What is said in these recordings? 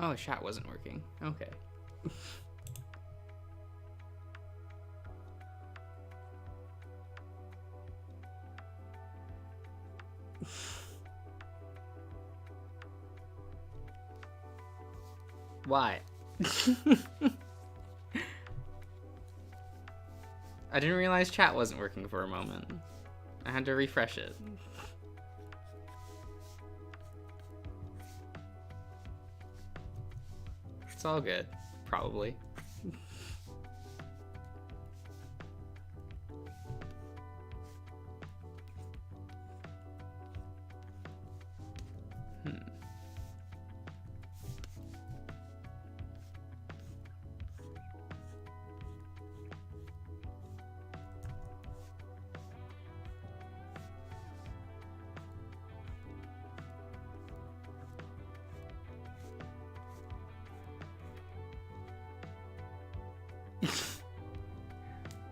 Oh, chat wasn't working. Okay. Why? I didn't realize chat wasn't working for a moment. I had to refresh it. It's all good, probably.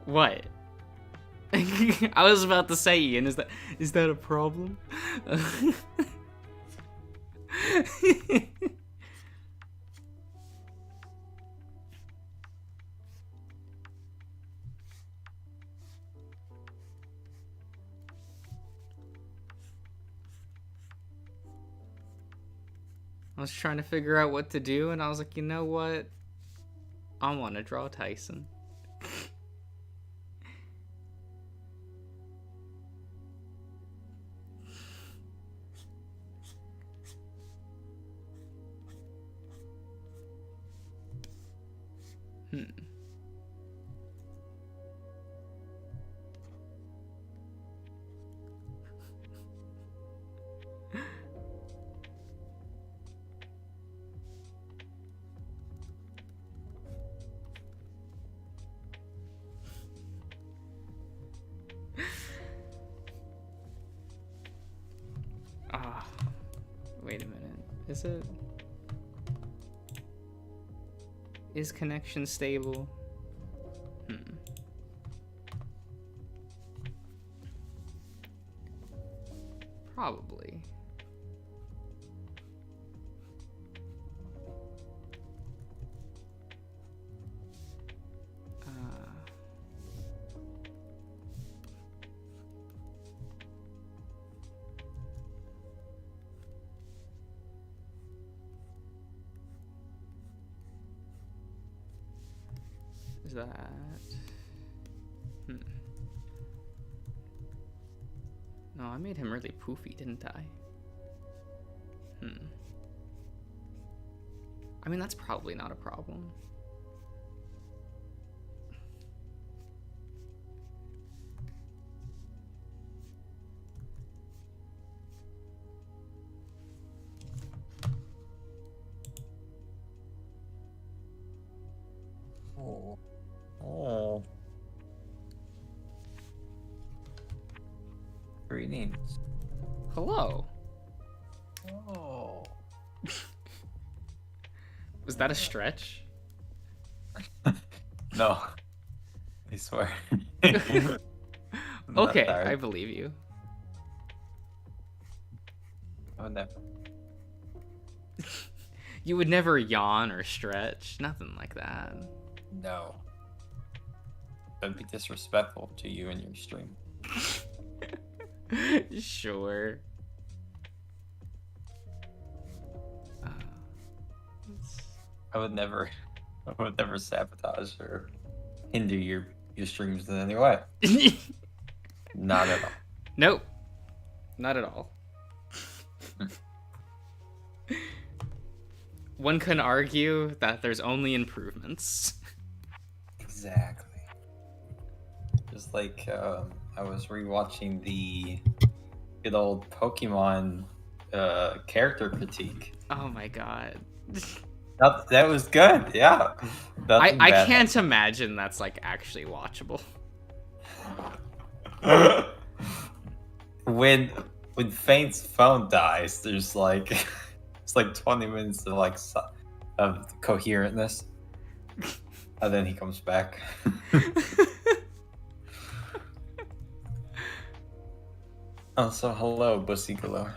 What? I was about to say, Ian, is that a problem? I was trying to figure out what to do, and I was like, you know what? I want to draw Tyson. Wait a minute. Is it? Is connection stable? Probably. Is that? No, I made him really poofy, didn't I? I mean, that's probably not a problem. Oh. Greetings. Hello. Oh. Was that a stretch? No. I swear. Okay, I believe you. I would never. You would never yawn or stretch. Nothing like that. No. That'd be disrespectful to you and your stream. Sure. I would never sabotage or hinder your streams in any way. Not at all. Nope. Not at all. One can argue that there's only improvements. Exactly. Just like I was rewatching the good old Pokemon character critique. Oh my god. That was good, yeah. I can't imagine that's like actually watchable. When Faint's phone dies, there's like it's like 20 minutes of like of coherentness, and then he comes back. Also, hello, Bussy Galore.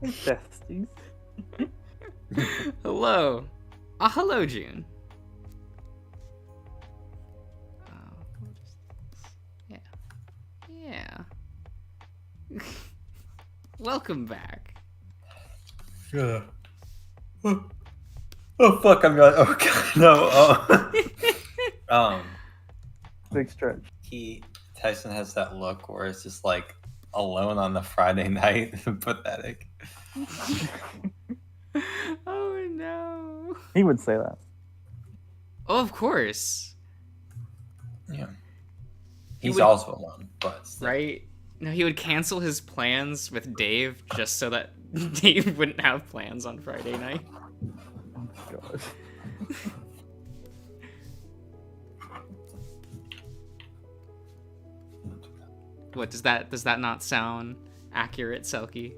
Besties. Hello. Hello, June. Yeah. Yeah. Welcome back. Yeah. Oh fuck! I'm going. Oh god, no. Big stretch. Tyson has that look where it's just like alone on the Friday night. Pathetic. Oh no. He would say that. Oh, of course. Yeah. He He's would- also alone, but still. Right? No, he would cancel his plans with Dave just so that Dave wouldn't have plans on Friday night. Oh my god. What does that not sound accurate, Selkie?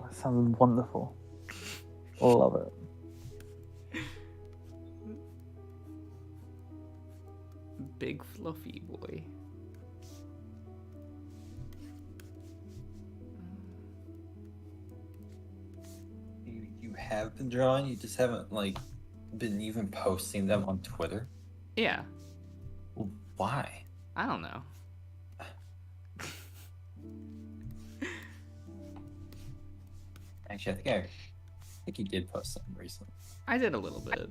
That sounds wonderful. Love it. Big fluffy boy. You have been drawing. You just haven't like been even posting them on Twitter. Yeah, Why? I don't know. Actually, I think you did post something recently, I did a little bit.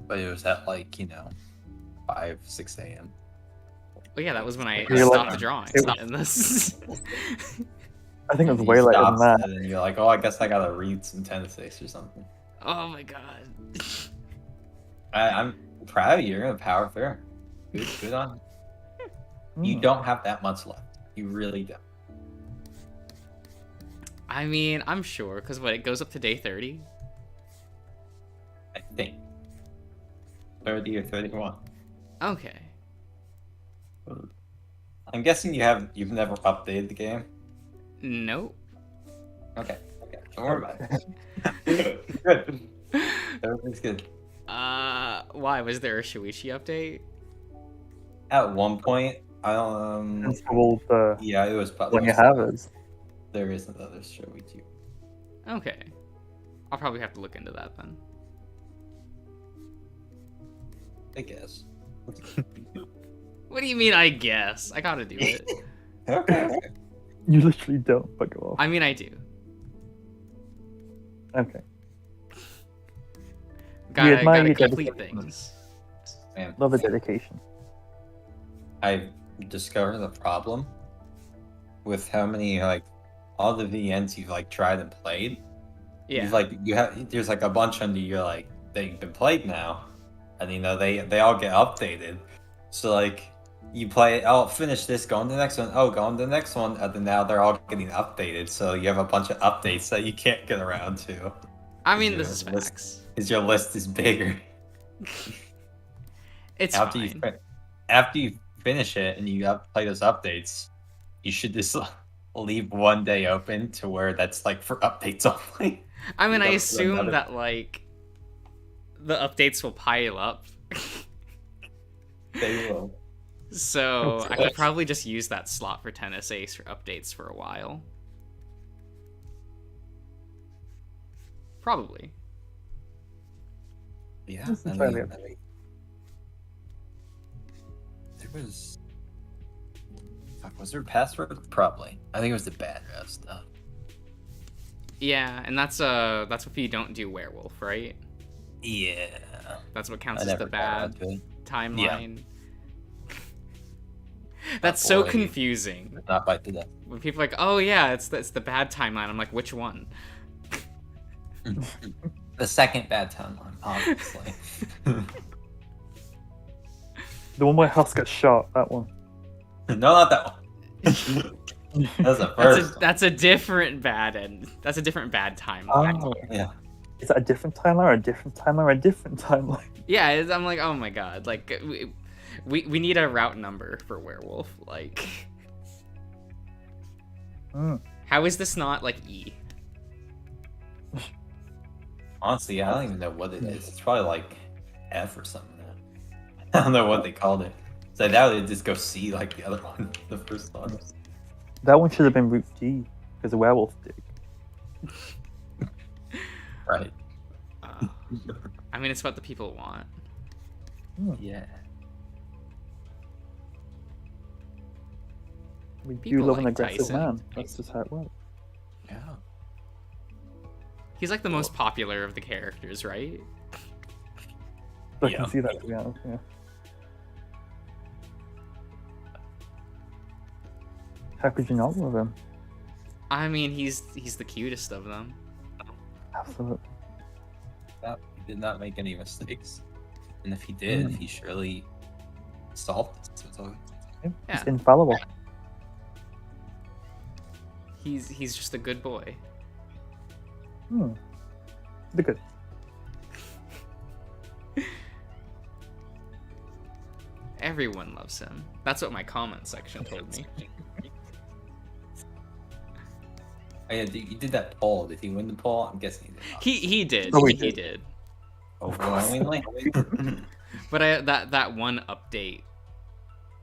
but it was at like 5-6 a.m. But yeah, that was when I You're like- stopped drawing. it was- And this... I think it was You way later than stopped, that. and then you're like, oh, I guess I gotta read some Tennis or something. Oh my god. I'm proud of you. You're gonna power through. Good on you. You don't have that much left. You really don't. I mean, I'm sure, because what, it goes up to day 30? I think 30 or 31. Okay. I'm guessing you've never updated the game. Nope. Okay. Don't worry about it. Good. Everything's good. Why? Was there a Shuichi update? At one point, It's called the yeah, it was when you have it. There is another show we do. Okay. I'll probably have to look into that then. I guess. What do you mean, I guess? I gotta do it. Okay. You literally don't, but go off. I mean, I do. Okay. Gotta admire your complete dedication. things. Man, Love the dedication. I discovered the problem with how many all the VNs you've tried and played. Yeah. There's a bunch under your they've been played now, and they all get updated. So you play it, oh, finish this, go on to the next one, oh, go on to the next one, and then now they're all getting updated. So you have a bunch of updates that you can't get around to. I mean, Yeah, this is let's- facts. Is your list is bigger It's after fine. after you finish it and you play those updates, you should just leave one day open to where that's for updates only. I mean, I Another- assume another- that the updates will pile up. They will. So I could probably just use that slot for Tennis Ace for updates for a while. Probably. Yeah, That's I entirely mean, up to there was. Fuck, was there a password? Probably. I think it was the bad ref stuff. Yeah, and that's if you don't do werewolf, right? Yeah. That's what counts I as never the got bad onto it. timeline. That's so boy. confusing. Not by today. When people are like, oh yeah, it's the bad timeline. I'm like, which one? The second bad timeline, obviously. The one where Husk gets shot, that one. No, not that one. That's the first. That's a different bad and that's a different bad timeline. Oh, Yeah. is that a different timeline or a different timeline or a different timeline? Yeah, I'm like, oh my god, we need a route number for werewolf. Hmm. How is this not E? Honestly, I don't even know what it is. It's probably F or something. I don't know what they called it. So now they just go C the other one, the first one. That one should have been Route G, because the werewolf dig. Right. Uh, I mean, it's what the people want. Yeah. We do People love an like aggressive Tyson. man. That's just how it works. Yeah. He's like the most popular of the characters, right? I Yeah. can see that, to be honest, yeah. How could you not love him? I mean, he's the cutest of them. Absolutely. He did not make any mistakes. And if he did, Mm. he surely solved it. So it's all He's Yeah. infallible. He's just a good boy. Hmm. The good. Everyone loves him. That's what my comment section told me. Oh, yeah, you did that poll. Did he win the poll? I'm guessing he did not. He did. Oh, he he did. did. Overwhelmingly. But that one update,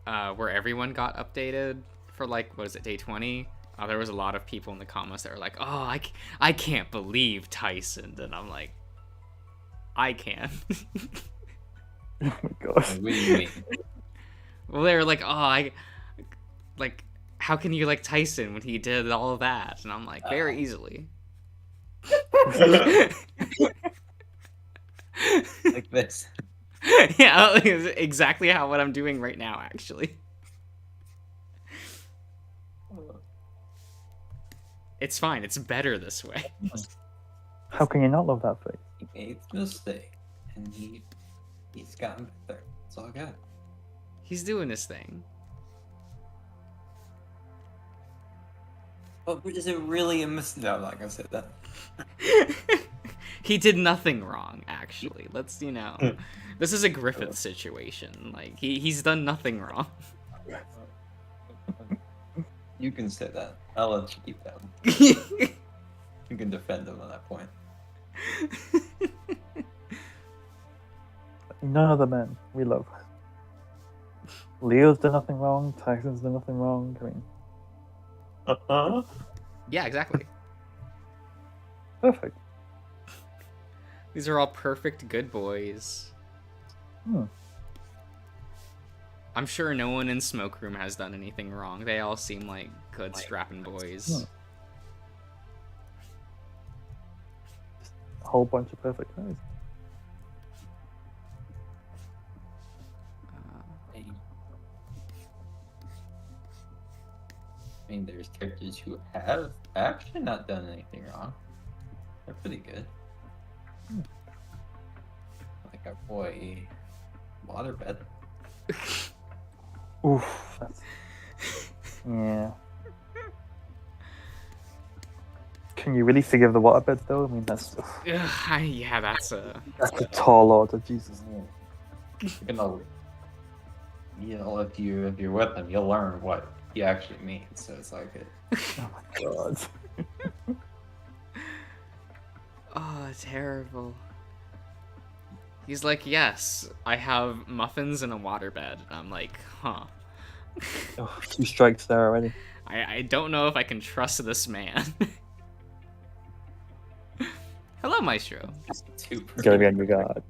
where everyone got updated for like, what is it, day 20? There was a lot of people in the comments that were like, "Oh, I can't believe Tyson," and I'm like, I can. Oh my god. Like, what do you mean? Well, they were like, "Oh, like, how can you like Tyson when he did all of that?" And I'm like, very easily. Like this. Yeah, it's exactly what I'm doing right now, actually. It's fine. It's better this way. How can you not love that face? He made a mistake, and he's gotten better. It's all good. He's doing his thing. But is it really a mistake? No, I'm not gonna say that. He did nothing wrong, actually. Let's, this is a Griffith situation. Like, he's done nothing wrong. You can say that. I'll let you keep that one. You can defend him on that point. None of the men we love. Leo's done nothing wrong. Tyson's done nothing wrong. I mean, Yeah, exactly. perfect. These are all perfect good boys. Hmm. I'm sure no one in Smoke Room has done anything wrong. They all seem like good strapping boys. Hmm. A whole bunch of perfect guys. I mean, there's characters who have actually not done anything wrong. They're pretty good. Like our boy, Waterbed. Oof. That's... Yeah. Can you really forgive the waterbeds though? I mean, that's Yeah, that's a... a tall order, Jesus. You know, if you're with him, you'll learn what he actually means. So it's like it. Oh my god. Oh, terrible. He's like, yes, I have muffins and a waterbed. I'm like, huh. Oh, 2 strikes there already. I don't know if I can trust this man. Hello, Maestro. Too You gotta be on your guard.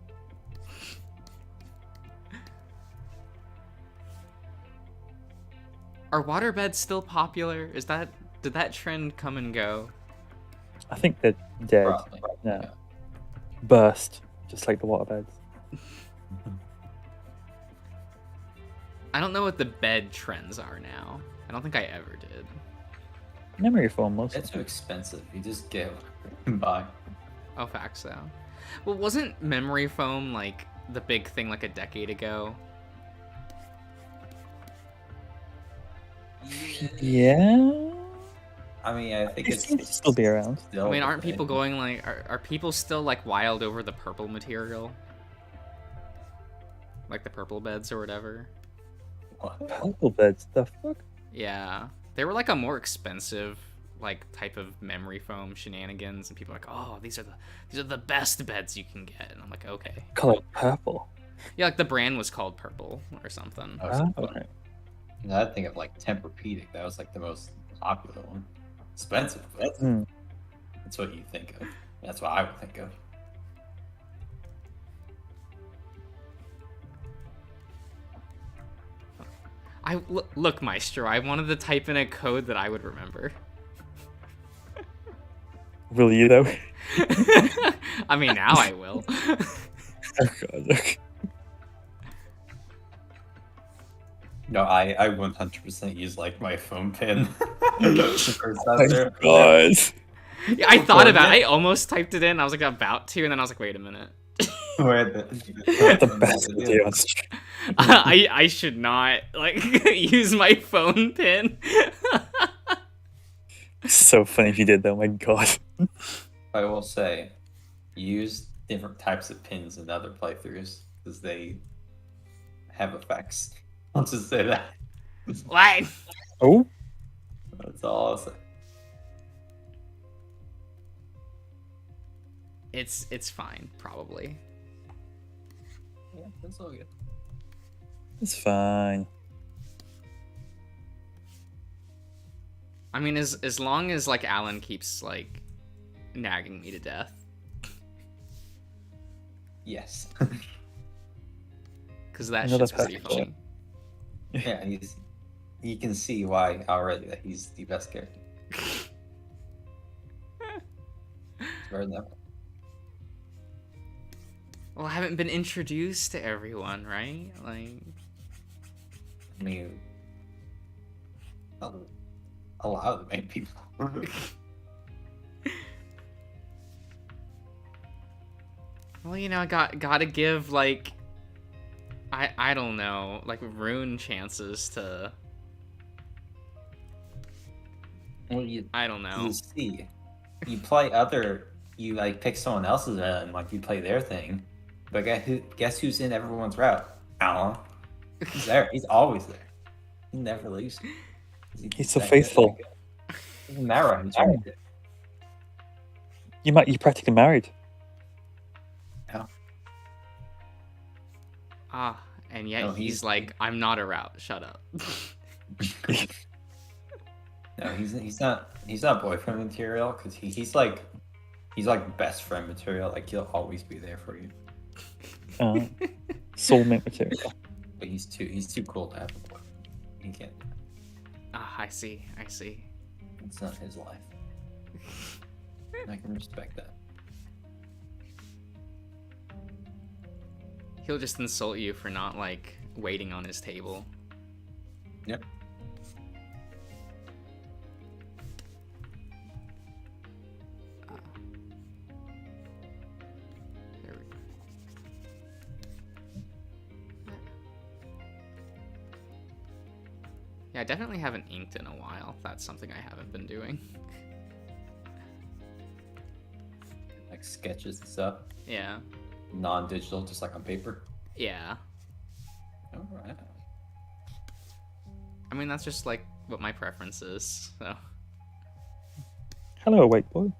Are waterbeds still popular? Did that trend come and go? I think they're dead. Probably. Yeah. Burst, just like the waterbeds. I don't know what the bed trends are now. I don't think I ever did. Memory foam mostly. It's too expensive. You just get and buy. Oh, facts though. Well, wasn't memory foam like the big thing like a decade ago? Yeah. I mean, I think It it's seems to still be around. still I mean, the aren't people thing. going like, are people still like wild over the purple material? Like the purple beds or whatever? What? Purple beds, the fuck? Yeah. They were like a more expensive like type of memory foam shenanigans, and people are like, oh, these are the best beds you can get. And I'm like, okay. Color purple. Yeah, like the brand was called Purple or something. Oh, Ah, so okay. You know, I think of like Tempur-Pedic. That was like the most popular one. Expensive, but Hmm. that's what you think of. That's what I would think of. Look, Maestro, I wanted to type in a code that I would remember. Will you though? I mean, now I will. Oh god. Okay. No, I 100% use like my phone pin. Oh god. Yeah, I thought about it. I almost typed it in. I was like about to, and then I was like, wait a minute. The best idea on stream. I should not like use my phone pin. So funny if you did though, my god. I will say, use different types of pins in other playthroughs because they have effects. I'll just say that. What? Oh? That's all I'll say. It's fine, probably. Yeah, that's all good. It's fine. I mean, as long as like Alan keeps like nagging me to death, Yes. because that No, shit's that's pretty practical. funny. Yeah, you can see why already that he's the best character. It's better than ever. Well, I haven't been introduced to everyone, right? Like, I mean, a lot of the main people. well, you know, I gotta give like, I don't know, like Rune chances to. Well, you I don't know. see, you you like pick someone else's and like you play their thing, but guess who's in everyone's route? Alan. He's there. He's always there. He never leaves. He's so faithful. Even Mara, he's right there. You practically married. Ah, and yet No, he's like, I'm not a route. Shut up. No, he's not boyfriend material because he's like best friend material. Like he'll always be there for you. Soulmate material. But he's too cool to have a boyfriend. He can't. Ah, I see. It's not his life. And I can respect that. He'll just insult you for not like waiting on his table. Yep. There we go. Yeah, I definitely haven't inked in a while. That's something I haven't been doing. Like sketches and stuff. Yeah. Non-digital, just like on paper. Yeah. Alright. I mean, that's just like what my preference is. So. Hello, white boy.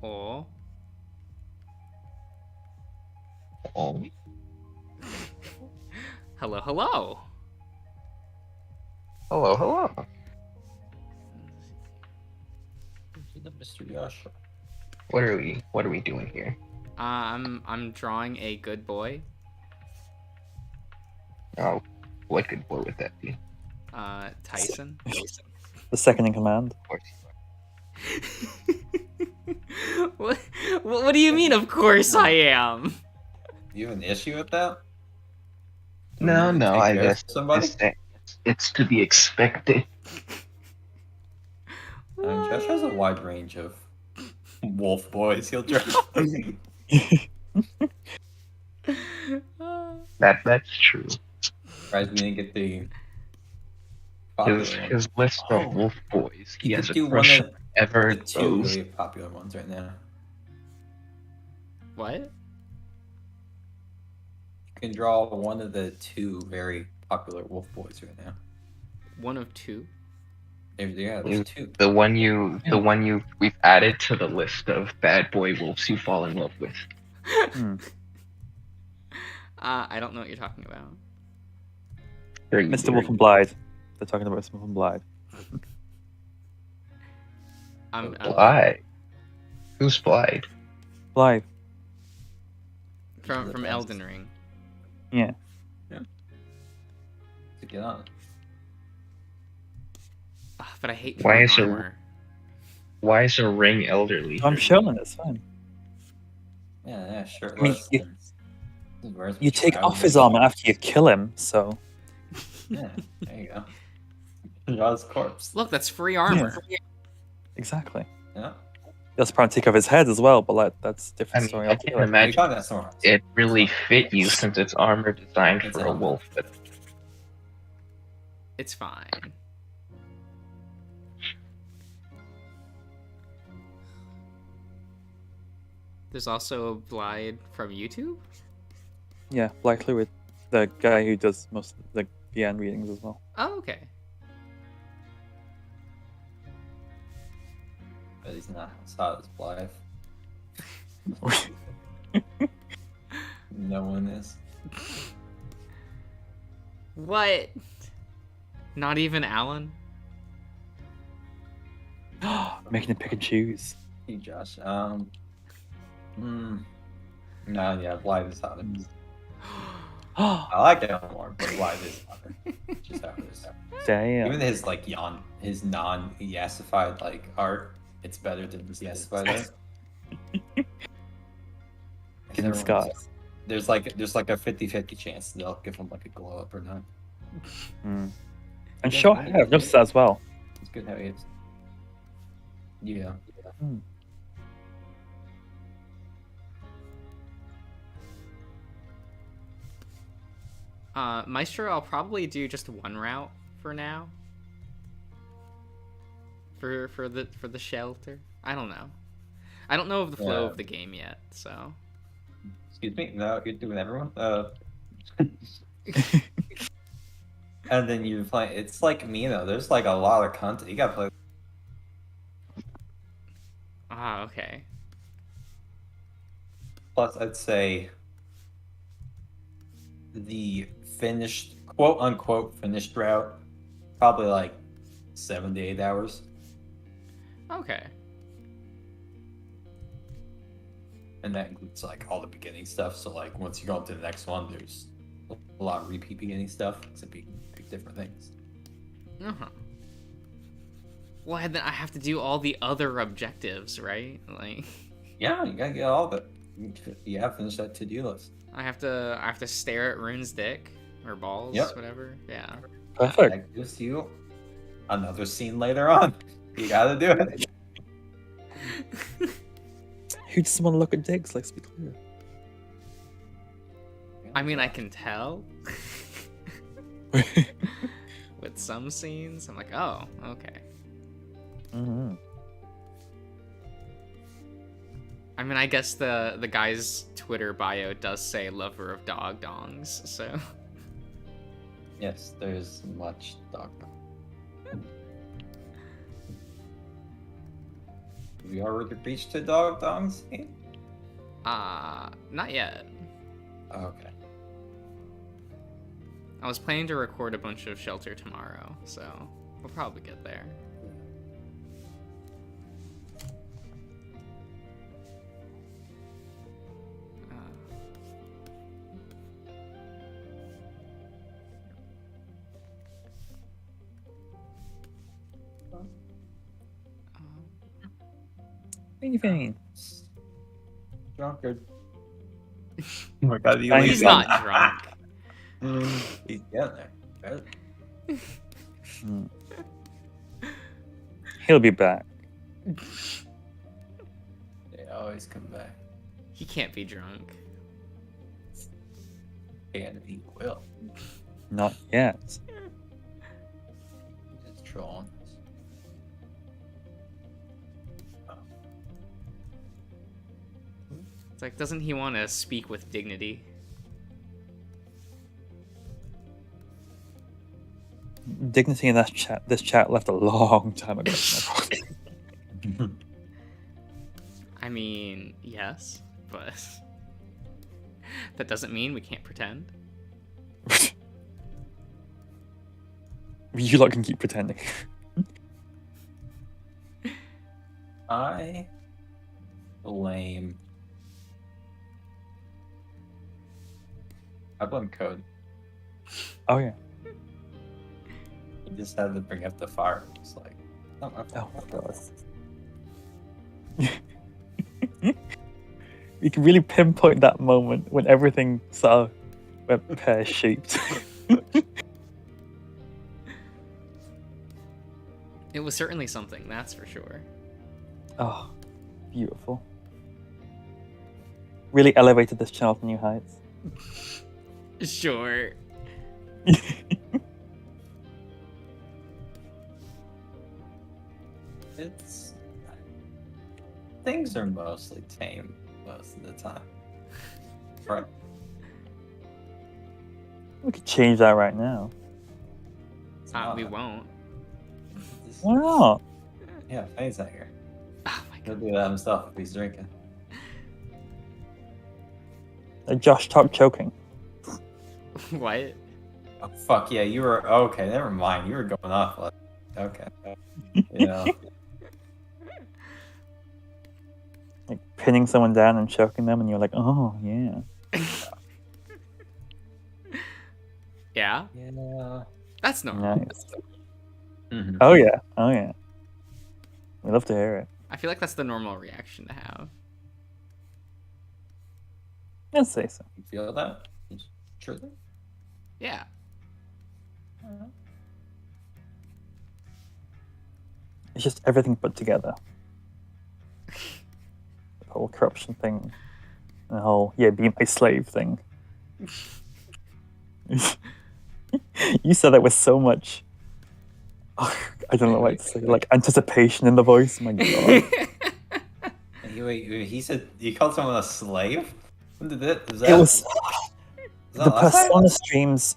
Or. Oh, Hello, hello. hello, hello. Mr. Yasha. What are we doing here? I'm drawing a good boy. Oh, what good boy would that be? Tyson. The second in command. Of course. what do you mean? Of course I am. You have an issue with that? No, Take I care of guess somebody. it's to be expected. Josh has a wide range of wolf boys. He'll draw. That's true. Surprised we didn't get the popular one. His list Oh. of wolf boys. He You has could a do one crush of on ever the two those. really popular ones right now. What? You can draw one of the two very popular wolf boys right now. One of two. Yeah, there's two. The one we've added to the list of bad boy wolves you fall in love with. Hmm. I don't know what you're talking about. Mr. Wolf and Blythe. They're talking about Mr. Wolf and Blythe. I'm Why? Who's Blythe? Blythe. From The from best. Elden Ring. Yeah. To get on. But I hate Why full is there- armor. Why is a ring elderly? I'm showing it's fine. Yeah, sure. I mean, You take off his armor after you kill him, so Yeah, there you go. Draw his corpse. Look, that's free armor. exactly. Yeah. You also probably take off his head as well, but like that's a I different mean, story. I can't You imagine got that somewhere else. it really fit you since it's armor designed It's for a armor. wolf. But It's fine. There's also Blythe from YouTube. Yeah, Black Fluid, the guy who does most of the VN readings as well. Oh, okay. But he's not as hot as Blythe. No one is. What? Not even Alan? Making him pick and choose. Hey, Josh. No, yeah, Blythe is hotter. I like him more, but Blythe is hotter. Just how it is. Damn. Even his like his non-yasified like art, it's better than his yasified art. Getting Everyone's- scars. There's like a 50-50 chance they'll give him like a glow up or not. Mm. And short hair, I've noticed that as well. It's good how he is. Yeah. Hmm. Maestro, I'll probably do just one route for now. For the shelter. I don't know. I don't know of the flow Yeah. of the game yet, so. Excuse me. No, you're doing everyone. And then you play. It's like me though. There's like a lot of content. You gotta play. Ah, okay. Plus, I'd say the finished, quote unquote, finished route, probably like 7 to 8 hours. Okay. And that includes like all the beginning stuff. So like once you go into the next one, there's a lot of repeat beginning stuff. Except you can pick different things. Uh-huh. Well, and then I have to do all the other objectives, right? Like, Yeah, you gotta get all of it. You have to finish that to-do list. I have to stare at Rune's dick or balls, Yep. whatever. Yeah. Perfect. That gives you another scene later on. You gotta do it. Who doesn't want to look at dicks? Let's be clear. I mean, I can tell with some scenes. I'm like, oh, okay. Mhm. I mean, I guess the guy's Twitter bio does say lover of dog dongs, so. Yes, there's much dog. We already reached the dog dongs? Not yet. Okay. I was planning to record a bunch of Shelter tomorrow, so we'll probably get there. Anything. Drunkard. Oh my god, He's not drunk. He's getting there. Mm. He'll be back. They always come back. He can't be drunk. And he will. Not yet. Just trolling. It's like, doesn't he want to speak with dignity? Dignity in that chat. This chat left a long time ago. I mean, yes, but that doesn't mean we can't pretend. You lot can keep pretending. I Lame. I blame Code. Oh yeah. He just had to bring up the fire. It's like, not my Oh fault. my god. You can really pinpoint that moment when everything sort of went pear-shaped. It was certainly something, that's for sure. Oh, beautiful. Really elevated this channel to new heights. Sure. It's things are mostly tame most of the time. Right. We could change that right now. It's We not. won't. This- Why not? Yeah, Faye's not here. Oh my He'll god. do that himself if he's drinking. Josh, stop choking. What? Oh fuck yeah, you were okay. Never mind. You were going off. Like, okay. Yeah. Like pinning someone down and choking them, and you're like, oh yeah. Yeah? Yeah. That's normal. Nice. Mhm. Oh yeah. Oh yeah. We love to hear it. I feel like that's the normal reaction to have. Let's say so. You feel that? Truly? Yeah. It's just everything put together. The whole corruption thing. And the whole, yeah, be my slave thing. You said that with so much. I don't know what to say. Like anticipation in the voice. My god. Wait, he said you called someone a slave? When did it? Was that, It was was that the last night? Persona streams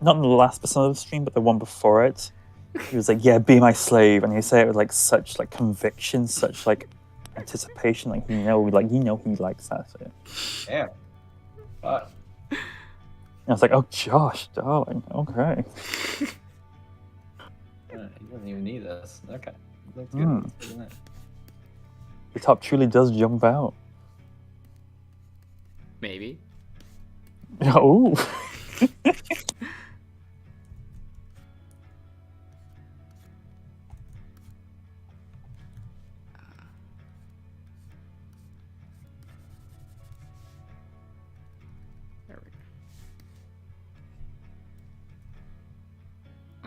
not in the last Persona stream, but the one before it. He was like, "Yeah, be my slave," and he said it with like such like conviction, such like anticipation, like he likes that shit. Yeah. Fuck. And I was like, "Oh, Josh, darling, okay." Yeah, he doesn't even need us. Okay. That's good. Hmm. That's good, isn't it? The top truly does jump out. Maybe. Oh, There we go.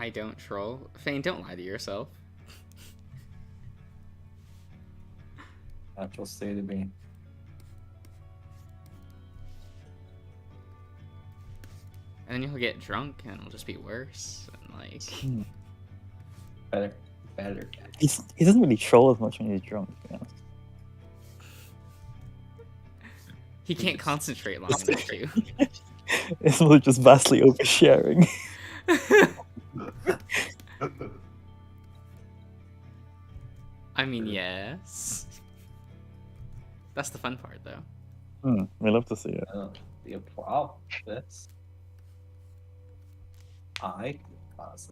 I don't troll. Fane, don't lie to yourself. Natural state of being. And then you'll get drunk and it'll just be worse. And like, Better. he doesn't really troll as much when he's drunk. To be honest. he can't concentrate long enough to. It's more just vastly oversharing. I mean, yes. That's the fun part, though. We love to see it. Be a problem with this. I cause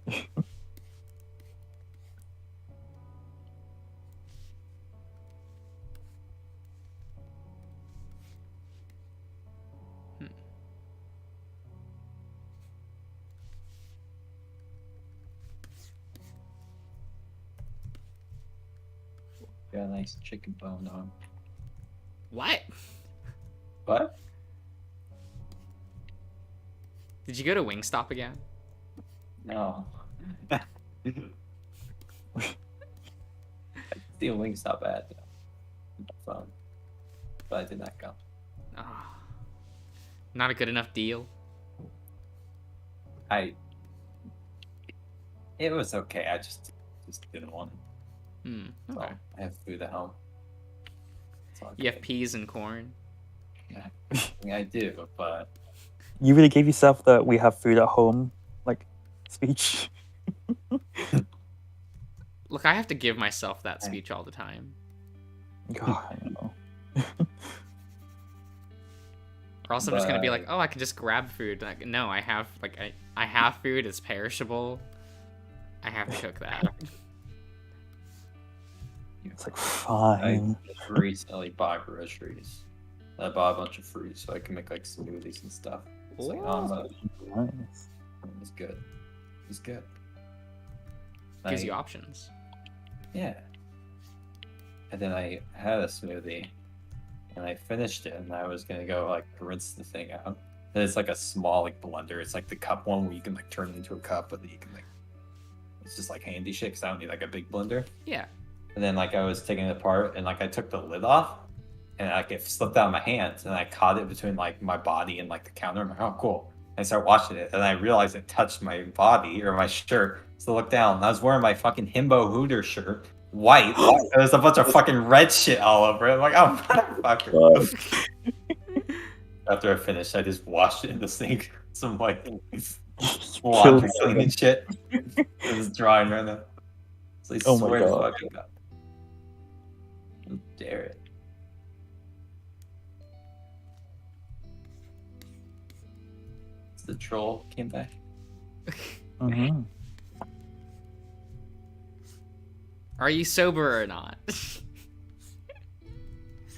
it. Got a nice chicken bone on. What? What? Did you go to Wingstop again? No. Steal Wingstop ad. Fun. But I did not go. Ah, not a good enough deal. It was okay. I just didn't want it. So Okay. I have food at home. It's all You have good. peas and corn. I mean, I do, but You really gave yourself the "we have food at home" like speech. Look, I have to give myself that speech all the time. God, I know. Or else I'm just gonna be like, oh, I can just grab food. Like, no, I have I have food. It's perishable. I have to cook that. It's like I fine. just recently bought groceries. I bought a bunch of fruit so I can make like smoothies and stuff. It's like, oh, no, Nice. it's good. It's good. Gives I- you options. Yeah. And then I had a smoothie, and I finished it, and I was gonna go like rinse the thing out. And it's like a small like blender. It's like the cup one where you can like turn it into a cup, but you can like. It's just like handy shit because I don't need like a big blender. Yeah. And then like I was taking it apart, and like I took the lid off, and like it slipped out of my hands, and I caught it between like my body and like the counter. I'm like, oh cool. And I started washing it, and I realized it touched my body or my shirt. So I looked down, and I was wearing my fucking Himbo Hooter shirt, white. There was a bunch of fucking red shit all over it. I'm like, oh motherfucker. After I finished, I just washed it in the sink. Some like water cleaning shit. It's drying right now. So I Oh my swear to God. fucking God. How dare it. The troll came back. Mhm. Are you sober or not?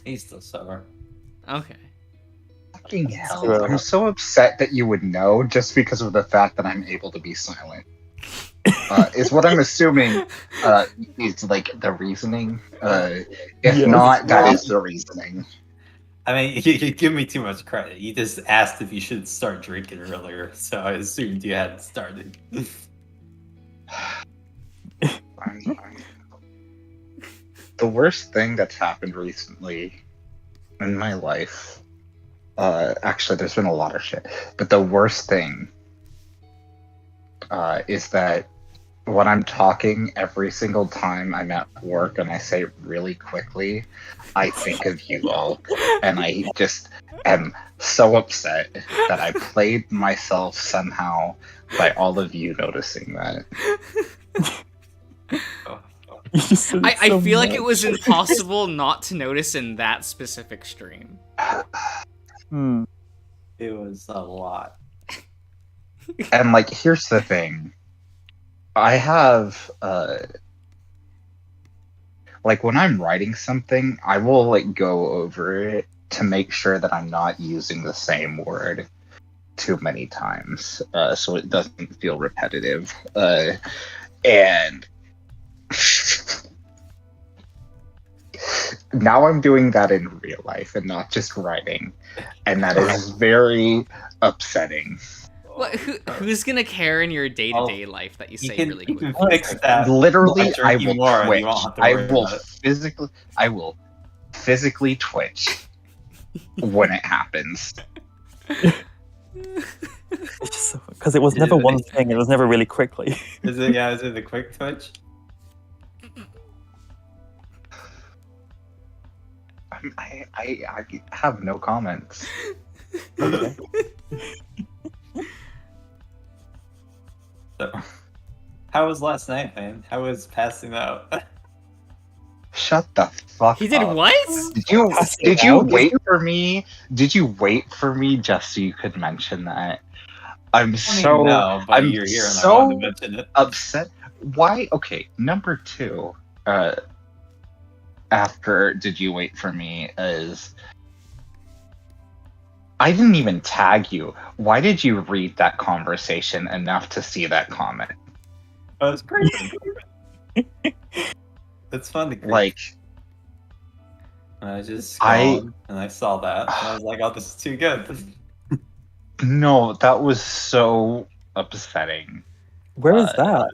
He's still sober. Okay. Fucking hell. True. I'm so upset that you would know just because of the fact that I'm able to be silent. Is what I'm assuming is like the reasoning. If Yes. not, that is the reasoning. I mean, you give me too much credit. You just asked if you should start drinking earlier, so I assumed you hadn't started. The worst thing that's happened recently in my life, actually, there's been a lot of shit, but the worst thing is that when I'm talking every single time I'm at work and I say really quickly, I think of you all, and I just am so upset that I played myself somehow by all of you noticing that. You just said it I so feel like it much. was impossible not to notice in that specific stream. Hmm. It was a lot. And like, here's the thing. I have like when I'm writing something, I will like go over it to make sure that I'm not using the same word too many times, so it doesn't feel repetitive. And now I'm doing that in real life and not just writing, and that is very upsetting. What, who's gonna care in your day-to-day life that you You say can, really you quick? can fix that. Literally, by I drinking will more and twitch. you won't have to I worry will about it. physically twitch when it happens. Because it was never one thing. It was never really quickly. Is it the quick twitch? I have no comments. Okay. So, how was last night, man? How was passing out? Shut the fuck He did up. what? Did you wait for me? Did you wait for me just so you could mention that? I'm so no, but I'm you're here and so I wanted to mention it. upset. Why? Okay, number two. After did you wait for me is I didn't even tag you. Why did you read that conversation enough to see that comment? Oh, it's crazy. It's fun to creep. Like, And I just I- scrolled and I saw that. And I was like, oh, this is too good. no, that was so upsetting. Where is that?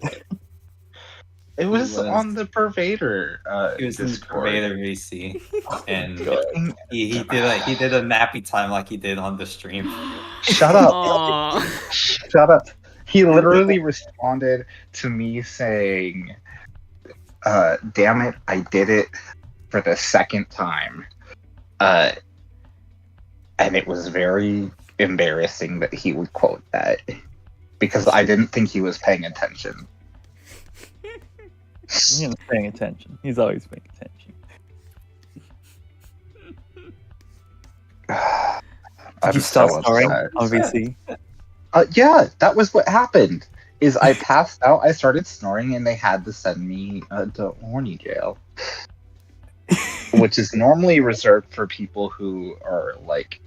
It was was- on the Pervader He was in Discord. Pervader VC, and Fucking- he did a nappy time like he did on the stream. Shut up. Aw. Shut up. He literally responded to me saying, damn it, I did it for the second time. And it was very embarrassing that he would quote that because I didn't think he was paying attention. He was paying attention. He's always paying attention. Did you start snoring on VC? Yeah, that was what happened. Is I passed out, I started snoring, and they had to send me to horny jail. which is normally reserved for people who are like,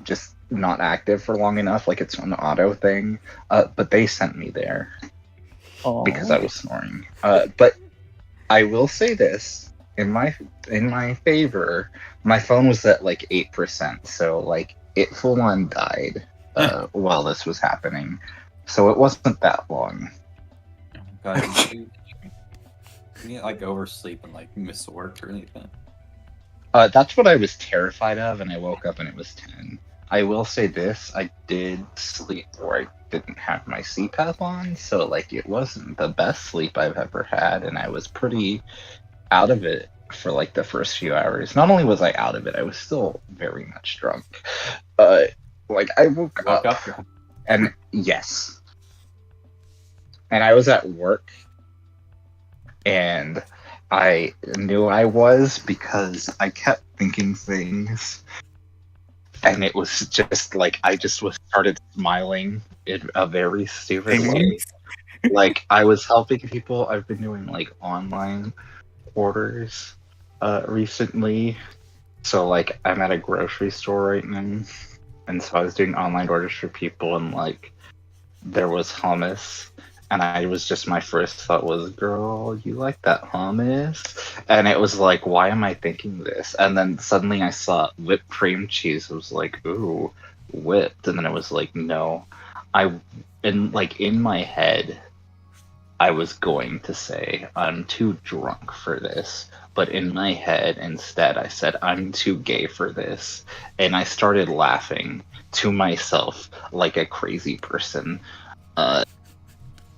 just not active for long enough, like it's an auto thing. But they sent me there Aw. because I was snoring. But I will say this in my favor, my phone was at like 8%, so like it full on died while this was happening. So it wasn't that long. God, you didn't like oversleep and like miss work or anything. That's what I was terrified of, and I woke up and it was 10. I will say this: I did sleep where I didn't have my CPAP on, so like it wasn't the best sleep I've ever had, and I was pretty out of it for like the first few hours. Not only was I out of it, I was still very much drunk. Like I woke Woke up, up. and yes, and I was at work, and I knew I was because I kept thinking things, and it was just like I just started smiling in a very stupid way. Like I was helping people. I've been doing like online orders recently, so like I'm at a grocery store right now, and so I was doing online orders for people, and like there was hummus. And I was just, my first thought was, girl, you like that hummus? And it was like, why am I thinking this? And then suddenly I saw whipped cream cheese. I was like, ooh, whipped. And then it was like, no. In my head, I was going to say, I'm too drunk for this. But in my head, instead, I said, I'm too gay for this. And I started laughing to myself like a crazy person.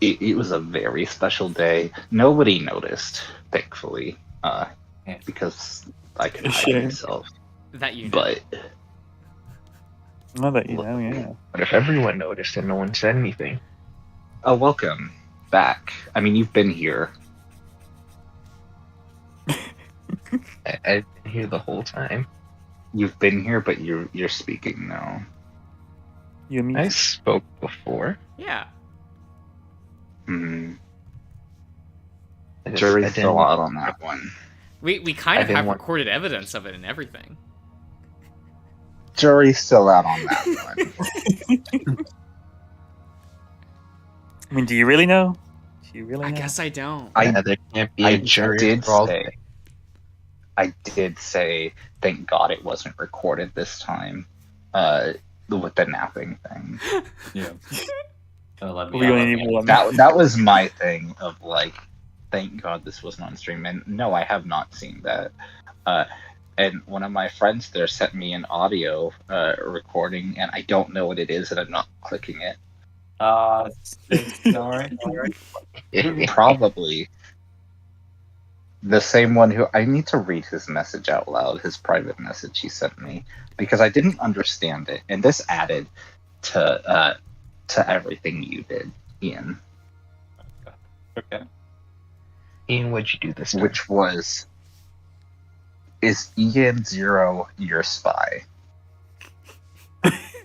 It was a very special day. Nobody noticed, thankfully, because I could hide Shame. myself. That you know. But Now that you know, yeah. But if everyone noticed and no one said anything, welcome back. I mean, you've been here. I've been here the whole time. You've been here, but you're speaking now. You and me. I spoke before. Yeah. Hmm. I Jury's didn't- still out on that one. We kind I of didn't have want- recorded evidence of it and everything. Jury's still out on that one. I mean, do you really know? Do you really I know? guess I don't. Yeah, there can't be I a jury did involved. I did say, thank God it wasn't recorded this time. With the napping thing. Yeah. So let me We out only again. need one. That was my thing of like, thank God this wasn't on stream. And no, I have not seen that. And one of my friends there sent me an audio recording, and I don't know what it is, and I'm not clicking it. Sorry. Probably the same one who I need to read his message out loud, his private message he sent me, because I didn't understand it, and this added to everything you did, Ian. Okay. Ian, what'd you do this time? Which was, is Ian Zero your spy?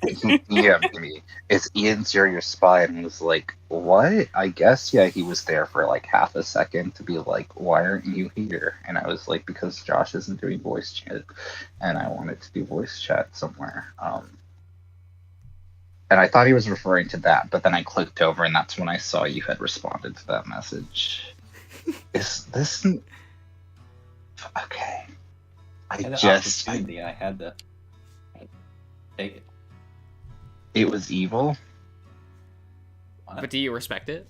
He DM'd me, is Ian Zero your spy? And I was like, what? I guess, yeah, he was there for like half a second to be like, why aren't you here? And I was like, because Josh isn't doing voice chat, and I wanted to do voice chat somewhere. And I thought he was referring to that, but then I clicked over, and that's when I saw you had responded to that message. Is this... Okay. I had an I opportunity. I had to take it. It was evil. But do you respect it?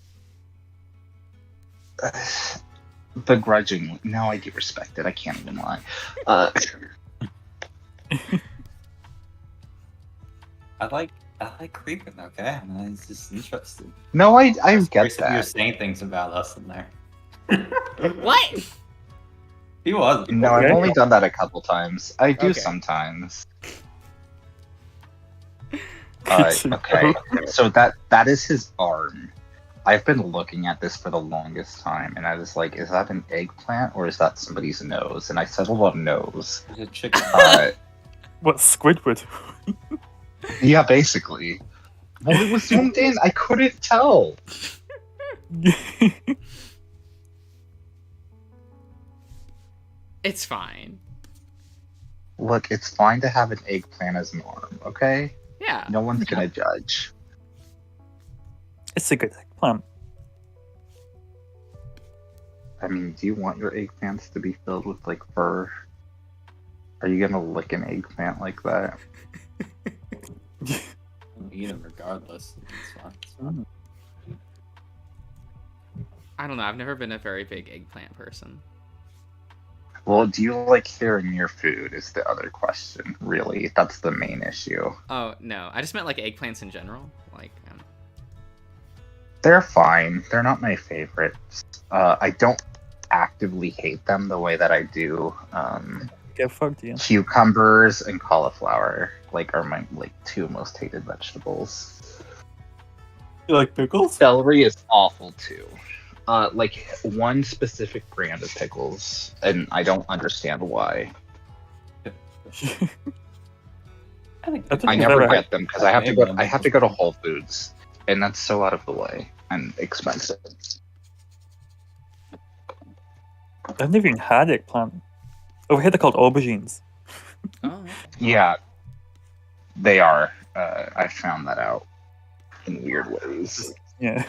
Begrudgingly. No, I do respect it. I can't even lie. I like creeping. Okay, I mean, it's just interesting. No, I get You're that. saying things about us in there. What? He was. No, I've Okay. only done that a couple times. I do Okay. sometimes. Okay, so that is his arm. I've been looking at this for the longest time, and I was like, is that an eggplant or is that somebody's nose? And I settled on nose. There's a chicken. What, Squidward? Yeah, basically. Well, it was zoomed in. I couldn't tell. It's fine. Look, it's fine to have an eggplant as an arm, okay? Yeah. No one's gonna judge. It's a good eggplant. I mean, do you want your eggplants to be filled with like fur? Are you gonna lick an eggplant like that? Eat them regardless. It's fine. It's fine. I don't know. I've never been a very big eggplant person. Well, do you like hair in your food? Is the other question. Really, that's the main issue. Oh no, I just meant like eggplants in general. Like, They're fine. They're not my favorites. I don't actively hate them the way that I do Get fucked, yeah. cucumbers and cauliflower. Like, are my like two most hated vegetables. You like pickles? Celery is awful too. Like one specific brand of pickles, and I don't understand why. I never get them because I have to go. I have to go to Whole Foods, and that's so out of the way and expensive. I've never even had eggplant. Over here they're called aubergines. oh, Yeah, they are. I found that out in weird ways. Yeah.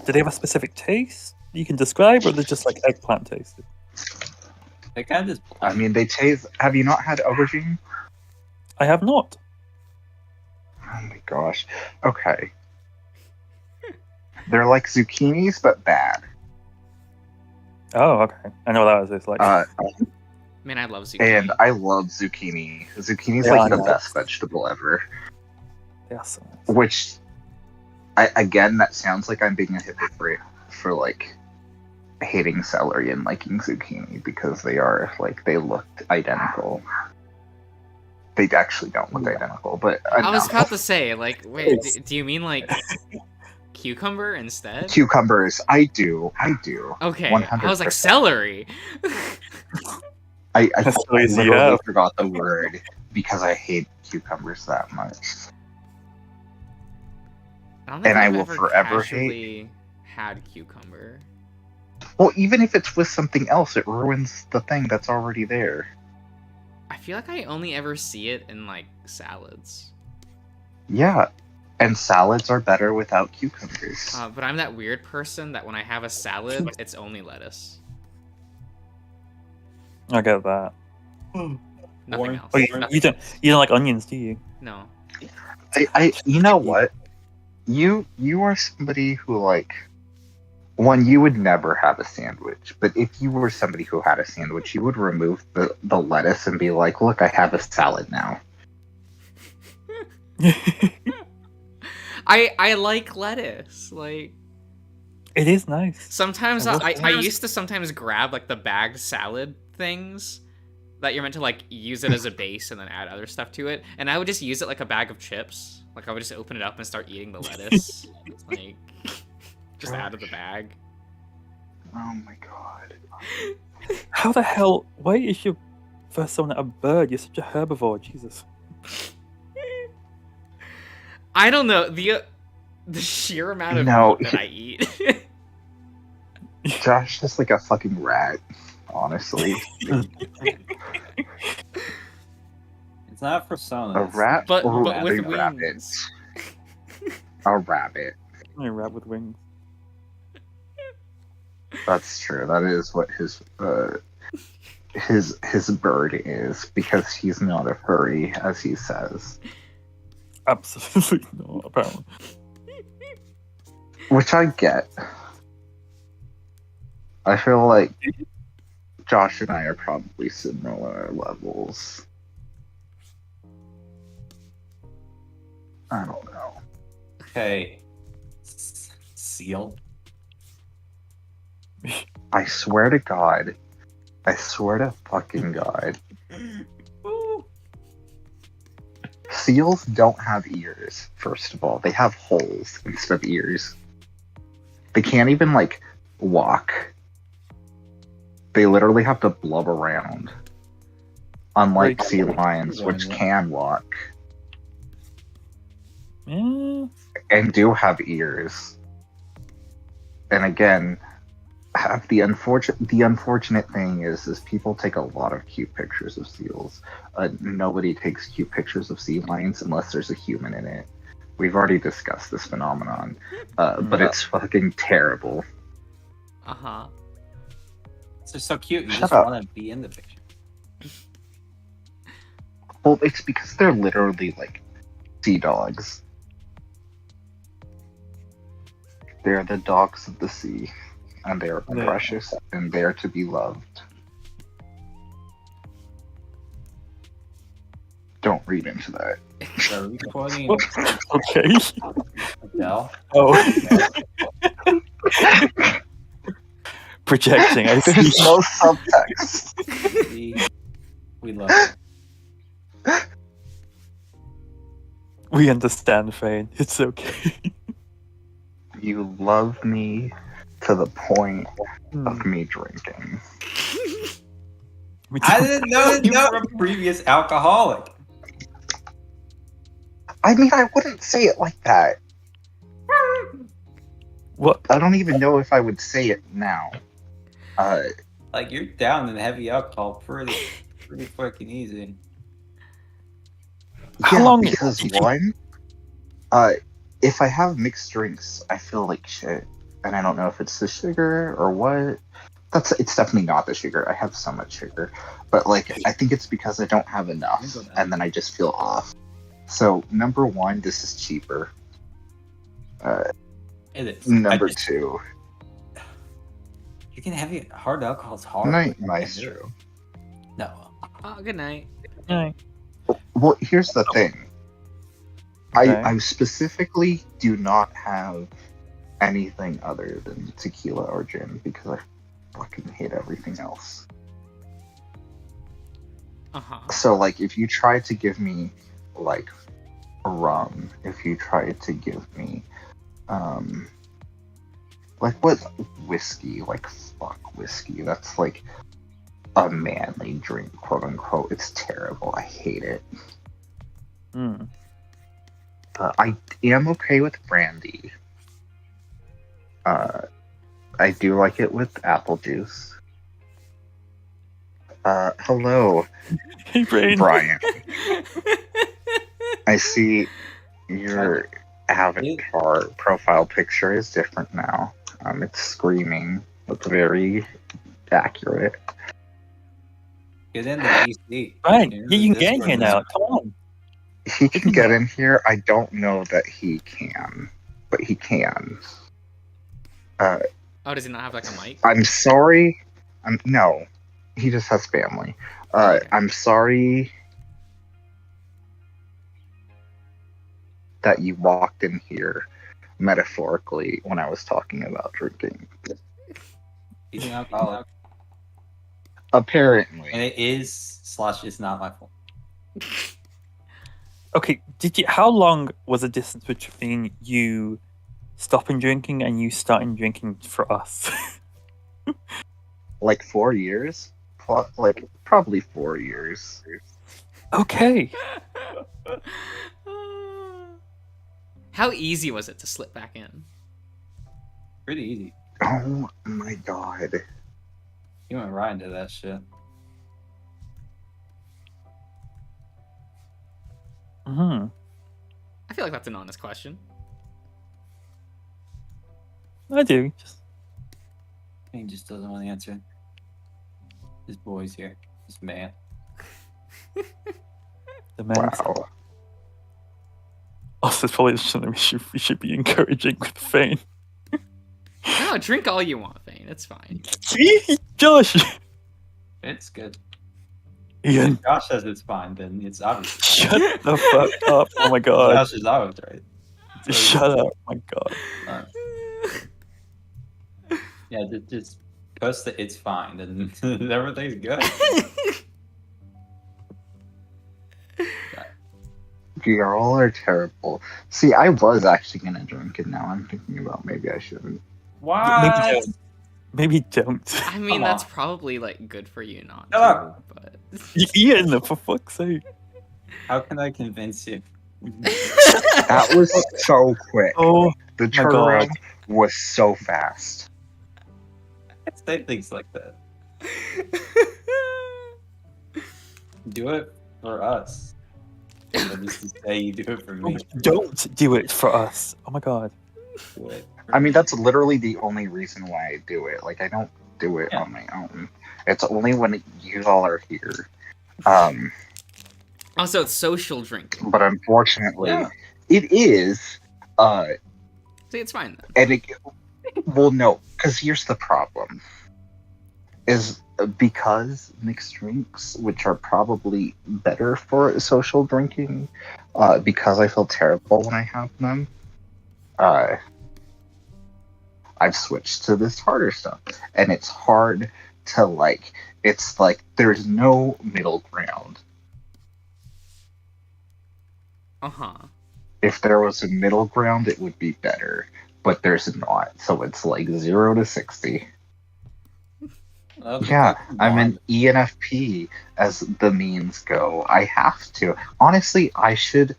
Do they have a specific taste you can describe, or they're just like eggplant taste? They kind of just. I mean, they taste. Have you not had aubergine? I have not. Oh my gosh. Okay. They're like zucchinis, but bad. Oh, okay. I know what that is. It's like man, I love zucchini. And I love zucchini. Zucchini's Yeah, like I the know. best vegetable ever. yes. Which, again, that sounds like I'm being a hypocrite for like hating celery and liking zucchini because they are like they look identical. They actually don't look identical, but I was no. about to say, like, wait, do you mean like cucumber instead? Cucumbers. I do. Okay, I was like 100%. celery. I That's crazy, literally yeah. forgot the word because I hate cucumbers that much. I don't think And I I've will ever forever casually had cucumber. Well, even if it's with something else, it ruins the thing that's already there. I feel like I only ever see it in like salads. Yeah, and salads are better without cucumbers. But I'm that weird person that when I have a salad, it's only lettuce, I get that. nothing else. Oh, you don't like onions, do you? No. You know what? You are somebody who like one, you would never have a sandwich, but if you were somebody who had a sandwich, you would remove the lettuce and be like, look, I have a salad now. I like lettuce. Like It is nice. sometimes I will I used to sometimes grab like the bagged salad things that you're meant to like use it as a base and then add other stuff to it, and I would just use it like a bag of chips. Like I would just open it up and start eating the lettuce, like just out of the bag. Oh my god. How the hell? Why is your first one a bird? You're such a herbivore, Jesus. I don't know the sheer amount of No. meat that I eat. Josh is like a fucking rat, honestly. It's not for some. A rat But- or but with a rabbit? wings. A rabbit. A rat with wings. That's true. That is what his bird is, because he's not a furry, as he says. Absolutely not, apparently. Which I get. I feel like Josh and I are probably similar levels. I don't know. Okay. Seal. I swear to God. I swear to fucking God. Seals don't have ears, first of all. They have holes instead of ears. They can't even, like, walk. They literally have to blub around. Unlike Like- sea lions, which can walk Yeah. and do have ears. And again, the unfortunate thing is people take a lot of cute pictures of seals. Nobody takes cute pictures of sea lions unless there's a human in it. We've already discussed this phenomenon, but it's fucking terrible. Uh-huh. It's just so cute. You Shut just up. want to be in the picture. Well, it's because they're literally like sea dogs. They're the dogs of the sea, and they are Yeah. precious and they are to be loved. Don't read into that. So we quoting Okay. Adele. Oh, projecting. I see. There's no subtext. We love it. We understand, Fane. It's okay. You love me to the point Hmm. of me drinking. We I don't- didn't know you were a previous alcoholic. I mean, I wouldn't say it like that. What? I don't even know if I would say it now. Like you're down in heavy alcohol pretty fucking easy. How Yeah, long- Because one, if I have mixed drinks, I feel like shit, and I don't know if it's the sugar or what. It's definitely not the sugar. I have so much sugar, but like I think it's because I don't have enough, and then I just feel off. So number one, this is cheaper. It is. Number I just- two, You can have hard alcohol's hard. night maestro. No. Oh, good night. Yeah. Well, here's the thing. Okay. I specifically do not have anything other than tequila or gin because I fucking hate everything else. Uh-huh. So, like, if you try to give me, like, rum, if you try to give me, like, what whiskey? Like, fuck whiskey. That's, like, a manly drink, quote unquote. It's terrible. I hate it. Hmm. I am okay with brandy. I do like it with apple juice. Hello, Hey, Brain. Brian. I see your avatar profile picture is different now. It's screaming. It's very accurate. Get in the AC. Right. You're in Yeah, the you can get in Discord here now. Come on. He can get in here. I don't know that he can, but he can. Oh, does he not have like a mic? I'm sorry. No, he just has family. Okay. I'm sorry that you walked in here metaphorically when I was talking about drinking. He's an alcoholic. Apparently. And it is / it's not my fault. Okay. How long was the distance between you stopping drinking and you starting drinking for us? Like 4 years? Like, probably 4 years. Okay. How easy was it to slip back in? Pretty easy. Oh my god. You went right into that shit. Hmm. I feel like that's an honest question. I do. Just He just doesn't want to answer. This boy's here. This man. the man. Wow. Also, it's probably something we should be encouraging with Fane. No, drink all you want, Thane. It's fine. See, Josh. It's good. Ian, If Josh says it's fine, then it's obviously fine. shut the fuck up! Oh my god. Josh is always right. Shut up! Oh my god. Yeah, just post that it's fine, and everything's good. You all are terrible. See, I was actually gonna drink it now. I'm thinking about maybe I shouldn't. What? Maybe don't. I mean, Come that's on. probably like good for you not Shut to, up. but Ian, for fuck's sake. How can I convince you? That was so quick. Oh The my god. turnaround was so fast. say things like that. Do it for us. And then just to say you do it for me. Don't do it for us. Oh my god. Do it for I mean, me. that's literally the only reason why I do it. Like, I don't do it Yeah. on my own. It's only when you all are here. Also, it's social drinking. But unfortunately, Yeah. it is. See, it's fine then. And it, well, no, because here's the problem: is because mixed drinks, which are probably better for social drinking, because I feel terrible when I have them. I've switched to this harder stuff, and it's hard to like. It's like there's no middle ground. Uh-huh. If there was a middle ground, it would be better, but there's not. So it's like 0 to 60. Okay, Yeah, that's I'm an fine. ENFP as the memes go. I have to. Honestly, I should.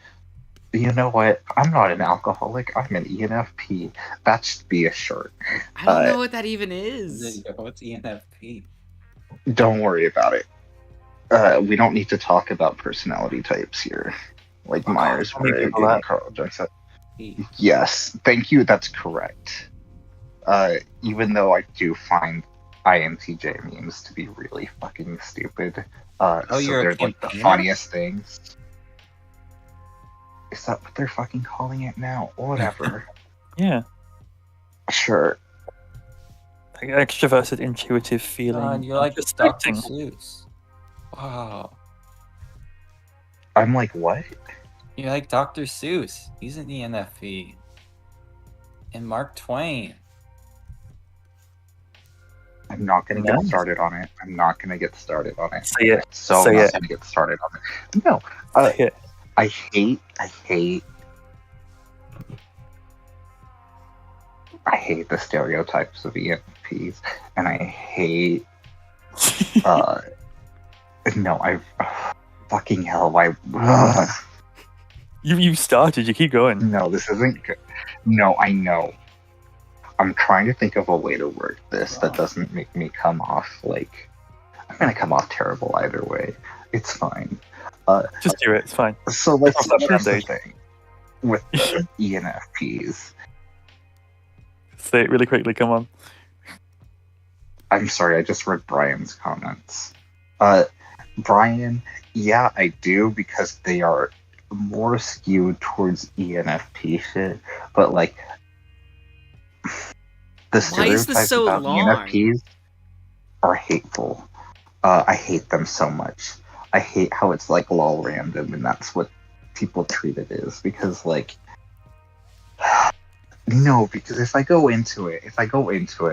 You know what? I'm not an alcoholic. I'm an ENFP. That should be a shirt. I don't Uh, know what that even There is. you go. What's ENFP? Don't worry about it. We don't need to talk about personality types here, like Myers let me Briggs Google that. and Carl Johnson. E. Yes, thank you. That's correct. Even though I do find INTJ memes to be really fucking stupid. So you're a they're like the campaigner? funniest things. Is that what they're fucking calling it now? Whatever. Yeah. Sure. Like extroverted, intuitive feeling. God, you're like just Dr. acting. Seuss. Wow. I'm like, what? You're like Dr. Seuss. He's an ENFP. And Mark Twain. I'm not gonna get Nice. started on it. I'm not gonna get started on it. Say it. So Say I'm not it. gonna get started on it. No. Say it. I hate the stereotypes of ENFPs, and I hate no, fucking hell, why You started. You keep going. no, this isn't good. No, I know. I'm trying to think of a way to word this that doesn't make me come off like I'm gonna come off terrible either way. It's fine. Just do it. It's fine. So like Cross that here's the Band-Aid. thing with the ENFPs. Say it really quickly. Come on. I'm sorry, I just read Brian's comments. Brian, yeah, I do because they are more skewed towards ENFP shit, but like the Why is this stereotypes so about long? ENFPs are hateful. I hate them so much. I hate how it's like lol random, and that's what people treat it as because like. No, because if I go into it,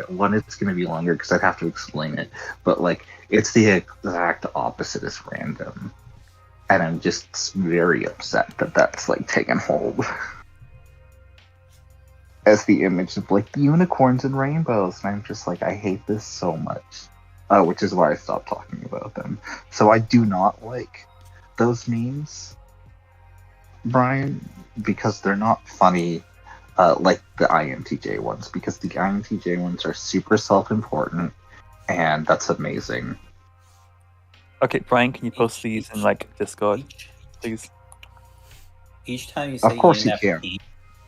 one, it's going to be longer because I'd have to explain it. But like, it's the exact opposite as random, and I'm just very upset that that's like taken hold as the image of like unicorns and rainbows, and I'm just like, I hate this so much, which is why I stopped talking about them. So I do not like those memes, Brian, because they're not funny. Like the INTJ ones, because the INTJ ones are super self-important, and that's amazing. Okay, Brian, can you post these in like Discord, please? Each time you say Of course you ENFP,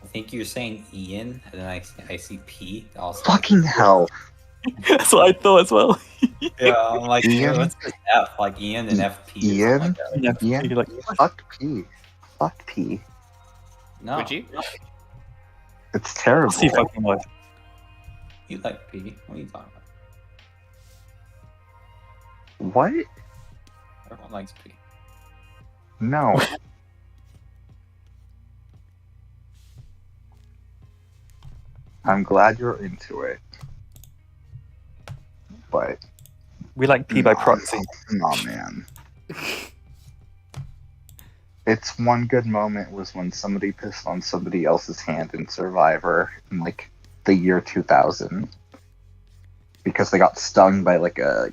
I think you're saying Ian, and then I see P. Also. Fucking hell. That's what I thought as well. Yeah, I'm like, Ian? what's the F? Like Ian and FP. or something Ian? like that. Yeah, Yeah. you're like, Fuck P. Fuck P. No. Would you? It's terrible. see fucking what? You like P? What are you talking about? What? Everyone likes P. No. I'm glad you're into it. But We like P by proxy. Nah, man. It's one good moment was when somebody pissed on somebody else's hand in Survivor in like the year 2000 because they got stung by like an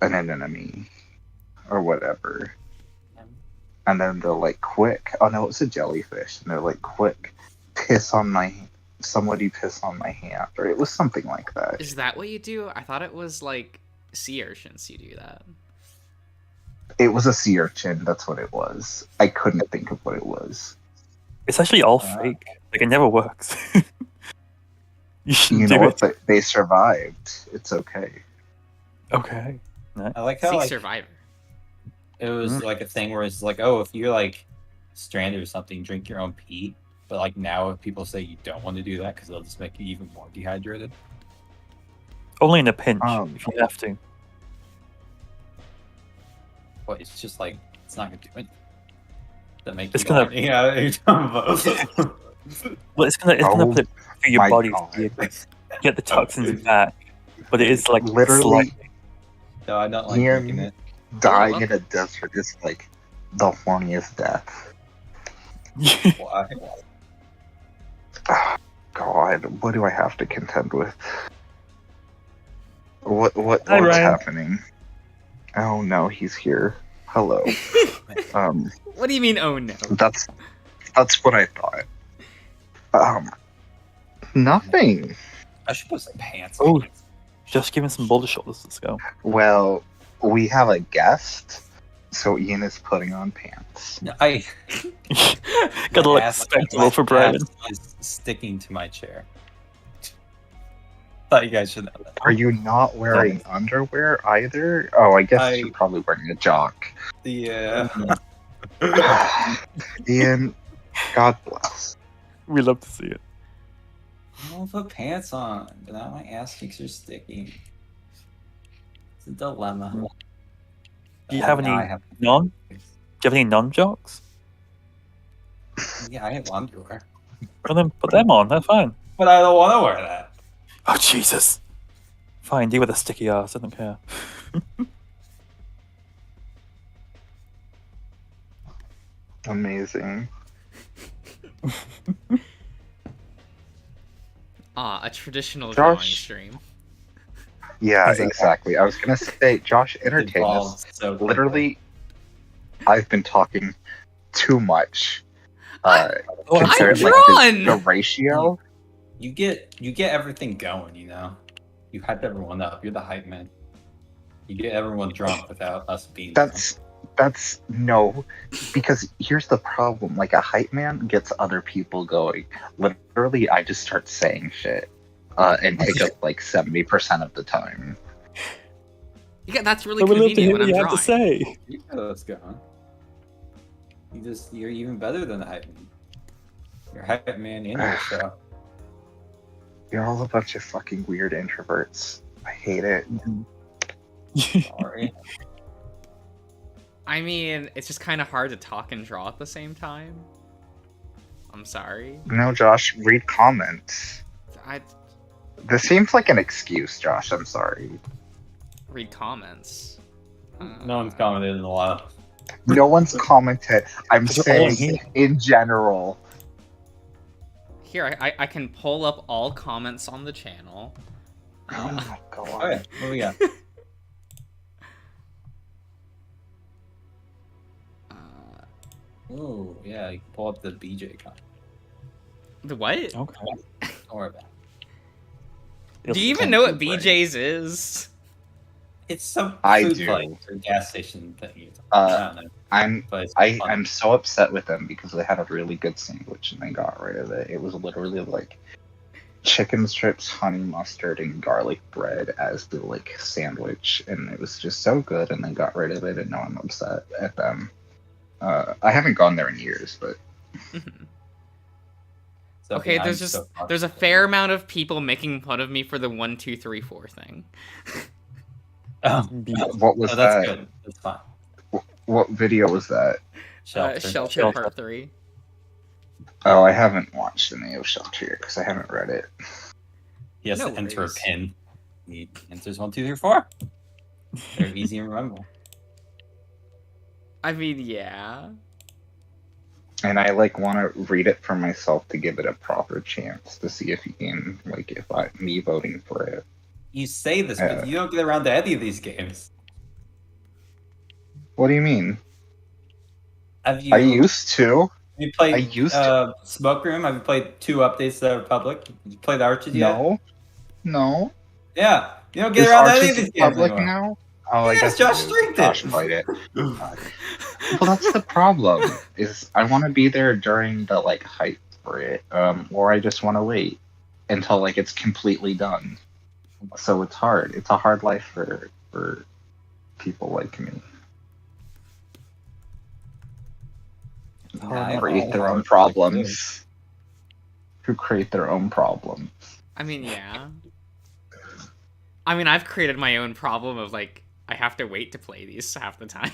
enemy or whatever. And then they're like, quick. Oh no, it's a jellyfish. And they're like, quick, piss on my somebody piss on my hand, or it was something like that. Is that what you do? I thought it was like sea urchins you do that. It was a sea urchin. That's what it was. I couldn't think of what it was. It's actually all fake. Like it never works. You should You do know it. what? They survived. It's okay. Okay. I like how Sea like, Survivor. it was Mhm. like a thing where it's like, oh, if you're like stranded or something, drink your own pee. But like now, if people say you don't want to do that because they'll just make you even more dehydrated. Only in a pinch Um, if you have to. But it's just like it's not gonna do it. That make It's you gonna- go, yeah. You're talking about. Well, it's gonna Oh put it through your my body God. to get the toxins back. But it is like Literally No, I don't like Ian- drinking it. dying Oh, in a desert is like the horniest death. slight- Why? God, what do I have to contend with? What's Hi, Ryan. happening? Oh no, he's here. Hello. What do you mean? Oh no. That's what I thought. Nothing. I should put some pants. Oh. on. Just give him some boulder shoulders. Let's go. Well, we have a guest, so Ian is putting on pants. No, I Gotta my look ass- respectable my for Brian. ass is sticking to my chair. Thought you guys should know that. Are you not wearing underwear either? Oh, I guess you're probably wearing a jock. Yeah. Ian, God bless. We love to see it. I want to put pants on, but now my ass cheeks are sticky. It's a dilemma. Do you have Now any non? Do you have any non-jocks? Yeah, I have underwear. Well, then put them on. They're fine. But I don't want to wear that. Oh Jesus! Fine, deal with a sticky ass. I don't care. Amazing. A traditional Josh. drawing stream. Yeah, Exactly. exactly. I was gonna say, Josh, entertain us. Evolved so quickly. Literally, I've been talking too much. Oh, Considering I'm like the drawn! ratio. You get everything going, you know. You hype everyone up. You're the hype man. You get everyone drunk without us being. That's no, because here's the problem. Like a hype man gets other people going. Literally, I just start saying shit, and take up like 70% of the time. Yeah, that's really But we love to convenient hear when what I'm you have drawing. to say. You know what's going on. You're even better than the hype man. You're hype man in your show. You're all a bunch of fucking weird introverts. I hate it. Sorry. I mean, it's just kind of hard to talk and draw at the same time. I'm sorry. No, Josh, read comments. I This seems like an excuse, Josh. I'm sorry. read comments. No one's commented in a while. No one's commented. I'm Because they're all saying here. in general. Here, I can pull up all comments on the channel. Oh my god. Okay, what we got? Oh yeah, you can pull up the BJ comment. The what? Okay. Don't worry about it. Do you even know what BJ's is? It's some I food do. place or gas station thing. Uh, I don't know, but it's fun. I'm so upset with them because they had a really good sandwich and they got rid of it. It was literally like chicken strips, honey mustard, and garlic bread as the like sandwich, and it was just so good. And they got rid of it, and now I'm upset at them. I haven't gone there in years, but So, Okay, I'm there's just so there's a fair amount of people making fun of me for the 1, 2, 3, 4 thing. Oh, what was oh, that's that? good. That's fine. What video was that? Shelter. Shelter Shelter. Part 3. Oh, I haven't watched any of Shelter yet because I haven't read it. He has No to enter a worries. pin. He enters 1, 2, 3, 4. Very easy to remember. I mean, yeah. And I like want to read it for myself to give it a proper chance to see if you can like if me voting for it. You say this, but you don't get around to any of these games. What do you mean? Have you? I used to. You played I used to. Smoke Room? Have you played 2 updates to the Republic? Did you play the Arches yet? No. Yeah. You don't get Is around to any Arches of these in games public anymore. now? Oh, I Yes, guess Josh it is. streamed Josh it. played it. Well, that's the problem. Is I want to be there during the like hype for it, or I just want to wait until like it's completely done. So it's hard. It's a hard life for people like me. Nah, Create their own hard. problems. Who create their own problems. I mean, yeah. I mean, I've created my own problem of like I have to wait to play these half the time.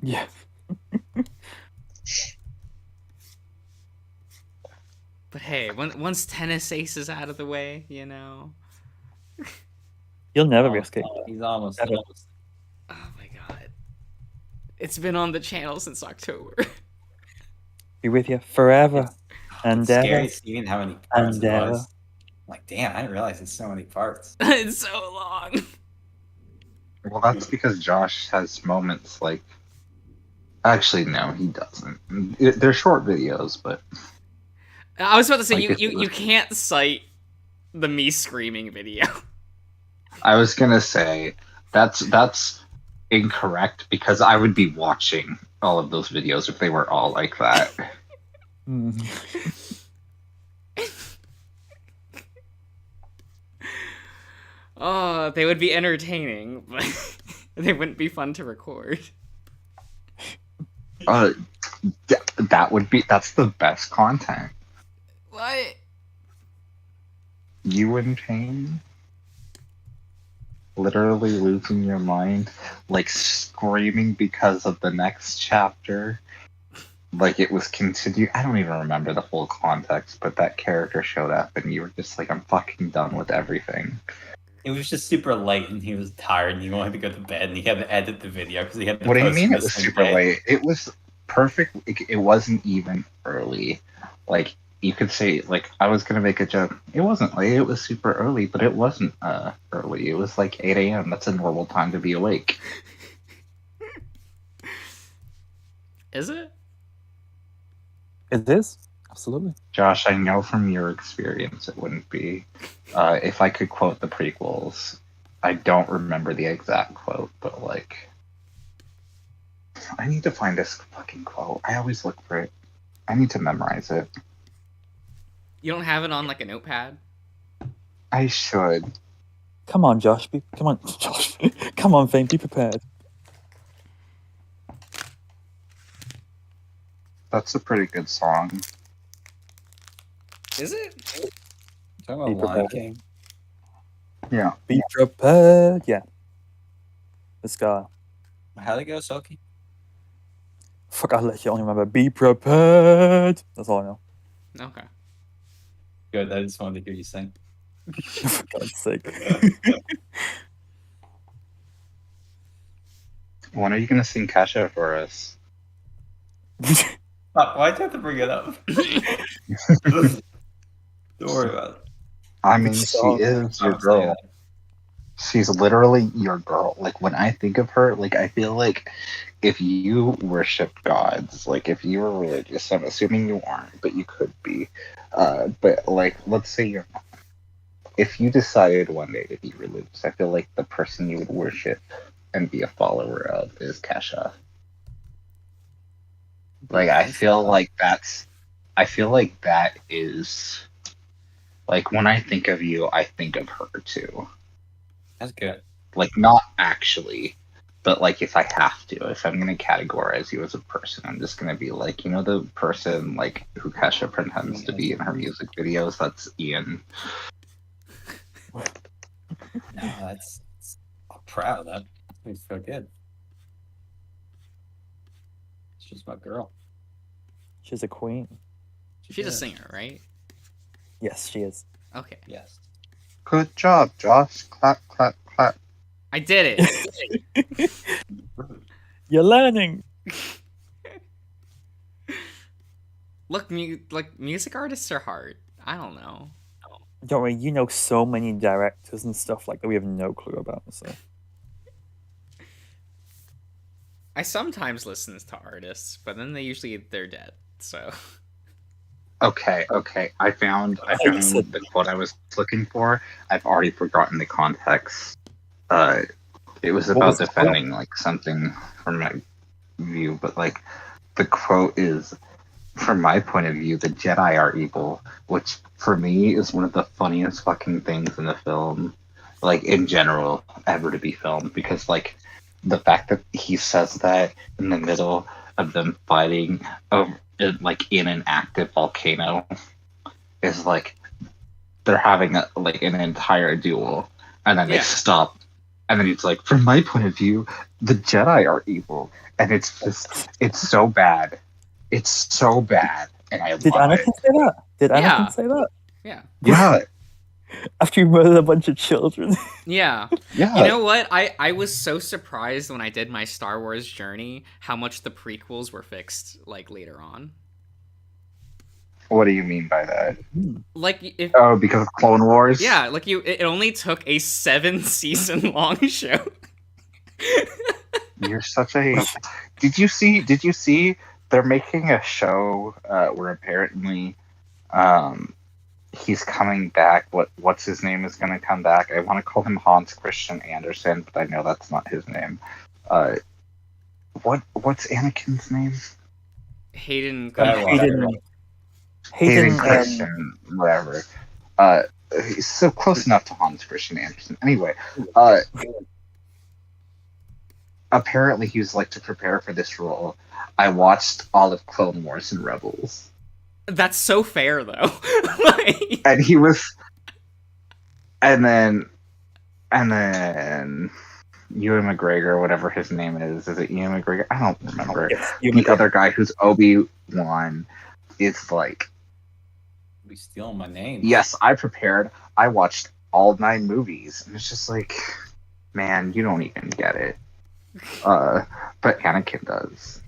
Yeah. But hey, once Tennis Ace is out of the way, you know. You'll never be escaped. He's almost. Ever. Oh my god. It's been on the channel since October. Be with you forever and It's ever. scary seeing how many parts And it ever. was. Like, damn, I didn't realize it's so many parts. It's so long. Well, that's because Josh has moments like. Actually, no, he doesn't. They're short videos, but I was about to say Like, you can't cite the me screaming video. I was gonna say that's incorrect because I would be watching all of those videos if they were all like that. Mm. Oh, they would be entertaining, but they wouldn't be fun to record. That's the best content. What? You in pain, literally losing your mind, like screaming because of the next chapter. Like it was continued. I don't even remember the full context, but that character showed up, and you were just like, "I'm fucking done with everything." It was just super late, and he was tired, and he wanted to go to bed, and he had to edit the video because he had to. What do you post mean the it was same super day. late? It was perfect. It wasn't even early. Like you could say, like I was gonna make a joke. It wasn't late. It was super early, but it wasn't early. It was like 8 a.m. That's a normal time to be awake. Is it? It is? Absolutely. Josh, I know from your experience it wouldn't be. If I could quote the prequels, I don't remember the exact quote, but like, I need to find this fucking quote. I always look for it. I need to memorize it. You don't have it on like a notepad? I should. Come on, Josh. Come on, Josh. Come on, Fame. Be prepared. That's a pretty good song. Is it? Talking Be about Lion prepared. King. Yeah. Be prepared. Yeah. This guy. How'd it go, Soki? Fuck, I let you only remember. Be prepared. That's all I know. Okay. Good. I just wanted to hear you sing. For God's sake. When are you gonna sing Kasha for us? Why'd you have to bring it up? Don't worry about it. I mean, It's she so- is your I'm saying girl. She's literally your girl. Like when I think of her, like I feel like if you worship gods, like if you were religious, I'm assuming you aren't, but you could be. But like, let's say you're not. If you decided one day to be religious, I feel like the person you would worship and be a follower of is Kesha. Like I feel like that is like when I think of you, I think of her too. That's good. Like not actually, but like if I have to, if I'm gonna categorize you as a person, I'm just gonna be like, you know, the person like who Kesha pretends to be in her music videos. That's Ian. No, I'm proud of that. Makes me feel good. She's my girl. She's a queen. She's a is. singer, right? Yes, she is. Okay. Yes. Good job, Josh. Clap, clap, clap. I did it. You're learning. Look, music artists are hard. I don't know. Don't worry, you know so many directors and stuff like that we have no clue about. So I sometimes listen to artists, but then they're dead. So Okay. I found the quote I was looking for. I've already forgotten the context. It was What about was the quote? defending like something from my view, but like the quote is, from my point of view, the Jedi are evil, which for me is one of the funniest fucking things in the film, like in general, ever to be filmed, because like the fact that he says that in the middle of them fighting over, like in an active volcano is like they're having like an entire duel, and then they Yeah. stop, and then he's like, from my point of view, the Jedi are evil, and it's so bad. It's so bad, and I Did love Anakin it. say that? Did Yeah. Anakin say that? yeah, Yeah, After you murdered a bunch of children? yeah. yeah. You know what? I was so surprised when I did my Star Wars journey how much the prequels were fixed like later on. What do you mean by that? Like if Oh, because of Clone Wars? yeah, like it only took a 7-season long show. You're such a. Did you see? They're making a show where apparently, he's coming back. What's his name is going to come back? I want to call him Hans Christian Andersen, but I know that's not his name. What's Anakin's name? Hayden Hayden Hayden Christian, whatever. He's so close enough to Hans Christian Andersen. Anyway, apparently he was like, to prepare for this role, I watched all of Clone Wars and Rebels, That's so fair though. Like, and he was, and then Ewan McGregor, whatever his name is it Ewan McGregor? I don't remember. Yes, The other guy who's Obi-Wan is like, Be stealing my name. yes, I prepared. I watched all 9 movies, and it's just like, man, you don't even get it. But Anakin does.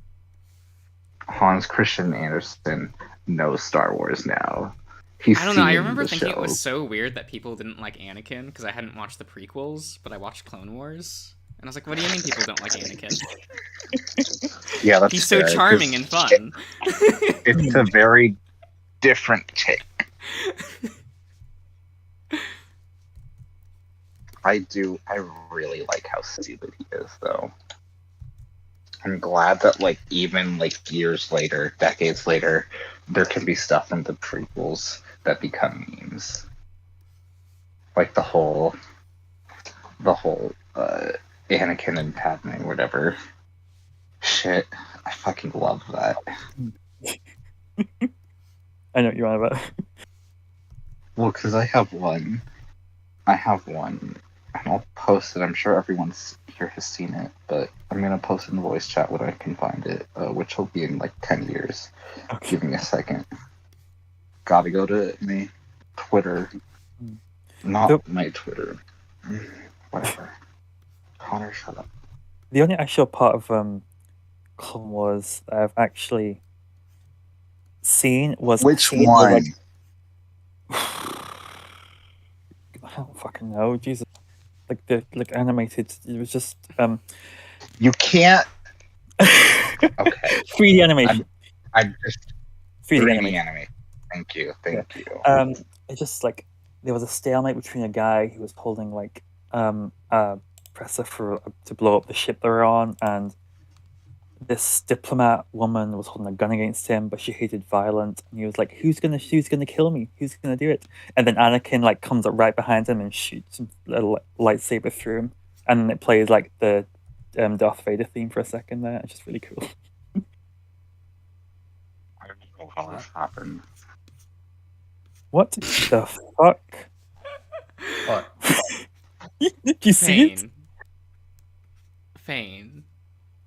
Hans Christian Andersen knows Star Wars now. He's I don't know. I seen remember the thinking it show. was so weird that people didn't like Anakin because I hadn't watched the prequels, but I watched Clone Wars, and I was like, "What do you mean people don't like Anakin? Yeah, that's He's so fair, charming 'cause and fun." It's a very different take. I really like how stupid he is, though. I'm glad that, like, even, like, years later, decades later, there can be stuff from the prequels that become memes. Like the whole, Anakin and Padme, whatever. Shit, I fucking love that. I know what you're on about. Well, because I have one, and I'll post it. I'm sure everyone here has seen it, but I'm gonna post it in the voice chat when I can find it, which will be in like 10 years. Okay. Give me a second. Gotta go to my Twitter, not Nope. my Twitter. Whatever. Connor, shut up. The only actual part of Clone Wars that I've actually seen was Which seeing where, one? I don't fucking know, Jesus. Like the animated, it was just You can't. Okay, 3D animation. I just 3D dreamy animation. anime. Thank you. It's just like there was a stalemate between a guy who was holding like a presser to blow up the ship they were on, and this diplomat woman was holding a gun against him, but she hated violence, and he was like, "Who's gonna kill me? Who's gonna do it?" And then Anakin like comes up right behind him and shoots a little lightsaber through him, and it plays like the Darth Vader theme for a second there. It's just really cool. I don't know how this happened. What the fuck? What? Did you see it? Fane.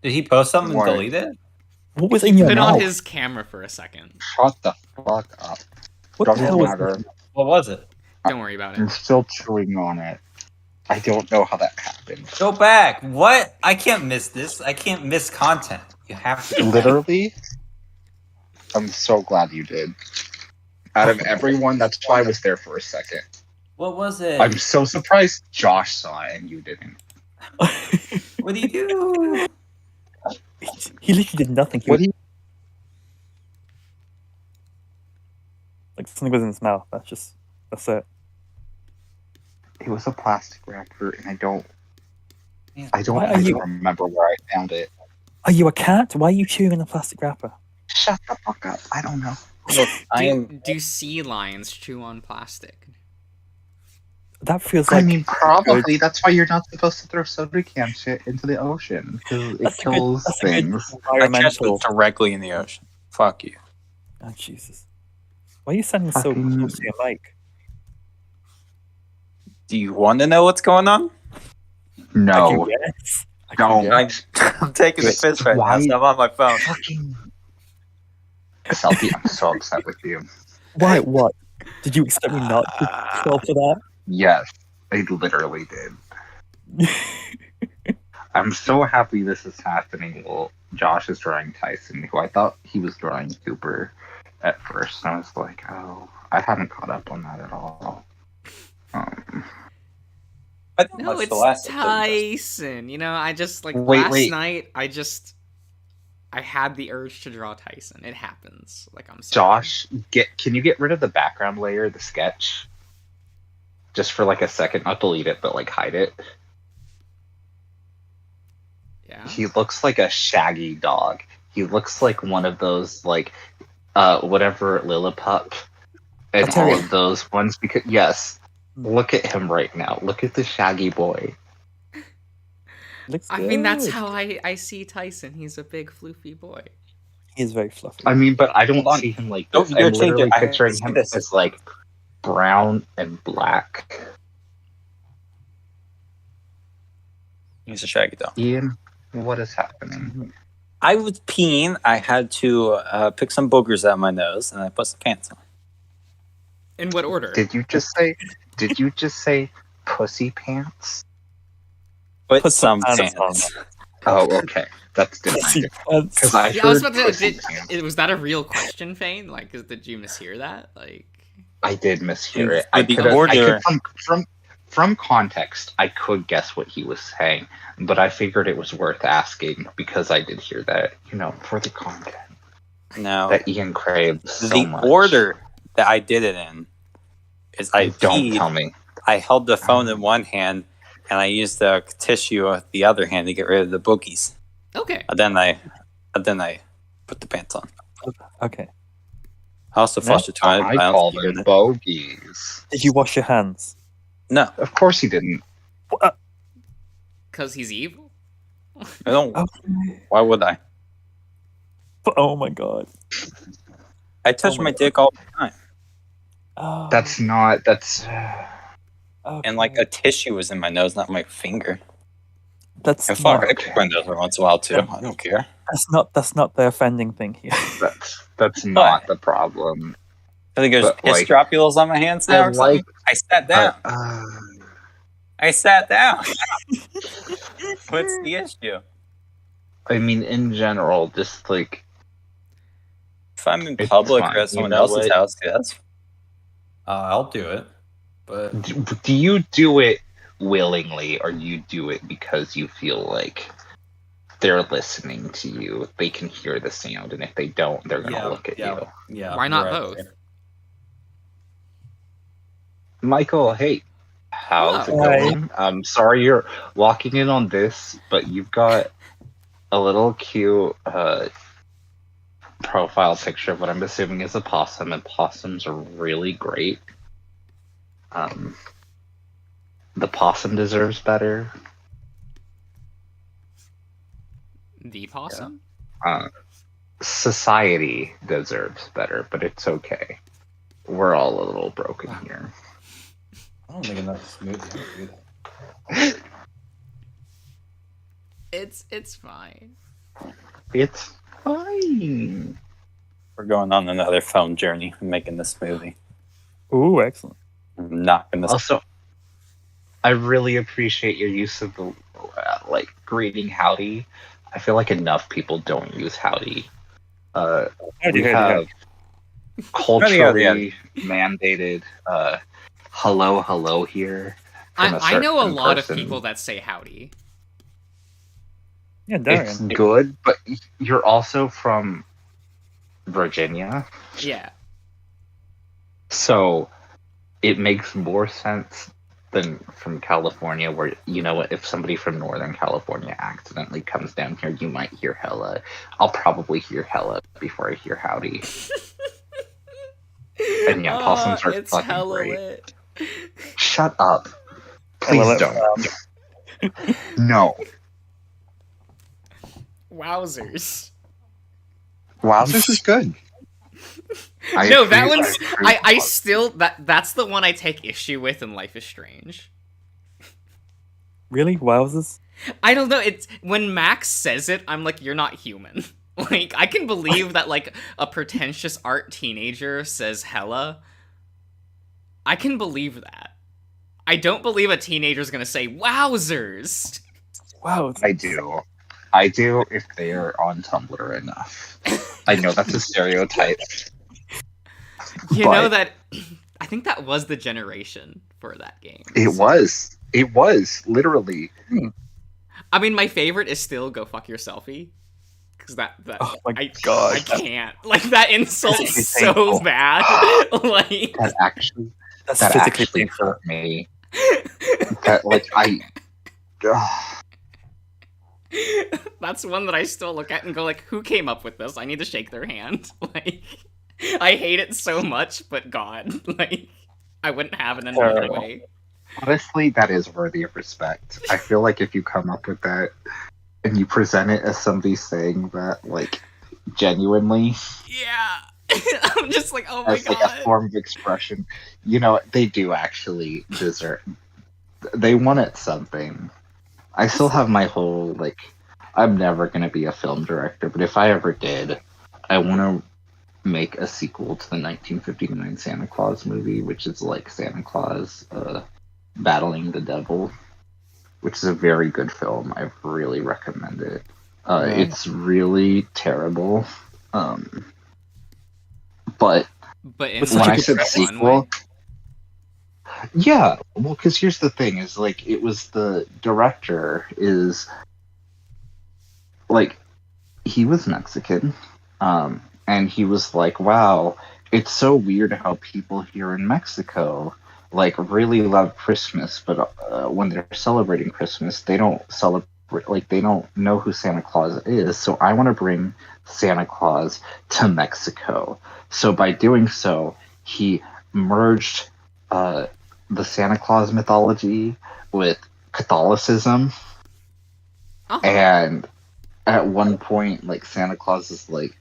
Did he post something and What? delete it? What was in your Put mouth? on his camera for a second. Shut the fuck up. What the Doesn't hell was matter. What was it? Don't worry about I'm it. still chewing on it. I don't know how that happened. Go back. What? I can't miss this. I can't miss content. You have to. Literally, I'm so glad you did. Out of everyone, that's why I was there for a second. What was it? I'm so surprised Josh saw it and you didn't. What do you do? He literally did nothing. He What was, do you? like something was in his mouth. That's it. It was a plastic wrapper, and I don't Why are you- remember where I found it. Are you a cat? Why are you chewing on a plastic wrapper? Shut the fuck up. I don't know. Look, I am. Do sea lions chew on plastic? That feels I like mean, probably. That's why you're not supposed to throw soda can shit into the ocean, because it that's a good- kills that's a good things. I trust environmental. it directly in the ocean. Fuck you. Oh Jesus! Why are you sounding so Fucking- close to your mic? Do you want to know what's going on? No. I can guess. I Don't. can guess. I'm taking a piss right Why- now, so I'm on my phone. Fucking. Selfie, I'm so upset with you. Why? What? Did you expect me not to fall for that? Yes, I literally did. I'm so happy this is happening. Well, Josh is drawing Tyson, who I thought he was drawing Cooper at first. And I was like, oh, I hadn't caught up on that at all. I didn't No, watch it's the last episode. Tyson. You know, I just like Wait, last wait. night. I had the urge to draw Tyson. It happens. Like I'm sorry. Josh, can you get rid of the background layer, the sketch? Just for like a second. Not delete it, but like hide it. Yeah. He looks like a shaggy dog. He looks like one of those like whatever Lilliput and A terrier. all of those ones because yes. Look at him right now. Look at the shaggy boy. Looks I mean, that's good. how I see Tyson. He's a big floofy boy. He's very fluffy. I mean, but I don't Hold on. see him like Don't this. you're I'm literally changing- I picturing see him this. as like brown and black. He's a shaggy dog. Ian, what is happening? I was peeing. I had to pick some boogers out of my nose, and I put some pants on. In what order? Did you just say? Did you just say pussy pants? Put some pants pants. Oh, okay, that's Pussy different. pants. Because I Yeah, I was heard about to. pussy Did, pants. was that a real question, Fane? Like, did you mishear that? Like, I did mishear And it. I for the could, I order- could from context, I could guess what he was saying, but I figured it was worth asking because I did hear that. You know, for the content Now, that Ian craves so the much. order that I did it in is I Don't peed, tell me. I held the phone in one hand, and I used the tissue with the other hand to get rid of the boogies. okay. And then I put the pants on. Okay. I also flushed the toilet. I don't call think you them did. bogeys. Did you wash your hands? No, Of course he didn't. Because he's evil. I don't. Okay. Why would I? Oh my god. I touch Oh my my God. dick all the time, Oh, That's not. That's. okay. and like a tissue was in my nose, not my finger. that's And fuck, not, I pick my nose every once in a while too. I don't care. that's not the offending thing here. That's not the problem. I think there's But, piss like, dropules on my hands now. I or something? like. I sat down. I sat down. What's the issue? I mean, in general, just like. If I'm in It's public fine. or at You someone know else's what? house, yes. I'll do it, but Do you do it willingly, or you do it because you feel like they're listening to you? They can hear the sound, and if they don't, they're gonna look at you. Yeah. Why not right. both? Michael, hey, how's it Hi. going? I'm sorry you're walking in on this, but you've got a little cute profile picture of what I'm assuming is a possum, and possums are really great. The possum deserves better. The possum. Society deserves better, but it's okay. We're all a little broken here. I don't think enough smoothie would do that. It's fine. It's fine. We're going on another phone journey. I'm making this movie. Ooh, excellent. I'm knocking this. Also, I really appreciate your use of the like greeting howdy. I feel like enough people don't use howdy. We have culturally mandated hello here. from a I know a certain lot person. of people that say howdy. Yeah, It's Darian. good, but you're also from Virginia, Yeah. so it makes more sense than from California, where, you know what, if somebody from Northern California accidentally comes down here, you might hear hella. I'll probably hear hella before I hear howdy. And yeah, possums are It's fucking hella great. lit. Shut up. Hella Please lit don't. No. Wowzers. Wowzers is good. No, that agree- one's agree I with still that's the one I take issue with in Life is Strange. Really? Wowzers? I don't know, it's when Max says it, I'm like, you're not human. Like, I can believe that, like, a pretentious art teenager says hella. I can believe that. I don't believe a teenager's gonna say wowzers. Wow. I do if they're on Tumblr enough. I know that's a stereotype. You know But- that I think that was the generation for that game. It was. It was, literally. I mean, my favorite is still "Go fuck your selfie," because that Oh my I god. I can't, like, that insult That's is so painful. bad. Like, That actually That's that physically actually painful. hurt me. That, like, that's one that I still look at and go, like, who came up with this? I need to shake their hand. Like, I hate it so much, but God, like, I wouldn't have it any other Terrible. way. honestly, that is worthy of respect. I feel like if you come up with that and you present it as somebody saying that, like, genuinely, Yeah. I'm just like, oh my as like God. a form of expression, you know, they do actually deserve. They wanted something. I still have my whole, like, I'm never gonna be a film director, but if I ever did, I want to make a sequel to the 1959 Santa Claus movie, which is like Santa Claus battling the devil, which is a very good film. I really recommend it. It's really terrible, but But in With when such a I good said one sequel, way. yeah, well, because here's the thing: is like it was the director is like he was Mexican, and he was like, "Wow, it's so weird how people here in Mexico like really love Christmas, but when they're celebrating Christmas, they don't celebrate." Like they don't know who Santa Claus is, so I want to bring Santa Claus to Mexico. So by doing so, he merged the Santa Claus mythology with Catholicism, Uh-huh. and at one point, like Santa Claus is like,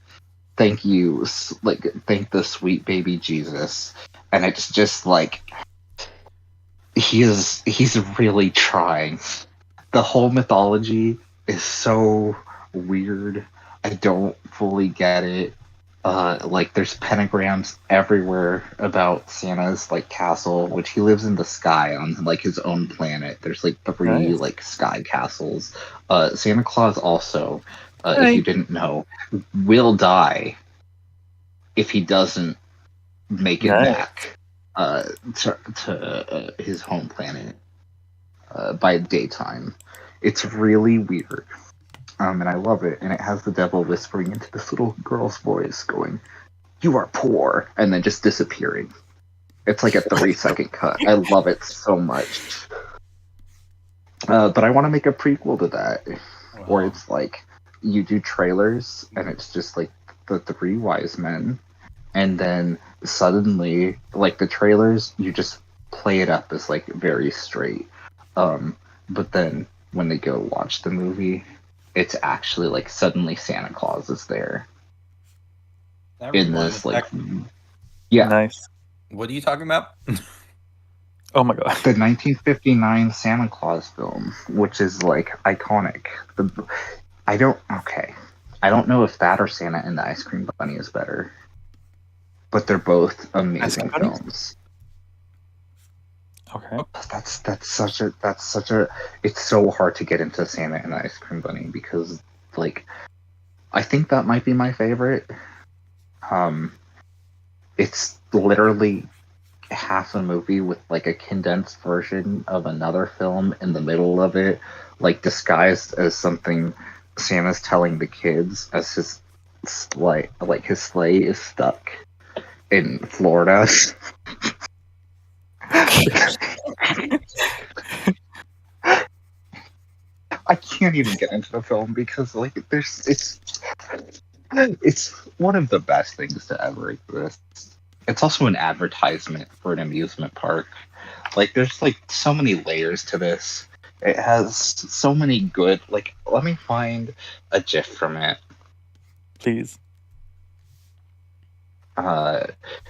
"Thank you, like thank the sweet baby Jesus," and it's just like he's really trying. The whole mythology is so weird. I don't fully get it. Like there's pentagrams everywhere about Santa's like castle, which he lives in the sky on like his own planet. There's like 3 Nice. like sky castles. Santa Claus also, if Hey. you didn't know, will die if he doesn't make it Nice. back to his home planet by daytime. It's really weird. And I love it. And it has the devil whispering into this little girl's voice going, "You are poor," and then just disappearing. It's like a 3-second cut. I love it so much. But I want to make a prequel to that, where it's like you do trailers and it's just like the 3 wise men, and then suddenly, like the trailers, you just play it up as like very straight. But then when they go watch the movie, it's actually like suddenly Santa Claus is there in this like yeah. Nice. What are you talking about? Oh my god. The 1959 Santa Claus film, which is like iconic. I don't know if that or Santa and the Ice Cream Bunny is better, but they're both amazing Cream Bunny? films. Okay. That's such a it's so hard to get into Santa and the Ice Cream Bunny because like I think that might be my favorite. It's literally half a movie with like a condensed version of another film in the middle of it, like disguised as something Santa's telling the kids as his sleigh, like his sleigh is stuck in Florida. I can't even get into the film because like it's one of the best things to ever exist. It's also an advertisement for an amusement park. Like there's like so many layers to this. It has so many good like let me find a GIF from it. Please.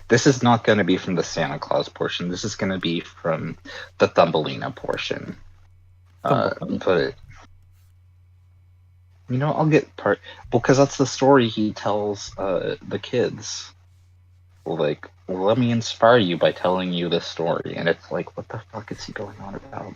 This is not going to be from the Santa Claus portion. This is going to be from the Thumbelina portion. But you know, I'll get part because that's the story he tells the kids. Like, let me inspire you by telling you this story, and it's like, what the fuck is he going on about?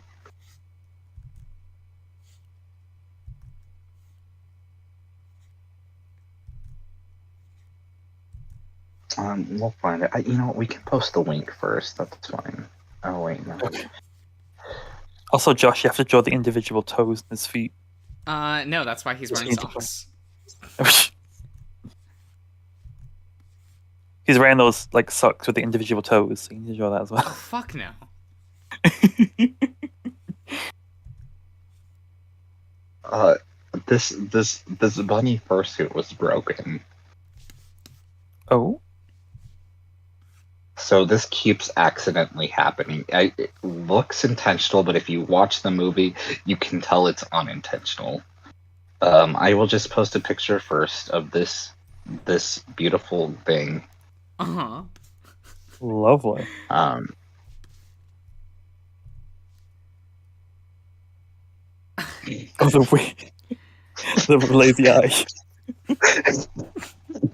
We'll find it. You know, we can post the link first. That's fine. Oh wait, no. Also, Josh, you have to draw the individual toes in his feet. No, that's why he's wearing socks. He's wearing those like socks with the individual toes, so you need to draw that as Oh, well. fuck no. This bunny fursuit was broken. Oh, So this keeps accidentally happening. It looks intentional, but if you watch the movie, you can tell it's unintentional. I will just post a picture first of this beautiful thing. Uh-huh. lovely. Um, Oh, the lazy eye.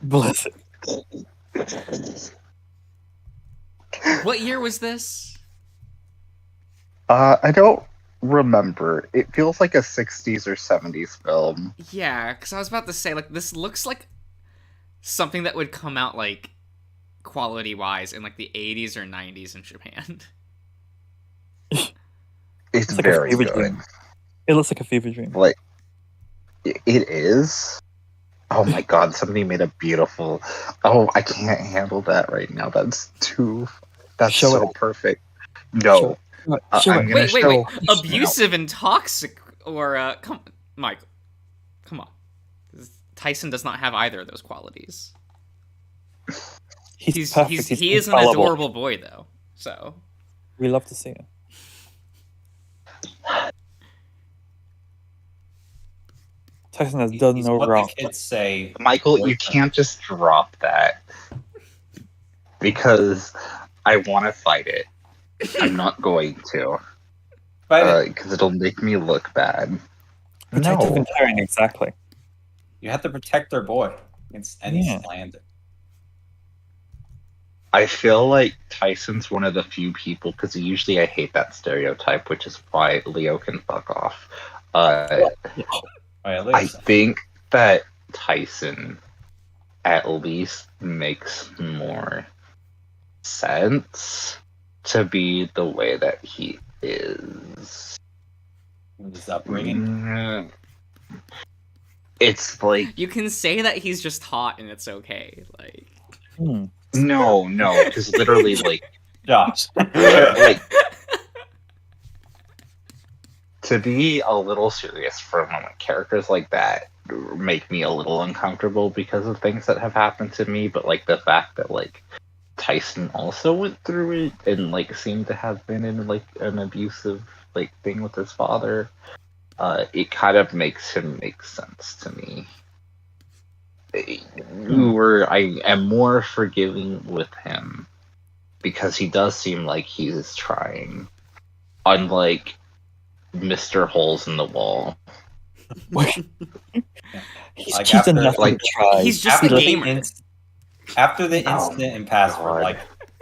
Bless it. What year was this? I don't remember. It feels like a 60s or 70s film. Yeah, because I was about to say, like, this looks like something that would come out, like, quality-wise in, like, the 80s or 90s in Japan. It's like a very fever good. dream. It looks like a fever dream. Like, it is. Oh my god, somebody made a beautiful... Oh, I can't handle that right now. That's Show so it. perfect. No. Show I'm it. gonna Wait. show- Abusive and toxic, or, Michael, come on. Tyson does not have either of those qualities. He's perfect. He is an infallible. adorable boy, though, so... We love to see it. Tyson has done He's no what wrong. the kids say. Michael, you can't just drop that. Because I want to fight it. I'm not going to. But Because it'll make me look bad. Protective No. and caring, exactly. you have to protect their boy against any Yeah. slander. I feel like Tyson's one of the few people, because usually I hate that stereotype, which is why Leo can fuck off. Oh, at I least. think that Tyson at least makes more sense to be the way that he is. His upbringing. It's like You can say that he's just hot and it's okay, like... Hmm. no, because literally like Josh. like to be a little serious for a moment, characters like that make me a little uncomfortable because of things that have happened to me, but like the fact that like Tyson also went through it and like seemed to have been in like an abusive like thing with his father, it kind of makes him make sense to me. Where I am more forgiving with him because he does seem like he's trying, unlike Mr. Holes in the Wall. He's Like, cheating after, nothing like, to try. He's just after a the gamer. After the Oh, incident in Password, God. like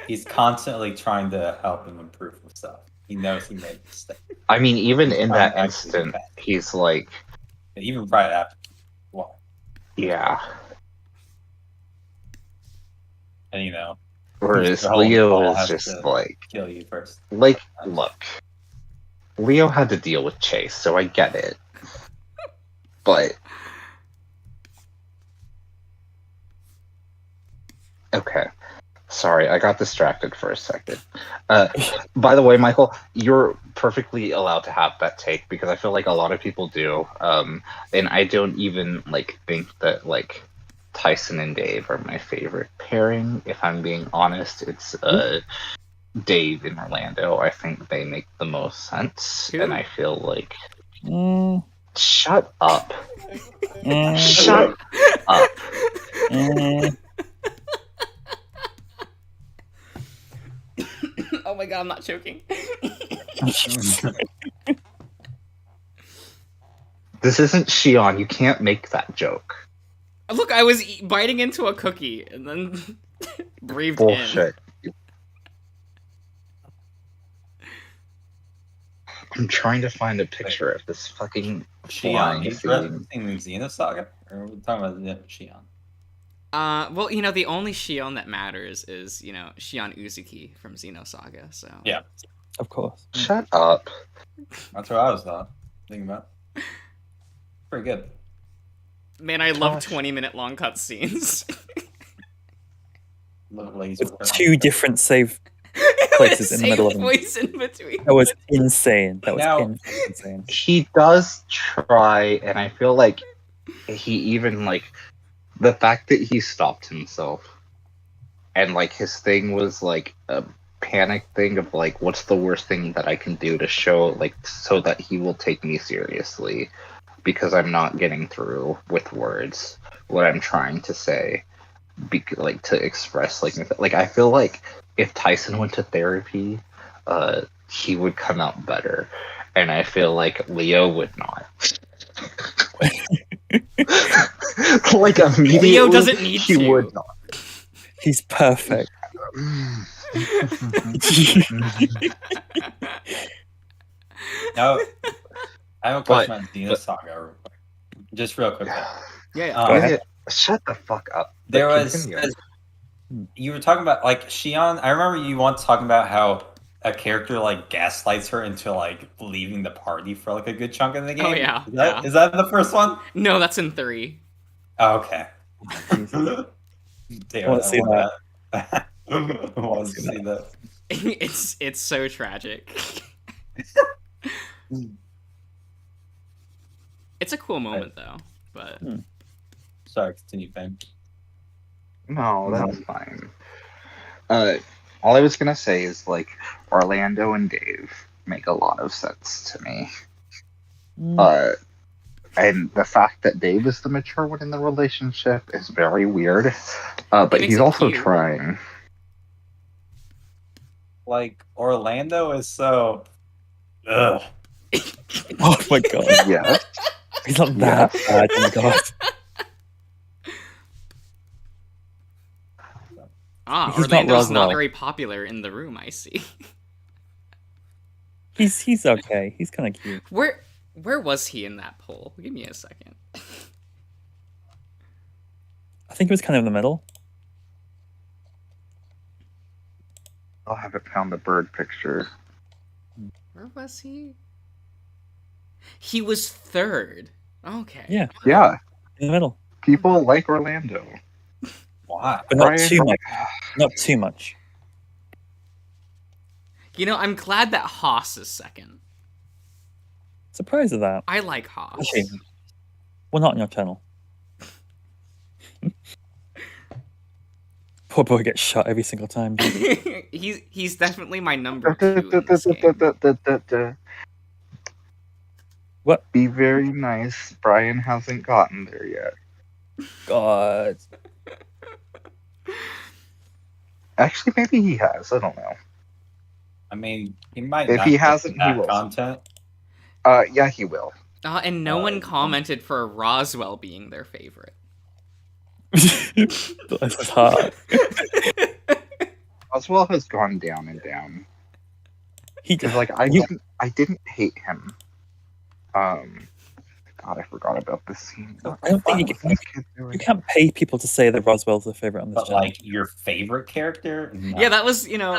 he's constantly trying to help him improve himself. He knows he made a mistake. I mean, even in that I'm instant, actually- he's like, And even right after, well, yeah. and you know, Whereas The whole Leo ball is has just to- like, kill you first. look, Leo had to deal with Chase, so I get it. But Okay. Sorry, I got distracted for a second. By the way, Michael, you're perfectly allowed to have that take because I feel like a lot of people do. And I don't even like think that like Tyson and Dave are my favorite pairing. If I'm being honest, it's Dave and Orlando. I think they make the most sense, Who? and I feel like Mm, shut up, mm, shut up. mm. Oh my god, I'm not choking. This isn't Shion. You can't make that joke. Look, I was biting into a cookie and then breathed Bullshit. I'm trying to find a picture of this fucking Shion, flying he's thing. referencing Xenosaga? Or are we talking about the Shion? in. Well, you know, the only Shion that matters is, you know, Shion Uzuki from Xenosaga, so. Yeah. Of course. Shut up. That's what I was thinking about. Pretty good. Man, I love Gosh. 20-minute long cutscenes. Little laser With work. 2 different save places in the middle of them. Voice in between. That was insane. That was Now- insane. He does try, and I feel like he even like the fact that he stopped himself and like his thing was like a panic thing of like what's the worst thing that I can do to show like so that he will take me seriously because I'm not getting through with words what I'm trying to say like to express like I feel like if Tyson went to therapy he would come out better and I feel like Leo would not. Like immediately Leo doesn't need he to. would not. He's perfect. Now, I have a question on Xenosaga. Real quick. Just real quick. Yeah. Um, Go ahead. Shut the fuck up. There But was continue. you were talking about like Shion. I remember you once talking about how a character like gaslights her into like leaving the party for like a good chunk of the game. Oh, yeah, Is that the first one? No, that's in 3. Oh, okay. Jesus. Damn, Wanna see that. I want to see that. It's so tragic. It's a cool moment though, but Sorry, continue, Fame. No, that's fine. All I was gonna say is like Orlando and Dave make a lot of sense to me. And the fact that Dave is the mature one in the relationship is very weird. But makes he's it also cute. trying. Like Orlando is so. Ugh. Oh my god. Yeah. He's not that bad. Oh my god. Ah, He's not Orlando's not Roswell. very popular in the room, I see. He's okay. He's kind of cute. Where was he in that poll? Give me a second. I think it was kind of in the middle. I'll have it found the bird picture. Where was he? He was 3rd. Okay. Yeah, Yeah. in the middle. People like Orlando. Why? But not Brian- too much. Not too much. You know, I'm glad that Haas is 2nd. Surprised at that. I like Haas. Okay. Well, not on your channel. Poor boy gets shot every single time. he's definitely my number 2 in this game. What? Be very nice. Brian hasn't gotten there yet. God. Actually, maybe he has. I don't know. I mean, he might. If not he get hasn't, that he will. content. Yeah, he will. And no one commented for Roswell being their favorite. This is hard. Oswald has gone down and down. He Because like I didn't hate him. God, I forgot about this scene. I don't think you can't pay people to say that Roswell's their favorite on this But channel. like your favorite character? No. Yeah, that was, you know,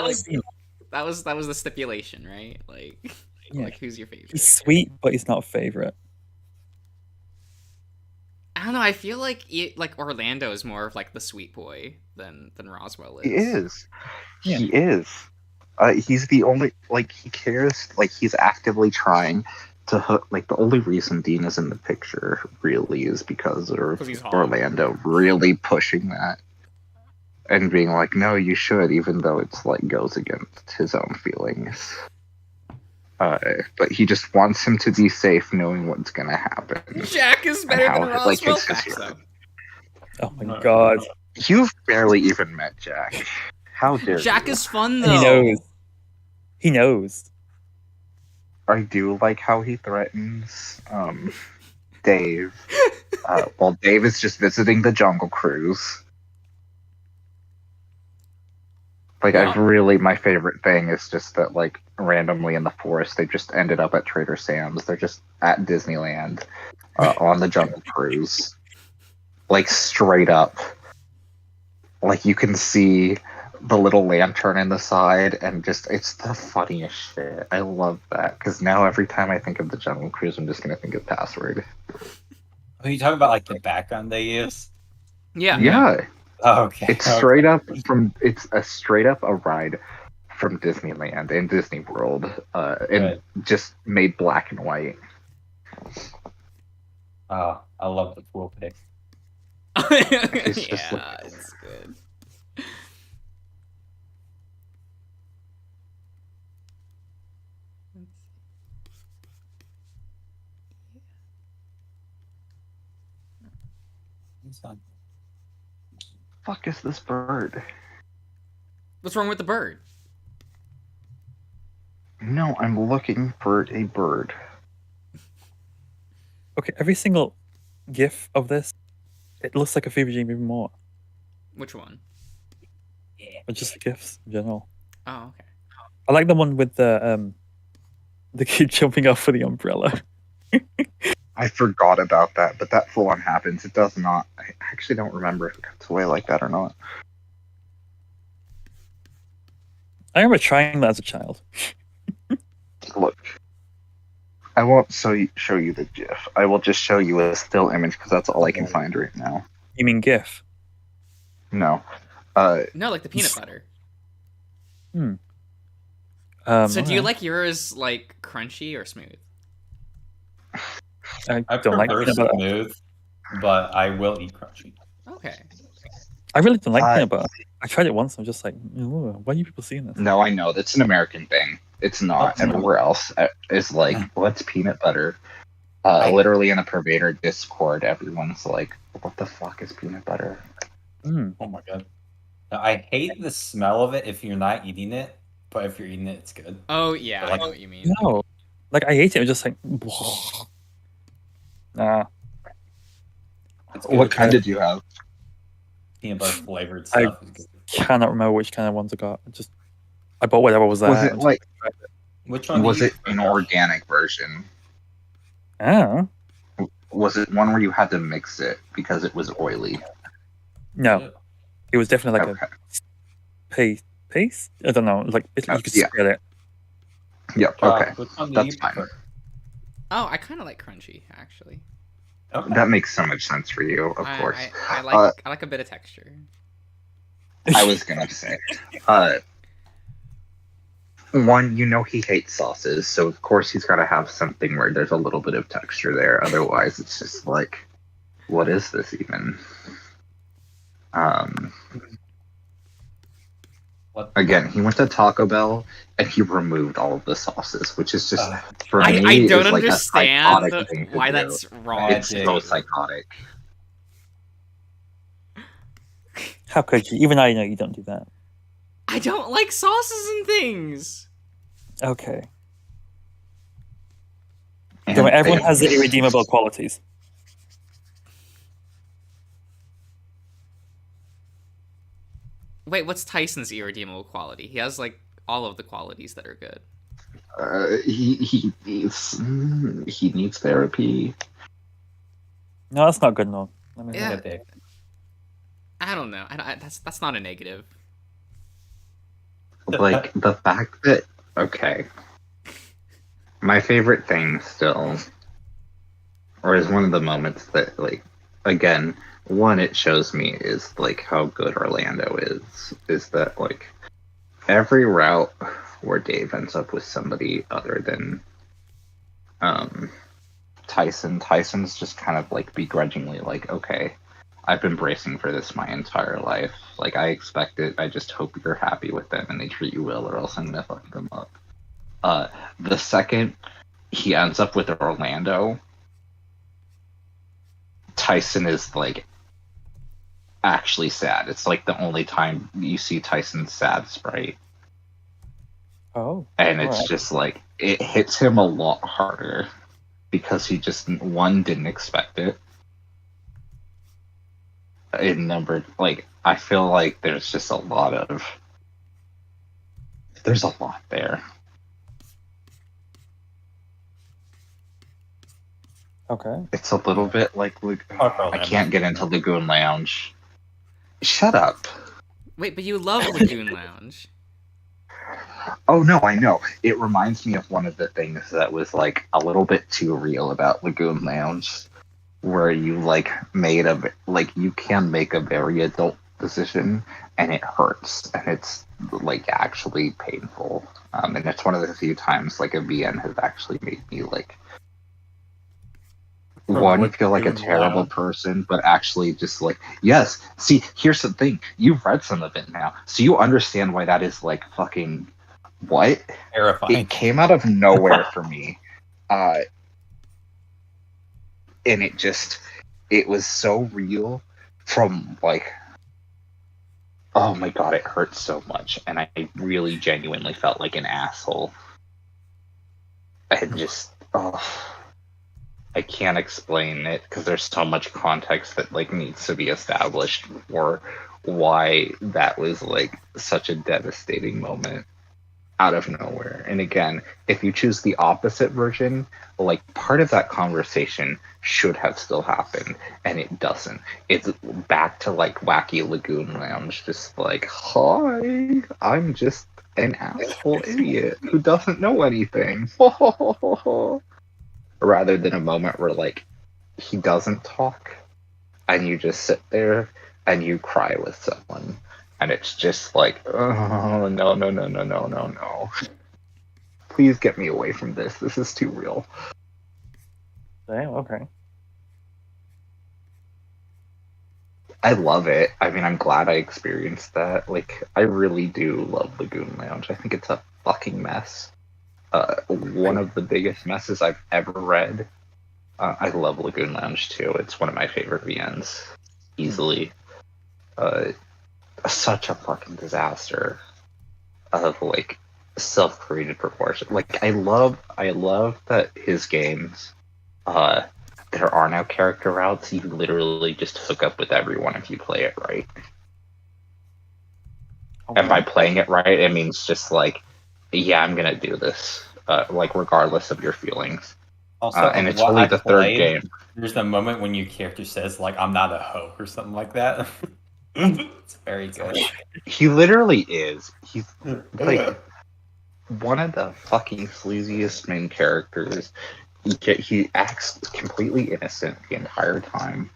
that was the stipulation, right? Like, Yeah. like who's your favorite? He's sweet, but he's not a favorite. I don't know. I feel like like Orlando is more of like the sweet boy than Roswell is. He is. Yeah. He is. He's the only, like, he cares, like, he's actively trying to hook, like, the only reason Dean is in the picture really is because of 'Cause he's hot. Orlando really pushing that and being like, no, you should, even though it's, like, goes against his own feelings. But he just wants him to be safe knowing what's gonna happen. Jack is better How- than like, Roswell. it's just- Facts, though. Oh my god. You've barely even met Jack. How dare Jack you? is fun He though. knows. He knows. I do like how he threatens Dave. Well, Dave is just visiting the Jungle Cruise. Like, Wow. I've really, my favorite thing is just that, like, randomly in the forest, they just ended up at Trader Sam's. They're just at Disneyland on the Jungle Cruise. Like, straight up. Like, you can see the little lantern in the side, and just, it's the funniest shit. I love that, because now every time I think of the Jungle Cruise, I'm just going to think of Password. Are you talking about like the background they use? Yeah. Yeah. Oh, okay. It's straight up it's a straight up a ride from Disneyland and Disney World, and Right. just made black and white. Oh, I love the pool pic. It's just yeah, it's good. Fuck is this bird? What's wrong with the bird? No, I'm looking for a bird. Okay, every single GIF of this, it looks like a fever dream even more. Which one? Or just the GIFs in general. Oh, okay. I like the one with the kid jumping off for the umbrella. I forgot about that, but that full on happens. It does not. I actually don't remember if it cuts away like that or not. I remember trying that as a child. Look, I won't show you the GIF. I will just show you a still image because that's all I can find right now. You mean GIF? No. No, like the peanut butter. So do you alright. like yours like crunchy or smooth? I I don't like prefer peanut butter. smooth, but I will eat crunchy. Okay. I really don't like I- peanut butter. I tried it once. I'm just like, "Ooh, why are you people seeing this? No, I know that's an American thing. It's not. Oh, no. Everywhere else is like, what's peanut butter? Literally in a Pervader Discord, everyone's like, what the fuck is peanut butter? Mm. Oh my god. Now, I hate the smell of it if you're not eating it, but if you're eating it, it's good. Oh yeah, I Like- know what you mean. No, like I ate it. I'm just like, nah. It's good. What kind did you have? Peanut butter flavored I- stuff. is good. Cannot remember which kind of ones I got. I bought whatever was there. Was it and like, Which one? was do you it an prefer? organic version? Oh Was it one where you had to mix it because it was oily? no, it was definitely like Okay. a paste. I don't know. Like you could Yeah. spread it. Yep. Josh, Okay. which one do That's you fine. prefer? Oh, I kind of like crunchy actually. Okay. That makes so much sense for you, of course. I like I like a bit of texture. I was gonna say, one, you know he hates sauces, so of course he's got to have something where there's a little bit of texture there. Otherwise, it's just like, what is this even? What- Again, he went to Taco Bell and he removed all of the sauces, which is just for I me don't is like a understand psychotic thing to why do. that's wrong. It's so psychotic. How could you? Even I know you don't do that. I don't like sauces and things. Okay. And Don't worry, everyone I- has their irredeemable qualities. Wait, what's Tyson's irredeemable quality? He has like all of the qualities that are good. He needs therapy. No, that's not good enough. I mean, Yeah. Good day. I don't know. That's not a negative. Like the fact that okay, my favorite thing still, or is one of the moments that like again, one it shows me is like how good Orlando is that like every route where Dave ends up with somebody other than Tyson's just kind of like begrudgingly like, okay, I've been bracing for this my entire life. Like, I expect it. I just hope you're happy with them and they treat you well, or else I'm gonna fuck them up. The second he ends up with Orlando, Tyson is like actually sad. It's like the only time you see Tyson's sad sprite. Oh. And it's alright. just like, it hits him a lot harder because he just, one, didn't expect it. In number, like, I feel like there's just a lot there. Okay. It's a little bit like, Fuck I Orlando. can't get into Lagoon Lounge. Shut up. Wait, but you love Lagoon Lounge. Oh no, I know. It reminds me of one of the things that was like a little bit too real about Lagoon Lounge, where you like you can make a very adult decision and it hurts and it's like actually painful. And it's one of the few times like a VN has actually made me like one feel like a terrible person, but actually just like, yes. See, here's the thing: you've read some of it now, so you understand why that is like fucking what. Terrifying. It came out of nowhere for me, and it was so real. From like, oh my god, it hurt so much, and I really genuinely felt like an asshole. I can't explain it because there's so much context that like needs to be established for why that was like such a devastating moment out of nowhere. And again, if you choose the opposite version, like part of that conversation should have still happened, and it doesn't. It's back to like wacky Lagoon Lounge, just like, hi, I'm just an asshole idiot who doesn't know anything. Rather than a moment where like he doesn't talk and you just sit there and you cry with someone, and it's just like, oh no, please get me away from this is too real. Damn, okay. I love it. I mean, I'm glad I experienced that. Like, I really do love Lagoon Lounge. I think it's a fucking mess. One of the biggest messes I've ever read. I love Lagoon Lounge too. It's one of my favorite VNs, easily. Such a fucking disaster of like self-created proportion. Like, I love that his games, there are no character routes. You literally just hook up with everyone if you play it right. And by playing it right, it means just like, yeah, I'm gonna do this, like regardless of your feelings. Also, And it's what only I the third played, game. There's the moment when your character says like, "I'm not a hoe" or something like that. It's very good. He literally is. He's like one of the fucking sleaziest main characters. He acts completely innocent the entire time.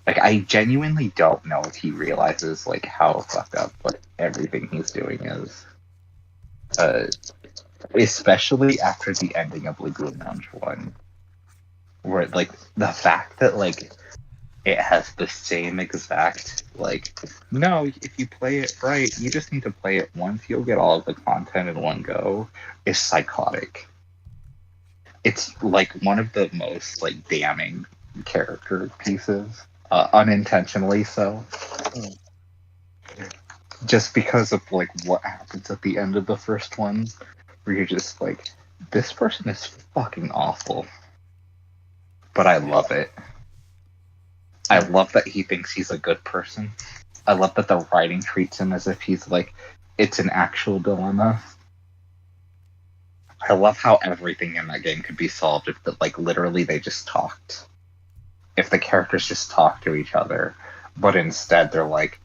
Like, I genuinely don't know if he realizes like how fucked up like everything he's doing is. Especially after the ending of Lagoon Lounge 1, where like the fact that like it has the same exact like, no, if you play it right, you just need to play it once, you'll get all of the content in one go, is psychotic. It's like one of the most like damning character pieces, unintentionally so. Just because of like what happens at the end of the first one, where you're just like, this person is fucking awful. But I love it. I love that he thinks he's a good person. I love that the writing treats him as if he's like, it's an actual dilemma. I love how everything in that game could be solved if like literally they just talked. If the characters just talk to each other. But instead they're like,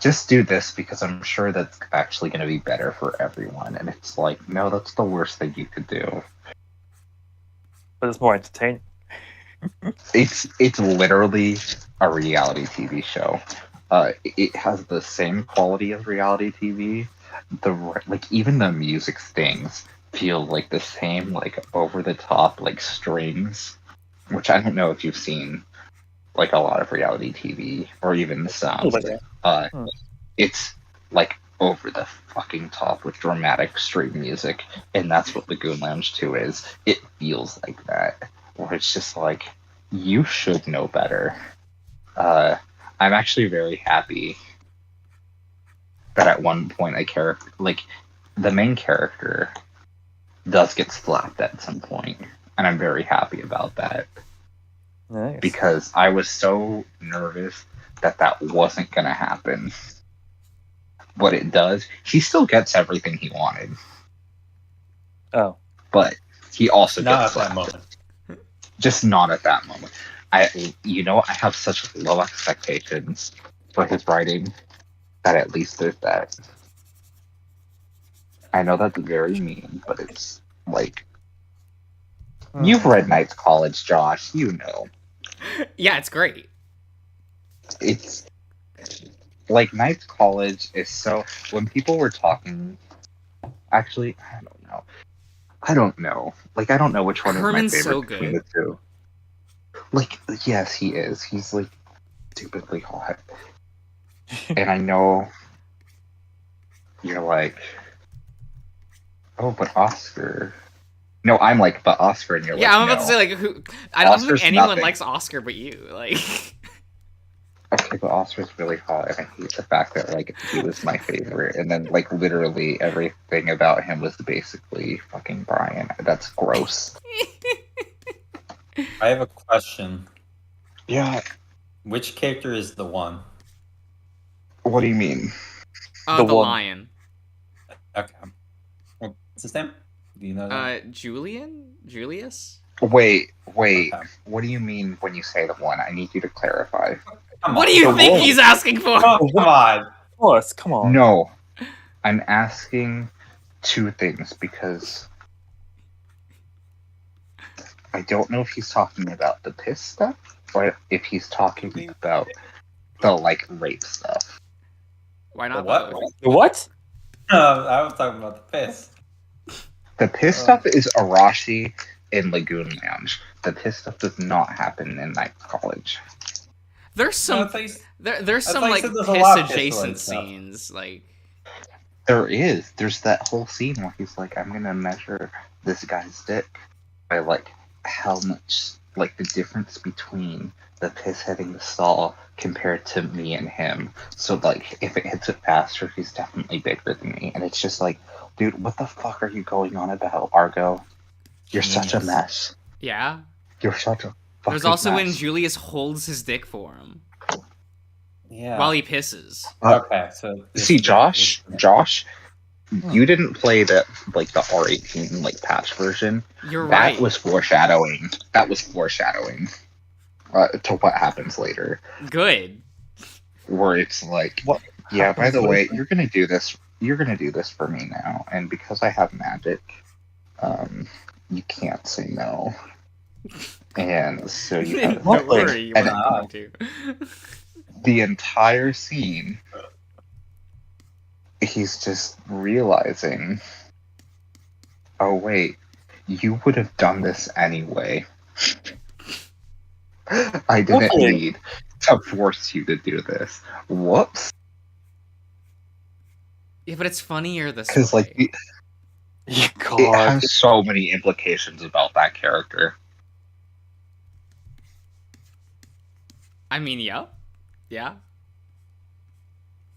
just do this because I'm sure that's actually going to be better for everyone. And it's like, no, that's the worst thing you could do. But it's more entertaining. It's literally a reality TV show. It has the same quality as reality TV. Like even the music things feel like the same, like over the top, like strings, which I don't know if you've seen like a lot of reality TV or even the sound. Like that. Hmm. It's like over the fucking top with dramatic string music, and that's what Lagoon Lounge 2 is. It feels like that, where it's just like, you should know better. I'm actually very happy that at one point the main character does get slapped at some point, and I'm very happy about that. Nice. Because I was so nervous that wasn't going to happen. What it does, he still gets everything he wanted. Oh. But he also Not gets at that slapped. moment. Just not at that moment. I have such low expectations for his writing that at least there's that. I know that's very mean, but it's like, you've read Knight's College, Josh. You know. Yeah, it's great. It's like Knight's College is so. When people were talking, actually, I don't know. Like, I don't know which one Herman's is my so favorite between good. the two. Like, yes, he is. He's like stupidly hot, and I know you're like, oh, but Oscar. No, I'm like, but Oscar, and you're Yeah, like, I'm about no. to say like who. I don't Oscar's think anyone nothing. likes Oscar but you. Like, Okay, but Oscar's really hot, and I hate the fact that like he was my favorite, and then like literally everything about him was basically fucking Brian. That's gross. I have a question. Yeah. Which character is the one? What do you mean? the The one. lion. Okay. What's his name? Do you know that? Julius. Wait. Okay. What do you mean when you say the one? I need you to clarify. Come What on. do you the think one. he's asking for? Oh, come on. Of course, come on. No, I'm asking two things because I don't know if he's talking about the piss stuff or if he's talking about the like rape stuff. Why The not? what? both? The what? I was talking about the piss. The piss stuff is Arashi in Lagoon Lounge. The piss stuff does not happen in Knight's College. There's No, I some. thought you- There's I some thought you like said there's a lot of piss piss adjacent stuff. scenes. Like, There is. There's that whole scene where he's like, I'm gonna measure this guy's dick by like how much, like the difference between the piss hitting the stall compared to me and him. So like if it hits it faster, he's definitely bigger than me. And it's just like, dude, what the fuck are you going on about, Argo? You're such a Genius. mess. yeah. You're such a fucking There's also when mess. Julius holds his dick for him Yeah. while he pisses. Okay, so See, Josh, you didn't play the R18 like patch version. You're That right. was foreshadowing. That was foreshadowing to what happens later, Good. where it's like, What yeah. By the happens way, later? you're gonna do this. You're gonna do this for me now, and because I have magic, you can't say no. And so you have Don't Lovely. worry, you And- weren't going to. the entire scene. He's just realizing, oh wait, you would have done this anyway. I didn't Lovely. need to force you to do this. Whoops. Yeah, but it's funnier this Because way. like it God. has so many implications about that character. I mean, yeah. Yeah.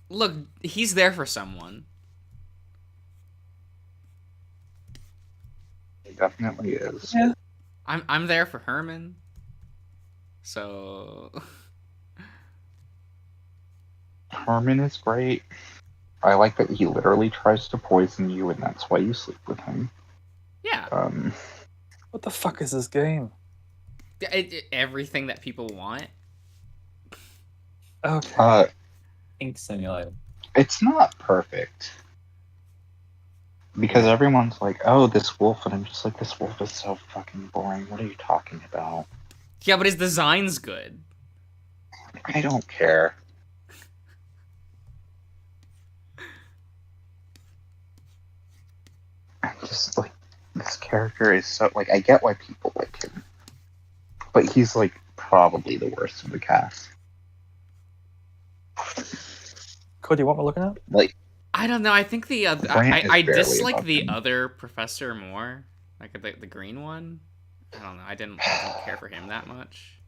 Look, he's there for someone. It definitely is. Yeah. I'm there for Herman. So Herman is great. I like that he literally tries to poison you, and that's why you sleep with him. yeah, What the fuck is this game? everything that people want. Okay. Ink Simulator. It's not perfect. Because everyone's like, oh, this wolf, and I'm just like, this wolf is so fucking boring. What are you talking about? Yeah, but his design's good. I don't care. I'm just like, this character is so like, I get why people like him, but he's like probably the worst of the cast. Cody, what am I looking at? Like, I don't know. I think the other Grant is I barely dislike above the him. other professor more, like the green one. I don't know. I didn't care for him that much.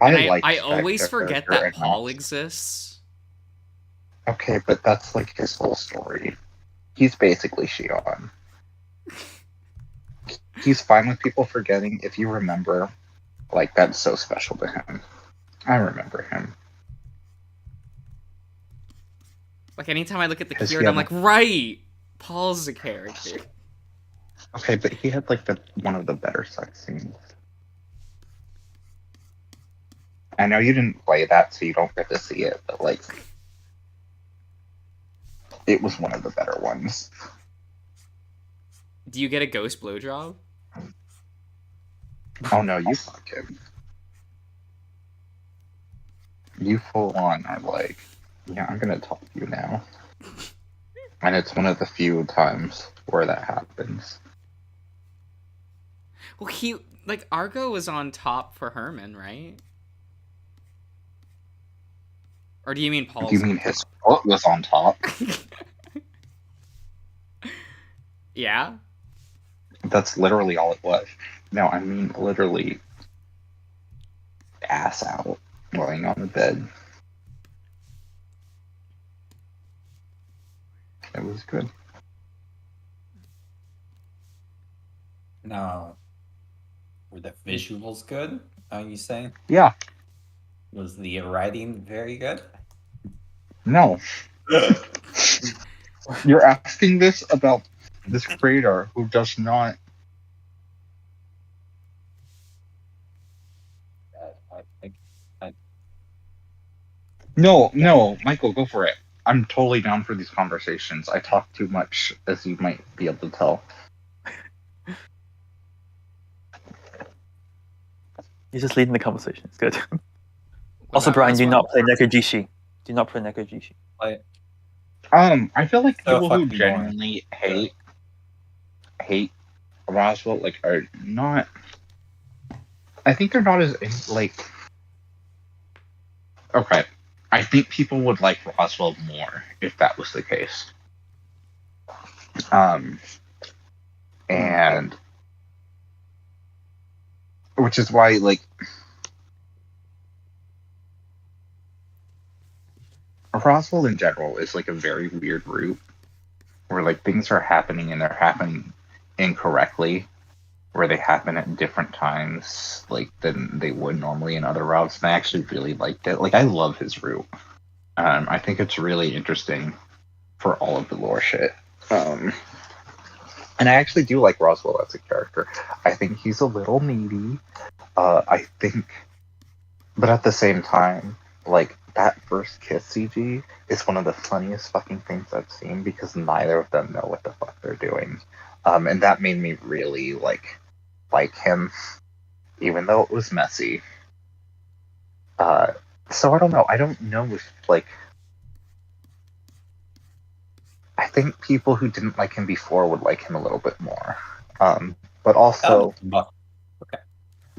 And like I that always forget character that and not- Paul exists. Okay, but that's like his whole story. He's basically Shion. He's fine with people forgetting. If you remember, like, that's so special to him. I remember him. Like anytime I look at the Because he keyword, I'm had- like, right, Paul's a character. Okay, but he had like one of the better sex scenes. I know you didn't play that, so you don't get to see it, but like, it was one of the better ones. Do you get a ghost blowjob? Oh no, you fuck him. You full on are like, yeah, I'm gonna talk to you now. And it's one of the few times where that happens. Well, he like Argo was on top for Herman, right? Or do you mean Paul's? Do you mean his foot was on top? Yeah. That's literally all it was. No, I mean literally ass out, laying on the bed. It was good. No. Were the visuals good? Are you saying? Yeah, Was the writing very good? no. You're asking this about this creator who does not. I think No, Michael, go for it. I'm totally down for these conversations. I talk too much, as you might be able to tell. He's just leading the conversation. It's good. Also, What Brian, about do this not one? play Nekojishi. Do not play Nekojishi. I feel like So people who fucking boring. genuinely hate Roswell, like, are not. I think they're not as like. Okay, I think people would like Roswell more if that was the case. And which is why, like, Roswell in general is like a very weird route where like things are happening and they're happening incorrectly, where they happen at different times like than they would normally in other routes. And I actually really liked it. Like, I love his route. I think it's really interesting for all of the lore shit. And I actually do like Roswell as a character. I think he's a little needy. I think, but at the same time, like, that first kiss CG is one of the funniest fucking things I've seen because neither of them know what the fuck they're doing. And that made me really like him, even though it was messy. So I don't know. I don't know if, like, I think people who didn't like him before would like him a little bit more. But also,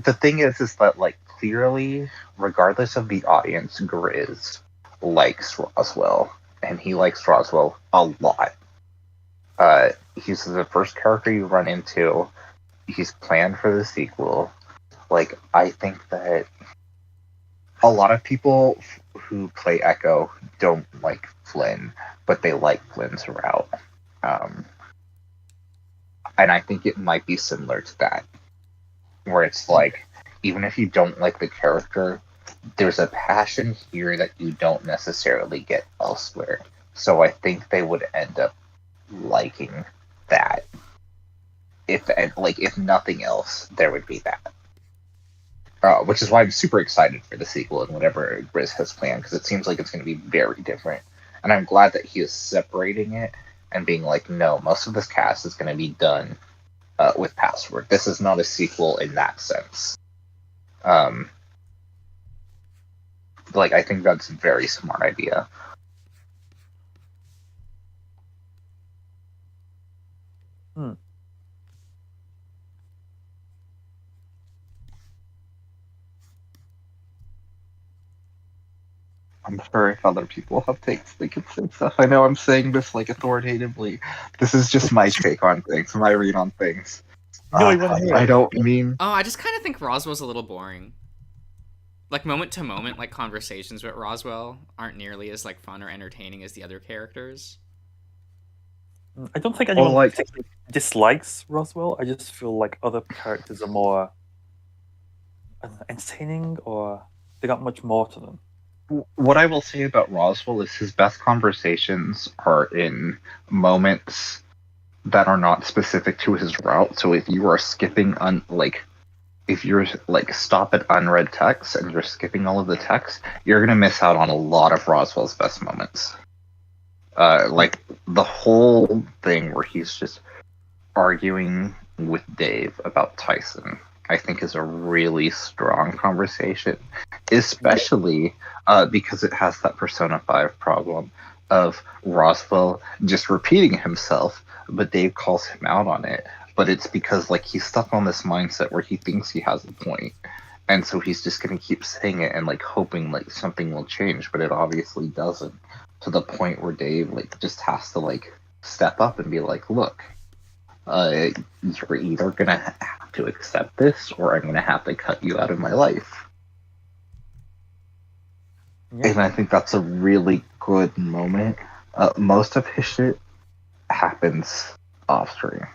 the thing is that, like, clearly, regardless of the audience, Grizz likes Roswell, and he likes Roswell a lot. He's the first character you run into. He's planned for the sequel. Like, I think that a lot of people who play Echo don't like Flynn, but they like Flynn's route. And I think it might be similar to that, where it's like, even if you don't like the character, there's a passion here that you don't necessarily get elsewhere. So I think they would end up liking that. If nothing else, there would be that. Which is why I'm super excited for the sequel and whatever Grizz has planned, because it seems like it's going to be very different. And I'm glad that he is separating it and being like, no, most of this cast is going to be done with Password. This is not a sequel in that sense. Um, like, I think that's a very smart idea. I'm sure if other people have takes, they can say stuff. I know I'm saying this like authoritatively. This is just my take on things, my read on things. No, you wanna hear I it. don't mean. Oh, I just kind of think Roswell's a little boring. Like moment to moment, like conversations with Roswell aren't nearly as like fun or entertaining as the other characters. I don't think anyone like- particularly dislikes Roswell. I just feel like other characters are more entertaining, or they got much more to them. What I will say about Roswell is his best conversations are in moments that are not specific to his route. So if you are skipping if you're like stop at unread text and you're skipping all of the text, you're gonna miss out on a lot of Roswell's best moments. Like the whole thing where he's just arguing with Dave about Tyson, I think is a really strong conversation, especially because it has that Persona 5 problem of Roswell just repeating himself, but Dave calls him out on it. But it's because like he's stuck on this mindset where he thinks he has a point, and so he's just gonna keep saying it and like hoping like something will change, but it obviously doesn't. To the point where Dave like just has to like step up and be like, look, you're either gonna have to accept this, or I'm gonna have to cut you out of my life. Yeah. And I think that's a really good moment. Most of his shit happens off screen.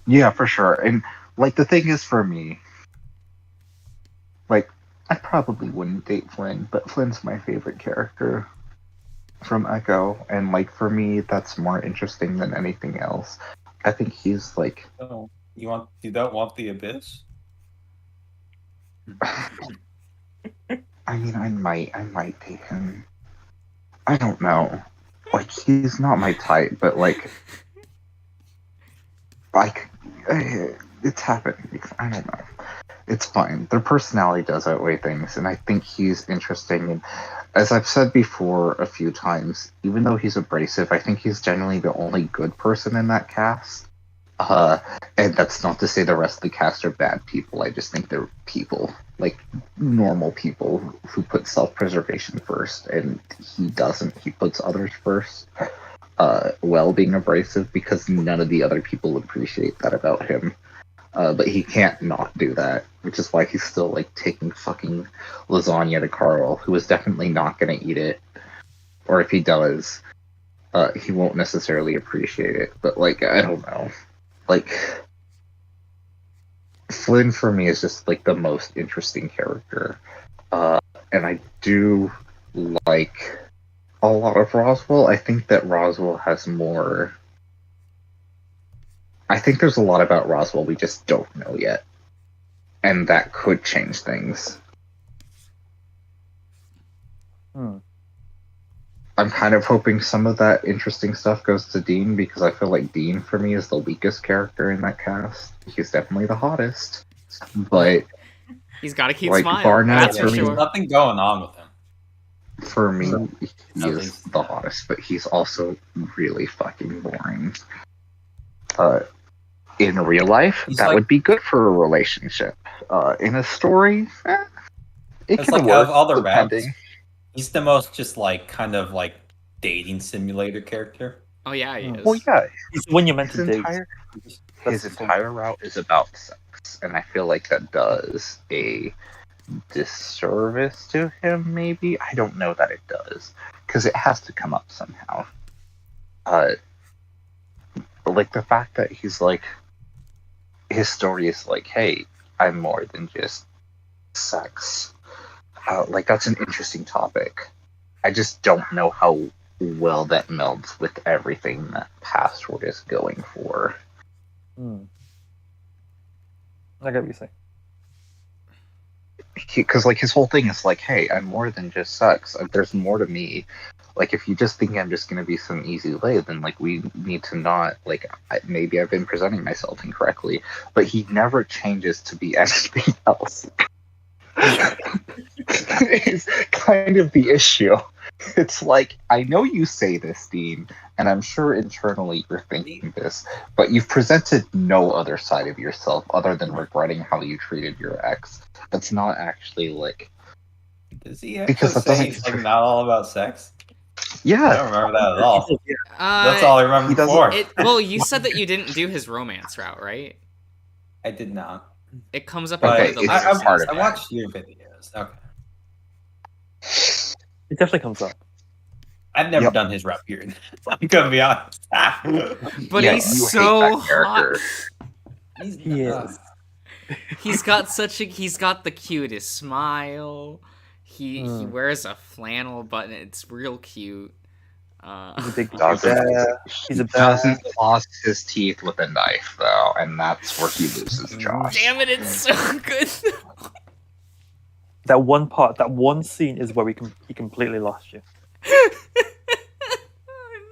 Yeah, for sure. And like the thing is, for me, like I probably wouldn't date Flynn, but Flynn's my favorite character from Echo, and like for me, that's more interesting than anything else. I think he's like, Oh, you don't want the Abyss? I mean, I might date him. I don't know. Like he's not my type, but like it's happened. I don't know. It's fine. Their personality does outweigh things, and I think he's interesting. And as I've said before a few times, even though he's abrasive, I think he's generally the only good person in that cast. And that's not to say the rest of the cast are bad people. I just think they're people, like normal people who put self-preservation first, and he doesn't. He puts others first. While being abrasive, because none of the other people appreciate that about him. But he can't not do that, which is why he's still like taking fucking lasagna to Carl, who is definitely not gonna eat it, or if he does, he won't necessarily appreciate it. But like, I don't know, like Flynn for me is just like the most interesting character, and I do like a lot of Roswell. I think that Roswell has more. I think there's a lot about Roswell we just don't know yet, and that could change things. I'm kind of hoping some of that interesting stuff goes to Dean, because I feel like Dean for me is the weakest character in that cast. He's definitely the hottest, but He's got to keep Like, smiling. Barnett That's for for me- sure. Nothing going on with him. for me, he Nothing. is the hottest. But he's also really fucking boring. In real life, He's that like- would be good for a relationship. In a story, it It's can like work. of all the depending. routes, he's the most just like kind of like dating simulator character. Oh yeah, he is. Well, yeah, It's when you're meant his to date. entire That's his entire route is about sex, and I feel like that does a disservice to him. Maybe I don't know that it does, because it has to come up somehow. But like the fact that he's like, his story is like, hey, I'm more than just sex. Like that's an interesting topic. I just don't know how well that melds with everything that Password is going for. I get what you're saying. Because like his whole thing is like, hey, I'm more than just sex. There's more to me. Like, if you just think I'm just gonna be some easy lay, then like we need to not like. Maybe I've been presenting myself incorrectly, but he never changes to be anything else. Is kind of the issue. It's like, I know you say this, Dean, and I'm sure internally you're thinking this, but you've presented no other side of yourself other than regretting how you treated your ex. That's not actually like. Does he Because actually that say doesn't- it's like not all about sex? I Yeah, don't remember that at all. That's Uh, all I remember he doesn't- before. well, you said that you didn't do his romance route, right? I did not. It comes up in Okay, one of the it's later part scenes. of I watched your videos. Okay. It definitely comes up. I've never Yep. done his rap period. I'm gonna be honest. But Yeah, he's you hate so that hot. character. He is. He's got the cutest smile. He wears a flannel button. It's real cute. He's a big Doesn't, He's he a doesn't floss his teeth with a knife though, and that's where he loses Josh. Damn it! It's so good. That one part, that one scene is where he completely lost you. Oh,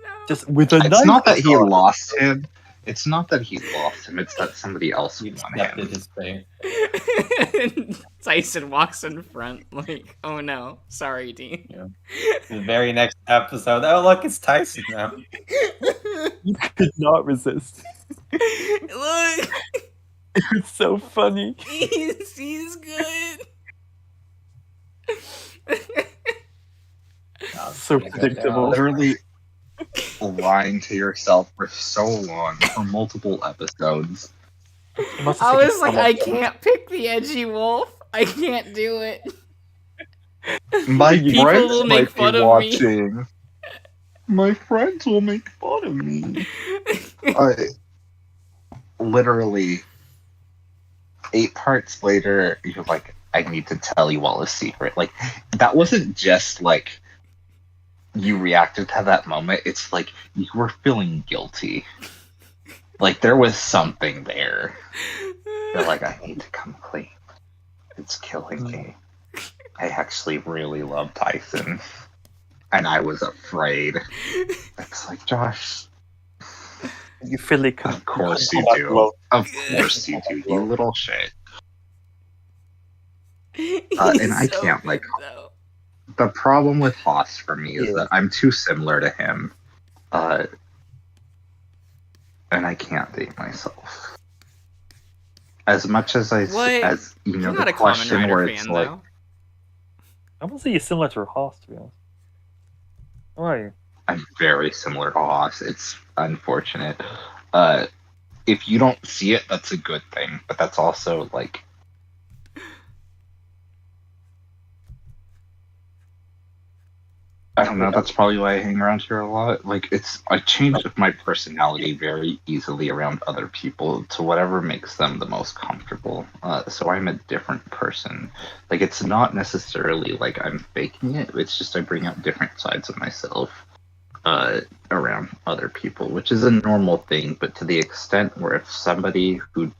no. Just with a knife. It's not that he lost him. It's not that he lost him. It's that somebody else You won accepted him. his fate. Tyson walks in front, like, oh no, sorry, Dean. The very next episode, oh look, it's Tyson now. You could not resist. Look, It was so funny. he's good. So predictable. Literally lying to yourself for so long, for multiple episodes. It must have I taken was like, so I much- can't pick the edgy wolf. I can't do it. My People friends will make might fun be of me. watching. My friends will make fun of me. Literally, 8 parts later, you're like, I need to tell you all a secret. Like, that wasn't just like you reacted to that moment. It's like you were feeling guilty. Like, there was something there. You're like, I need to come clean. It's killing me. I actually really love Tyson. And I was afraid. It's like, Josh, You feel like of course you combat do. blow. Of course you do, you little shit. He's and I so can't, good, like, though. The problem with Haas for me is Yeah. that I'm too similar to him. And I can't date myself. As much as What? as you know, You're not the a Common question Rider where fan, it's like, though. I won't say you're similar to Haas, to be honest. How are you? I'm very similar to Haas. It's unfortunate. If you don't see it, that's a good thing. But that's also like, I don't know. That's probably why I hang around here a lot. Like, I change my personality very easily around other people to whatever makes them the most comfortable. So I'm a different person. Like, it's not necessarily like I'm faking it. It's just I bring out different sides of myself around other people, which is a normal thing. But to the extent where if somebody who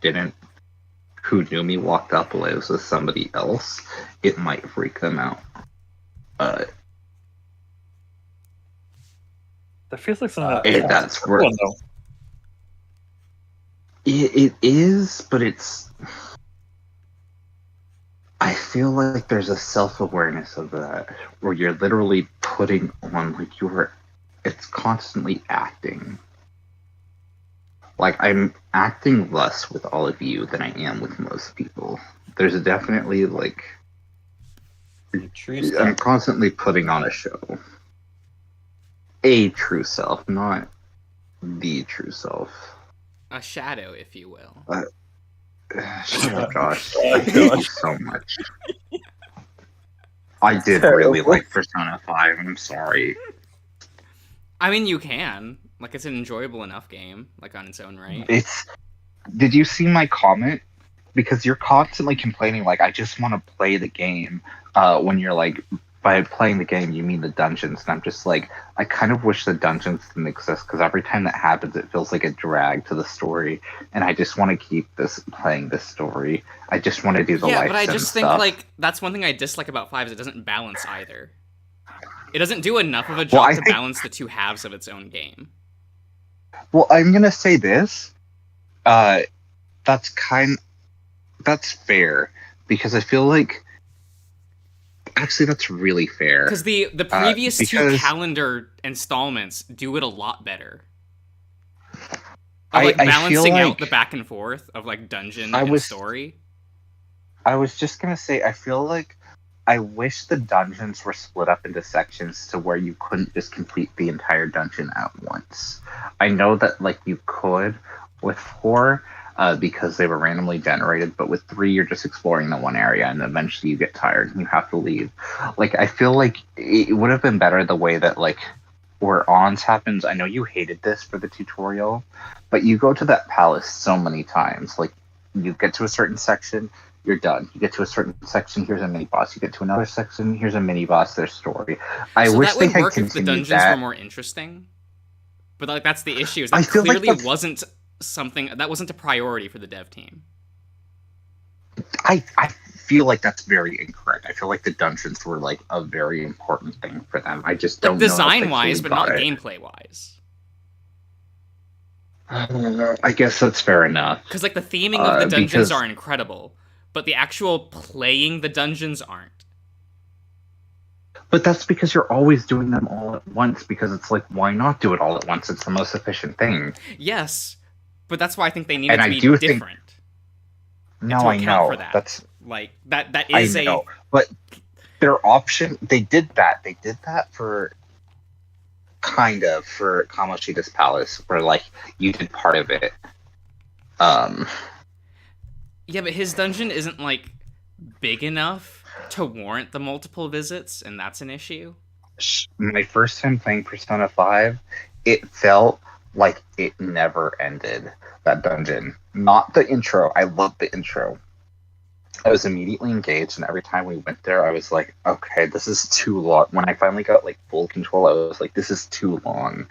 knew me walked up while I was with somebody else, it might freak them out. That feels like something That's where Well, no. it is, but it's. I feel like there's a self-awareness of that where you're literally putting on like it's constantly acting. Like, I'm acting less with all of you than I am with most people. There's definitely like I'm constantly putting on a show. A true self, not the true self. A shadow, if you will. Shut up, Josh. I hate you so much. I did really like Persona 5. I'm sorry. I mean, you can. Like, it's an enjoyable enough game, like, on its own right. Did you see my comment? Because you're constantly complaining, like, I just want to play the game. When you're like, by playing the game, you mean the dungeons. And I'm just like, I kind of wish the dungeons didn't exist, because every time that happens, it feels like a drag to the story. And I just want to keep playing this story. I just want to do the life but I sim just think, stuff. like, that's one thing I dislike about 5 is it doesn't balance either. It doesn't do enough of a Well, job I to think- balance the two halves of its own game. Well, I'm gonna say this. That's fair because I feel like actually that's really fair. Because the previous two because- calendar installments do it a lot better. Of, I like feel balancing out like- the back and forth of like dungeon I and was- story. I was just gonna say I feel like I wish the dungeons were split up into sections to where you couldn't just complete the entire dungeon at once. I know that like you could with 4 because they were randomly generated, but with 3 you're just exploring the one area and eventually you get tired and you have to leave. Like I feel like it would have been better the way that like where Ons happens. I know you hated this for the tutorial, but you go to that palace so many times. Like you get to a certain section, you're done. You get to a certain section, here's a mini boss. You get to another section, here's a mini boss. Their story. I So wish that they would had work if the continued dungeons that. were more interesting. But like that's the issue. Is I that feel like clearly that's- wasn't something that wasn't a priority for the dev team. I feel like that's very incorrect. I feel like the dungeons were like a very important thing for them. I just don't Like know if they design wise, fully but not got it. gameplay wise. I guess that's fair enough. Because like the theming of the dungeons because- are incredible, but the actual playing the dungeons aren't. But that's because you're always doing them all at once, because it's like, why not do it all at once? It's the most efficient thing. Yes, but that's why I think they needed And to I be do think- different. No, to I account know. for that. That's Like that I is know. But their option, they did that. They did that for kind of for Kamoshida's Palace, where like you did part of it. Yeah, but his dungeon isn't like big enough to warrant the multiple visits, and that's an issue. My first time playing Persona 5, it felt like it never ended, that dungeon. Not the intro. I loved the intro. I was immediately engaged, and every time we went there, I was like, okay, this is too long. When I finally got like full control, I was like, this is too long.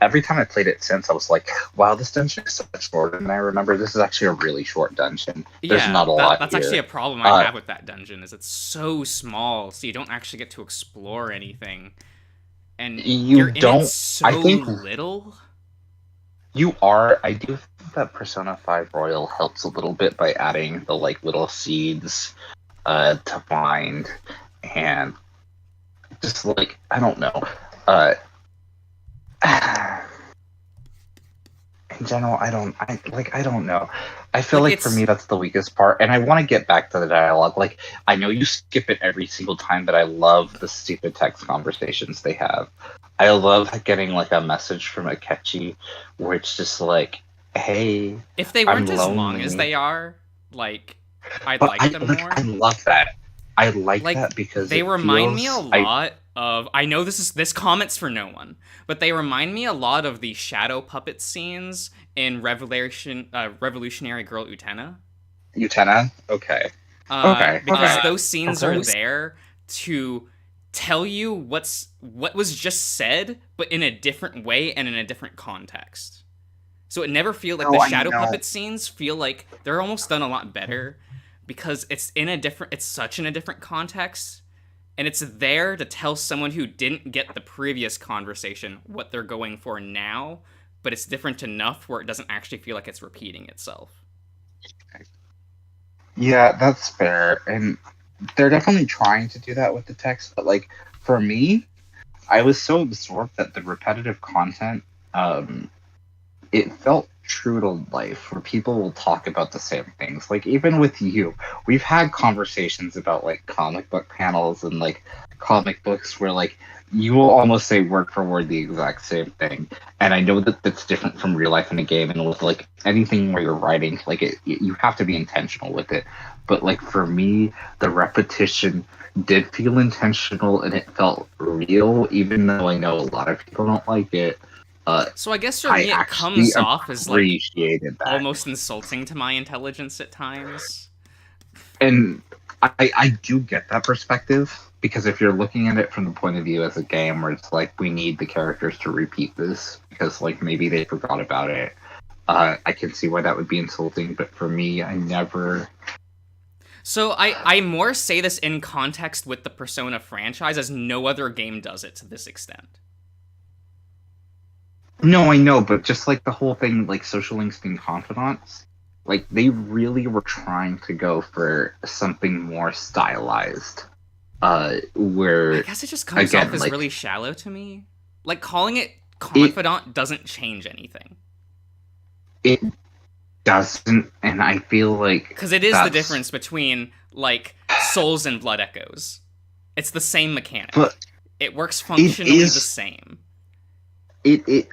Every time I played it since, I was like, wow, this dungeon is so much shorter than I remember. This is actually a really short dungeon. There's Yeah, not a lot that's here. actually a problem I have with that dungeon. Is it's so small, so you don't actually get to explore anything, and You you're in don't- it so I think- little. You are. I do think that Persona 5 Royal helps a little bit by adding the like little seeds to find, and just like I don't know. In general, I don't know. I feel Like, like for it's- me that's the weakest part, and I want to get back to the dialogue. Like I know you skip it every single time, but I love the stupid text conversations they have. I love getting like a message from Akechi where it's just like, "Hey," If they I'm weren't as long lonely. as they are, like I'd but like them more. I love that. I like Like, that because They it remind me a feels- lot of. I know this comment's for no one, but they remind me a lot of the shadow puppet scenes in Revolutionary Girl Utena. Utena? Okay. Okay, Because okay. those scenes Okay. are there to tell you what was just said, but in a different way and in a different context. So it never feels like No, the I shadow know. puppet scenes feel like they're almost done a lot better because it's such in a different context, and it's there to tell someone who didn't get the previous conversation what they're going for now, but it's different enough where it doesn't actually feel like it's repeating itself. Yeah, that's fair. And they're definitely trying to do that with the text, but like for me, I was so absorbed that the repetitive content, it felt true to life where people will talk about the same things. Like even with you, we've had conversations about like comic book panels and like comic books where like you will almost say word for word the exact same thing. And I know that that's different from real life in a game, and with like anything where you're writing, like you have to be intentional with it. But like for me, the repetition did feel intentional and it felt real, even though I know a lot of people don't like it. So I guess for I me it actually comes off as like appreciated that. almost insulting to my intelligence at times. And I do get that perspective, because if you're looking at it from the point of view as a game where it's like we need the characters to repeat this because like maybe they forgot about it, I can see why that would be insulting. But for me, I never So I more say this in context with the Persona franchise, as no other game does it to this extent. No, I know, but just like the whole thing, like Social Links being confidants, like they really were trying to go for something more stylized. Where I guess it just comes again, off as like- really shallow to me. Like, calling it confidant doesn't change anything. it doesn't, and I feel like Because it is the that's- difference between, like, Souls and Blood Echoes. It's the same mechanic. But it works functionally is- the same.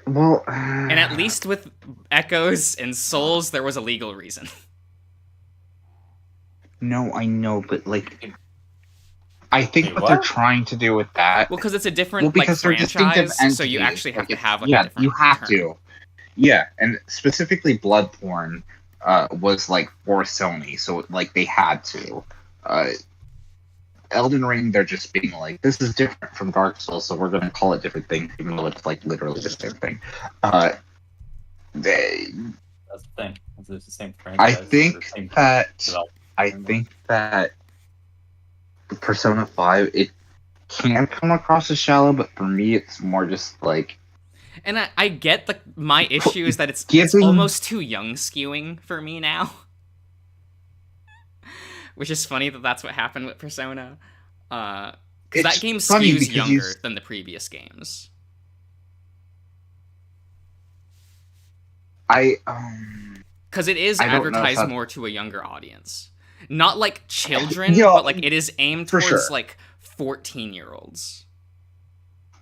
well, And at least with Echoes and Souls, there was a legal reason. no, I know, but like, I think Wait, what they're what? trying to do with that. Well, because it's a different, Well, because like, they're distinctive franchise, so you entities. actually have Like, to it's- have, like, yeah, a different you have term. to. Yeah, and specifically Bloodborne was like for Sony, so like they had to. Elden Ring, they're just being like, this is different from Dark Souls, so we're going to call it different things, even though it's like literally the same thing. They, That's the thing. It's the same I franchise. think the same that development. I think that Persona 5 it can come across as shallow, but for me it's more just like And I get my issue is that it's Giving- almost too young skewing for me now. Which is funny that that's what happened with Persona. Because that It's game funny skews because you younger than the previous games. Because it is I don't know if advertised that- more to a younger audience. Not like children, Yeah, but like it is aimed for towards sure. like 14-year-olds.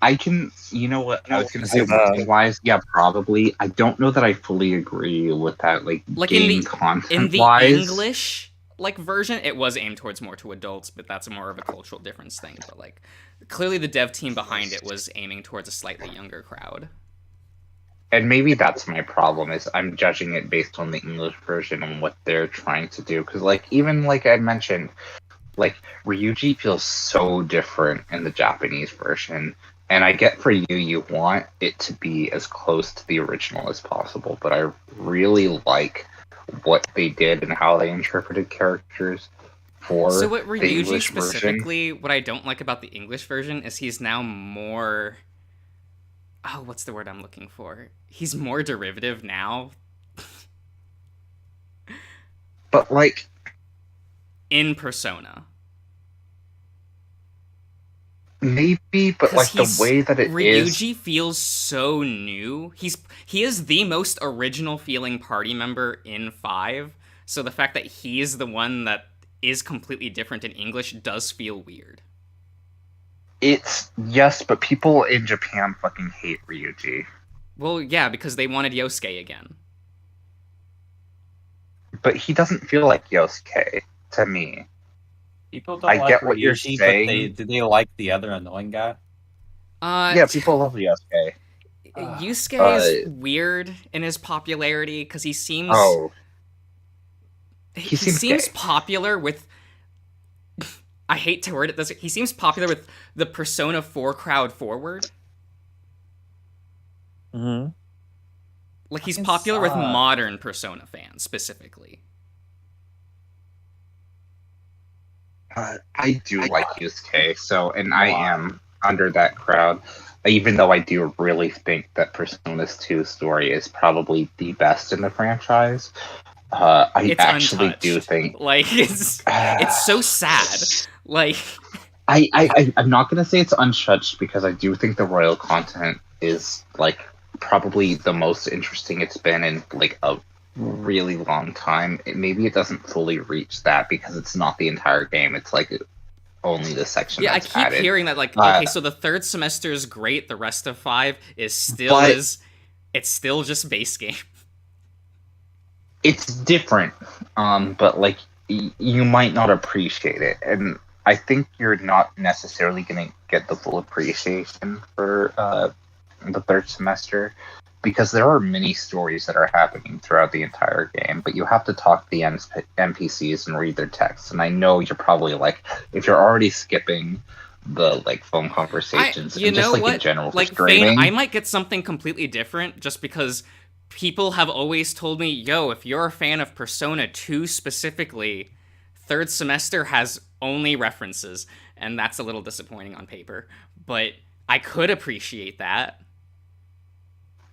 I can, you know what I was going to say, Is it, wise, yeah, probably. I don't know that I fully agree with that, like Like, in game the- content In the wise. English like version, it was aimed towards more to adults, but that's more of a cultural difference thing. But like clearly the dev team behind it was aiming towards a slightly younger crowd. And maybe that's my problem is I'm judging it based on the English version and what they're trying to do. Because like even like I mentioned, like Ryuji feels so different in the Japanese version. And I get for you want it to be as close to the original as possible, but I really like what they did and how they interpreted characters for So what the Ryuji English version. specifically, what I don't like about the English version is he's now more what's the word I'm looking for? He's more derivative now But like in Persona. maybe, but 'Cause like the he's- way that it is. Ryuji feels so new. He is the most original feeling party member in 5. So the fact that he is the one that is completely different in English does feel weird. It's yes, but people in Japan fucking hate Ryuji. Well, yeah, because they wanted Yosuke again. But he doesn't feel like Yosuke to me. People don't I like get what you're Ryuji, saying. but do they like the other annoying guy? Yeah, people love Yosuke. Yusuke is weird in his popularity because he seems Oh, he seems seems gay. popular with. I hate to word it this way. He seems popular with the Persona 4 crowd forward. Hmm. Like he's Fucking popular with suck. modern Persona fans specifically. I do like Yusuke, so and I am under that crowd. Even though I do really think that Persona's 2 story is probably the best in the franchise, I It's actually untouched. do think Like it's so sad. Like I'm not gonna say it's untouched because I do think the royal content is like probably the most interesting it's been in like a really long time. Maybe it doesn't fully reach that because it's not the entire game. It's like only the section. yeah, I that's keep added. hearing that like Uh, okay, so the third semester is great, the rest of 5 is still But- it's still just base game. It's different, but like you might not appreciate it, and I think you're not necessarily going to get the full appreciation for the third semester because there are many stories that are happening throughout the entire game, but you have to talk to the NPCs and read their texts. And I know you're probably like, if you're already skipping the like phone conversations you and just know like what? in general for Like streaming, Fane, I might get something completely different just because people have always told me, yo, if you're a fan of Persona 2 specifically, third semester has only references, and that's a little disappointing on paper. But I could appreciate that.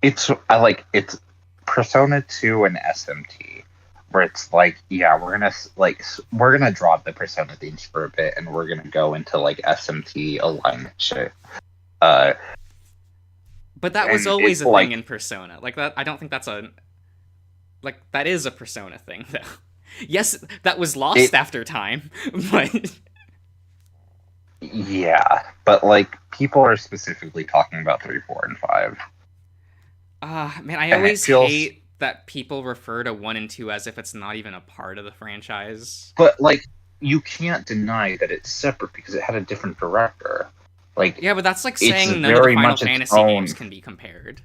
It's Persona 2 and SMT, where it's like, yeah, we're gonna drop the Persona themes for a bit, and we're gonna go into like SMT alignment shit. But that was And always it's a like- thing in Persona. Like that, I don't think that's that is a Persona thing, though. Yes, that was lost after time, but Yeah, but like people are specifically talking about 3, 4, and 5. man, I And it always feels- hate that people refer to 1 and 2 as if it's not even a part of the franchise. But like, you can't deny that it's separate because it had a different director. Like, Yeah, but that's like It's saying none of the very Final much its Fantasy own- games can be compared.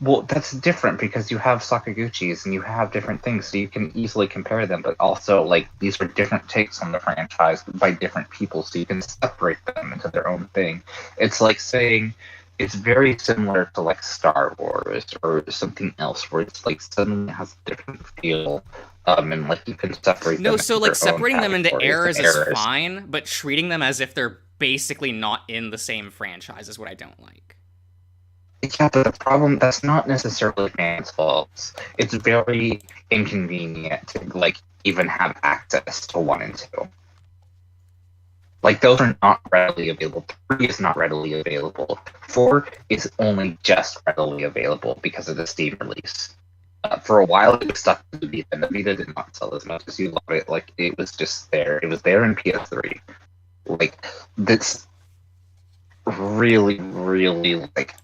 well, that's different because you have Sakaguchi's and you have different things, so you can easily compare them. But also, like, these are different takes on the franchise by different people, so you can separate them into their own thing. It's like saying it's very similar to like Star Wars or something else, where it's like suddenly has a different feel, and like you can separate. No, them so into like their own separating them into categories eras and is fine, but treating them as if they're basically not in the same franchise is what I don't like. Yeah, but the problem, that's not necessarily fans' faults. It's very inconvenient to, like, even have access to 1 and 2. Like, those are not readily available. 3 is not readily available. 4 is only just readily available because of the Steam release. For a while, it was stuck to the Vita, and the Vita did not sell as much as you love it. Like, it was just there. It was there in PS3. Like, this really, really, like,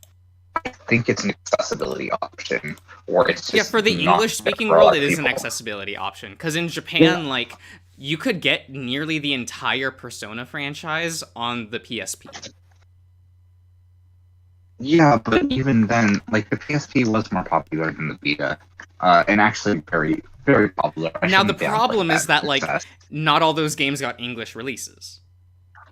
I think it's an accessibility option, or it's just For the not English-speaking for a lot world, of it is an people. accessibility option. Because in Japan, like, you could get nearly the entire Persona franchise on the PSP. Yeah, but even then, like, the PSP was more popular than the Vita, and actually very, very popular. I Now, the shouldn't downplay problem is that, like, success. not all those games got English releases.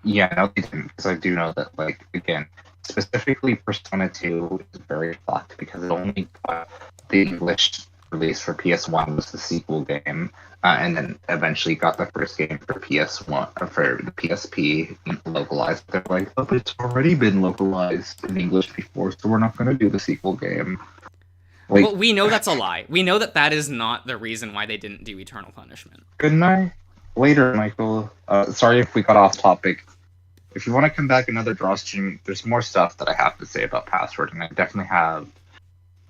Yeah, no, they didn't, because I do know that, like, again, specifically Persona 2 is very fucked because it only got the English release for PS1 was the sequel game, and then eventually got the first game for PS1 or for the PSP localized. They're like, oh, but it's already been localized in English before, so we're not going to do the sequel game. Like, Well, we know that's a lie. We know that that is not the reason why they didn't do Eternal Punishment. good night. Later, Michael. Sorry if we got off topic. If you want to come back another draw stream, there's more stuff that I have to say about Password, and I definitely have.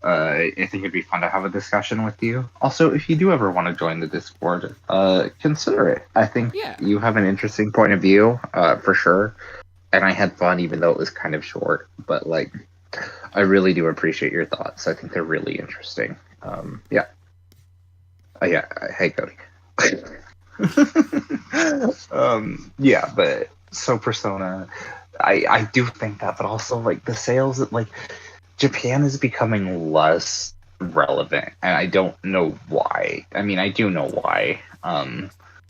I think it'd be fun to have a discussion with you. Also, if you do ever want to join the Discord, consider it. I think Yeah. you have an interesting point of view, for sure. And I had fun, even though it was kind of short. But like, I really do appreciate your thoughts. I think they're really interesting. Yeah. Yeah. Hey, Cody. Yeah, but so Persona, I do think that, but also like the sales, like Japan is becoming less relevant, and I don't know why. I mean, I do know why.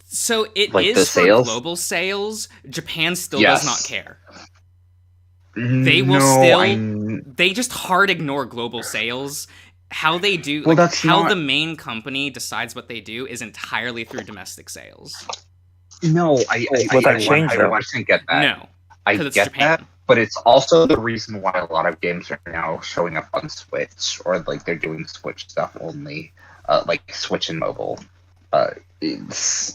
So it is Like the for sales? global sales. Japan still Yes. does not care. They will They just hard ignore global sales. How they do, Well, like, that's how not- the main company decides what they do is entirely through domestic sales. No, Will that change, I though? 100% get that. No, I 'cause it's get Japan. that, but it's also the reason why a lot of games are now showing up on Switch, or like they're doing Switch stuff only, like Switch and mobile.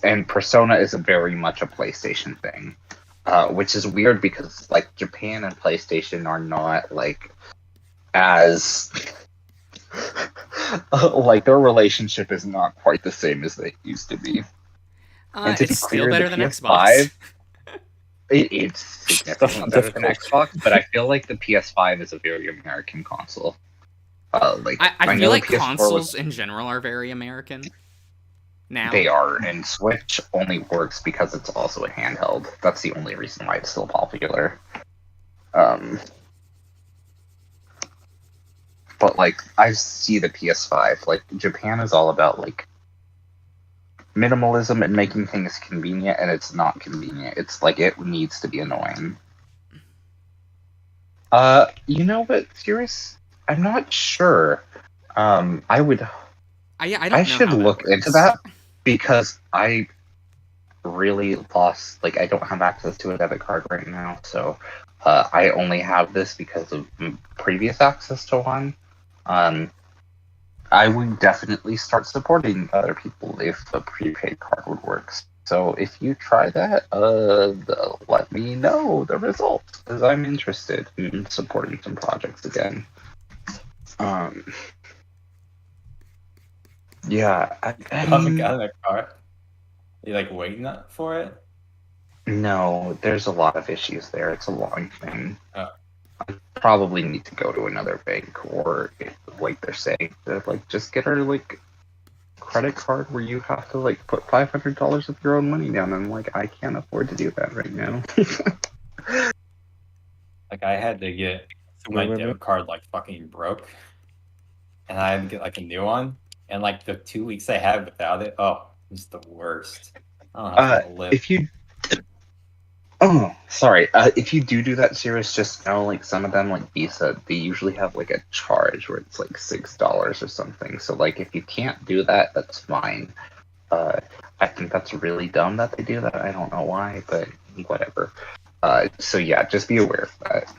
And Persona is very much a PlayStation thing, which is weird because like Japan and PlayStation are not like as like their relationship is not quite the same as they used to be. And to be it's clear, still better the than PS5 Xbox. It's significantly better than Xbox, but I feel like the PS5 is a very American console. Like I know feel the like PS4 consoles in general are very American. Now They are, and Switch only works because it's also a handheld. That's the only reason why it's still popular. But like, I see the PS5. Like, Japan is all about like minimalism and making things convenient, and it's not convenient. It's like it needs to be annoying. You know what, Furious? I'm not sure. I I don't I know should how that look into works. that because I really lost. Like, I don't have access to a debit card right now, so I only have this because of previous access to one. I would definitely start supporting other people if the prepaid card would work. So if you try that, let me know the results, because I'm interested in supporting some projects again. Yeah, I haven't mean, gotten a card. You like waiting for it? no, there's a lot of issues there. It's a long thing. Oh. I probably need to go to another bank, or if, like they're saying, they're like, just get our like credit card where you have to like put $500 of your own money down. I'm like, I can't afford to do that right now. Like I had to get my debit card like fucking broke, and I had to get like a new one. And like the 2 weeks I had without it, oh, it's the worst. I don't know how to live. If you Oh, sorry. If you do that series, just know, like, some of them, like Visa, they usually have, like, a charge where it's, like, $6 or something. So, like, if you can't do that, that's fine. I think that's really dumb that they do that. I don't know why, but whatever. So, yeah, just be aware of that.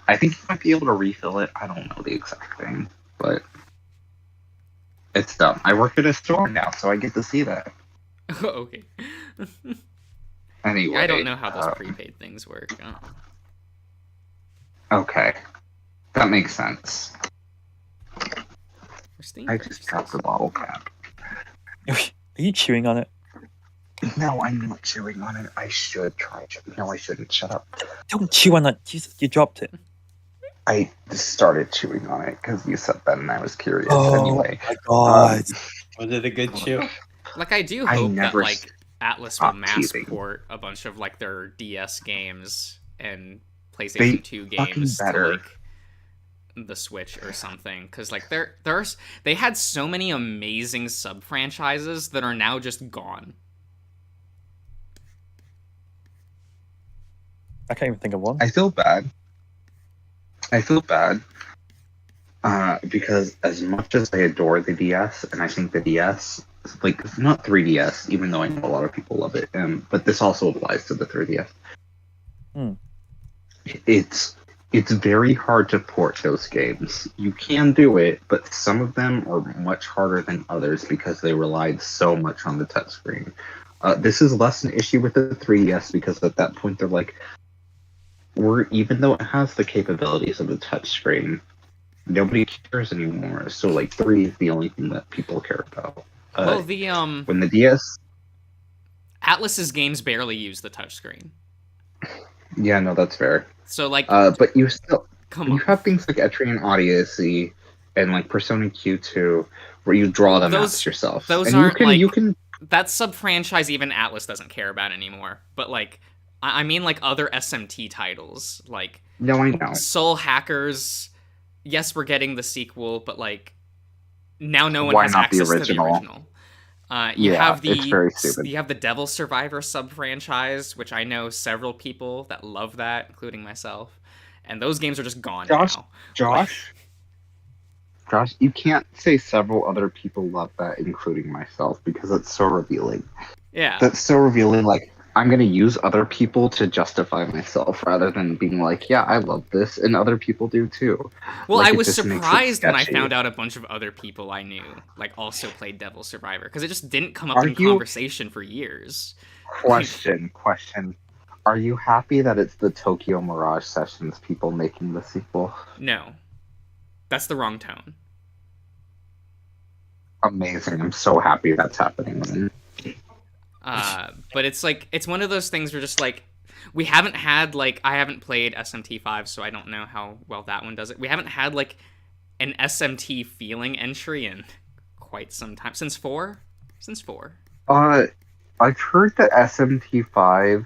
I think you might be able to refill it. I don't know the exact thing, but it's dumb. I work at a store now, so I get to see that. Okay. Anyway, I don't know how those prepaid things work. Okay, that makes sense. Steam I just dropped the bottle cap. Are you chewing on it? No, I'm not chewing on it. I should try. No, I shouldn't. Shut up. Don't chew on it. You dropped it. I started chewing on it because you said that, and I was curious. Oh Anyway, my god. Was it a good chew? Like, I do I hope that, never like, Atlas will stopped mass teasing. port a bunch of, like, their DS games and They PlayStation 2 fucking games to, better. like, the Switch or something. Because, like, they had so many amazing sub-franchises that are now just gone. I can't even think of one. I feel bad. Because as much as I adore the DS, and I think the DS, like, not 3DS, even though I know a lot of people love it, but this also applies to the 3DS. Hmm. It's very hard to port those games. You can do it, but some of them are much harder than others because they relied so much on the touchscreen. This is less an issue with the 3DS because at that point they're like, even though it has the capabilities of the touchscreen, nobody cares anymore. So like 3 is the only thing that people care about. Well, the When the DS, Atlas's games barely use the touchscreen. yeah, no, that's fair. So, like, But you still, come you on. have things like Etrian Odyssey and like Persona Q2 where you draw them Those- out yourself. those and aren't, you can That sub-franchise even Atlas doesn't care about anymore. But, like, I mean, like, other SMT titles. Like, No, I know. Soul Hackers, yes, we're getting the sequel, but, like, now no one Why has not the access to the original? original. You Yeah, have it's very stupid. You have the Devil Survivor sub-franchise, which I know several people that love that, including myself. And those games are just gone Josh? now. Josh, you can't say several other people love that, including myself, because it's so revealing. Yeah. That's so revealing. Like, I'm gonna use other people to justify myself rather than being like, yeah, I love this, and other people do too. Well, Like, I it was just makes it surprised when I sketchy. found out a bunch of other people I knew, like, also played Devil Survivor, because it just didn't come up Are in you- conversation for years. Question. Are you happy that it's the Tokyo Mirage Sessions people making the sequel? No. That's the wrong tone. Amazing. I'm so happy that's happening. But it's like, it's one of those things where just like, we haven't had, like, I haven't played SMT5, so I don't know how well that one does it. We haven't had, like, an SMT feeling entry in quite some time. Since 4? Since 4. I've heard that SMT5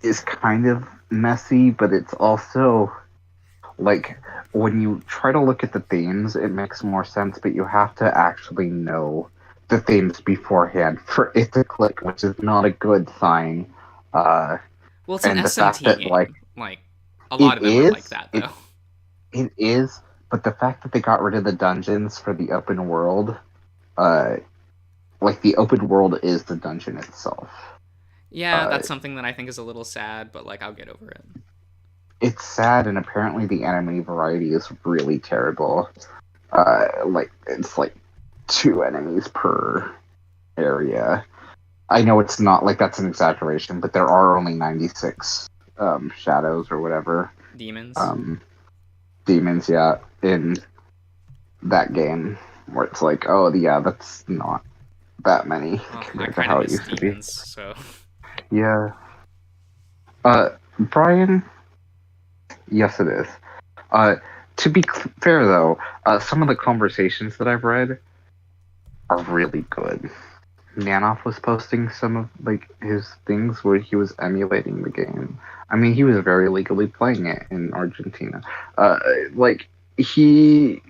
is kind of messy, but it's also, like, when you try to look at the themes, it makes more sense, but you have to actually know the themes beforehand for it to click, which is not a good sign. Well, it's an And the fact SMT that, game. like, a lot of them are is- like that, though. It is, but the fact that they got rid of the dungeons for the open world, like the open world is the dungeon itself. Yeah, that's something that I think is a little sad, but like I'll get over it. It's sad, and apparently the enemy variety is really terrible. Like it's like 2 enemies per area. I know it's not like that's an exaggeration, but there are only 96 shadows or whatever. Demons. Demons, yeah, in that game, where it's like, oh yeah, that's not that many Well, I compared to kind how of it miss used to be. demons, so Yeah. Brian, yes it is. To be fair though, some of the conversations that I've read are really good. Nanoff was posting some of like his things where he was emulating the game. I mean, he was very legally playing it in Argentina. Like he,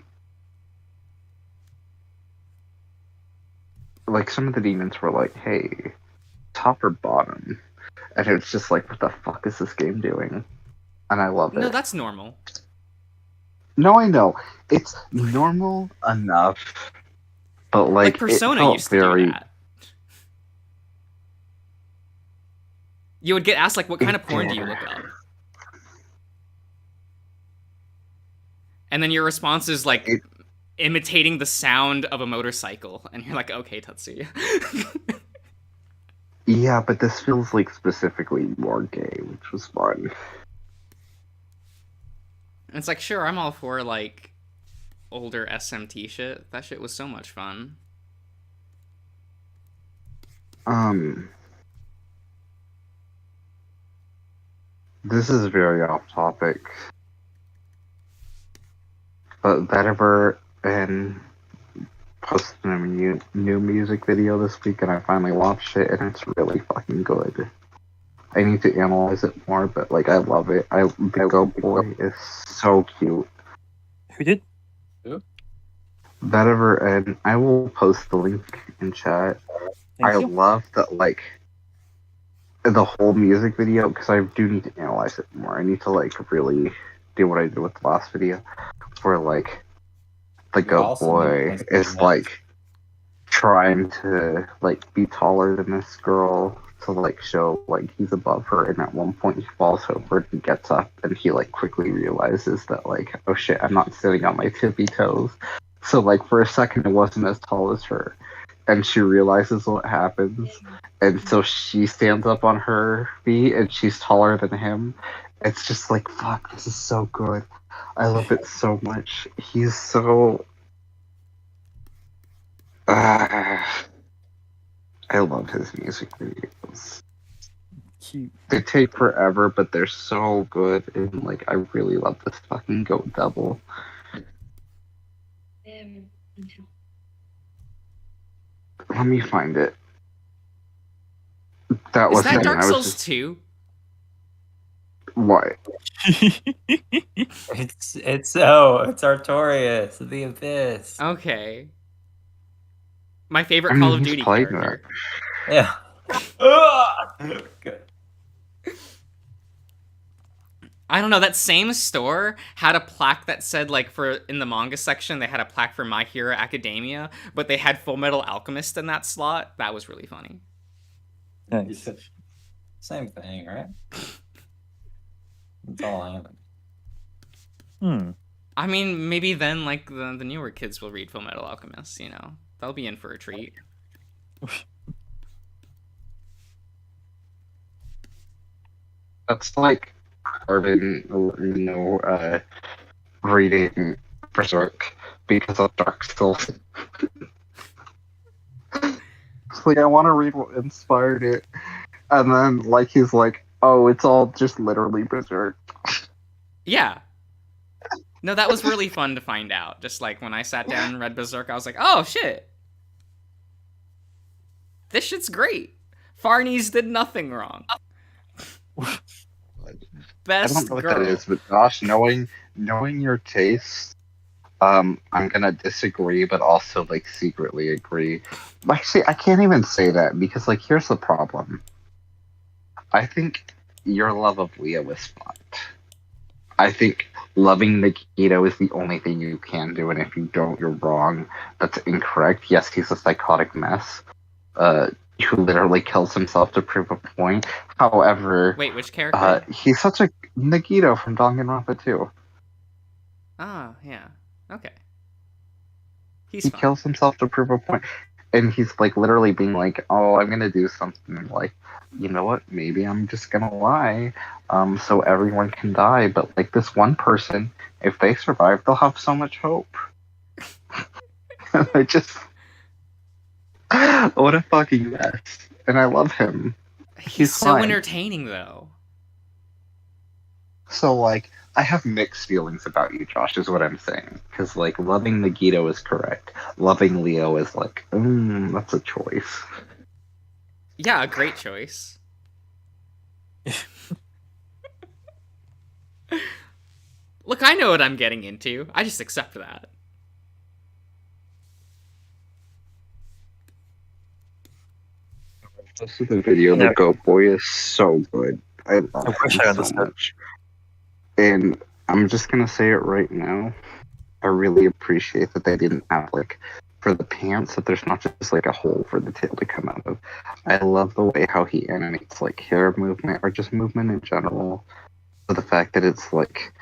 like some of the demons were like, "Hey, top or bottom," and it's just like, "What the fuck is this game doing?" And I love it. no, that's normal. No, I know it's normal enough, but Like it Persona felt used to very. do that. You would get asked like, "What kind of porn do you look up?" And then your response is like imitating the sound of a motorcycle, and you're like, "Okay, Tatsuya." Yeah, but this feels like specifically more gay, which was fun. It's like, sure, I'm all for like older SMT shit. That shit was so much fun. This is very off topic, but Vetiver and posted a new music video this week, and I finally watched it, and it's really fucking good. I need to analyze it more, but like I love it. Go Boy is so cute. Who did? Vetiver, and I will post the link in chat. Thank I you. love that, like, the whole music video, because I do need to analyze it more. I need to, like, really do what I did with the last video, where, like, the You goat also boy need to is, like, trying to, like, be taller than this girl to, like, show, like, he's above her, and at one point he falls over and he gets up, and he, like, quickly realizes that, like, oh shit, I'm not sitting on my tippy toes. So, like, for a second it wasn't as tall as her. And she realizes what happens, and so she stands up on her feet, and she's taller than him. It's just like, fuck, this is so good. I love it so much. He's so... I love his music videos. Cute. They take forever, but they're so good, and like, I really love this fucking goat devil. Let me find it. That Is was that it. Dark I was Souls just 2? what? It's Artorias, the Abyss. Okay. My favorite I mean, Call of he's Duty played character. Yeah. Good. I don't know, that same store had a plaque that said, like, for in the manga section, they had a plaque for My Hero Academia, but they had Full Metal Alchemist in that slot. That was really funny. Nice. Same thing, right? It's all anime. I mean, maybe then, like, the newer kids will read Full Metal Alchemist, you know? They'll be in for a treat. That's like Arvin, reading Berserk because of Dark Souls. It's like, I want to read what inspired it. And then, like, he's like, oh, it's all just literally Berserk. Yeah. No, that was really fun to find out. Just like when I sat down and read Berserk, I was like, oh shit. This shit's great. Farnese did nothing wrong. I Best don't know what girl. that is, but gosh, knowing your taste, I'm gonna disagree, but also like secretly agree. Actually, I can't even say that because like here's the problem. I think your love of Leo is fucked. I think loving Nikito is the only thing you can do, and if you don't, you're wrong. That's incorrect. Yes, he's a psychotic mess, who literally kills himself to prove a point. However, Wait, which character? he's such a Nagito from Danganronpa 2. Oh, yeah. Okay. He's He fine. kills himself to prove a point, and he's like literally being like, "Oh, I'm gonna do something like, you know what? Maybe I'm just gonna lie, so everyone can die. But like this one person, if they survive, they'll have so much hope." I just, what a fucking mess, and I love him. He's so fine. entertaining, though. So like, I have mixed feelings about you, Josh, is what I'm saying. Because like, loving Nagito is correct. Loving Leo is like, that's a choice. Yeah, a great choice. Look, I know what I'm getting into. I just accept that. This is the video. Yeah. The Goat Boy is so good. I love I wish him I so understood. much. And I'm just gonna say it right now. I really appreciate that they didn't have like for the pants that there's not just like a hole for the tail to come out of. I love the way how he animates like hair movement or just movement in general. So the fact that it's like,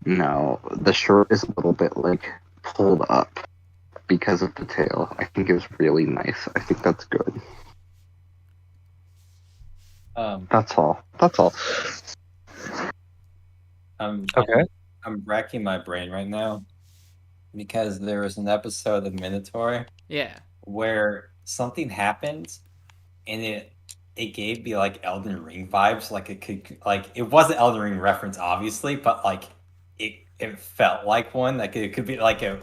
no, the shirt is a little bit like pulled up because of the tail. I think is really nice. I think that's good. That's all. That's all. Okay. I'm racking my brain right now because there was an episode of Minotaur Yeah. where something happened and it gave me like Elden Ring vibes. Like it could like it wasn't Elden Ring reference obviously, but like it felt like one. Like it could be like a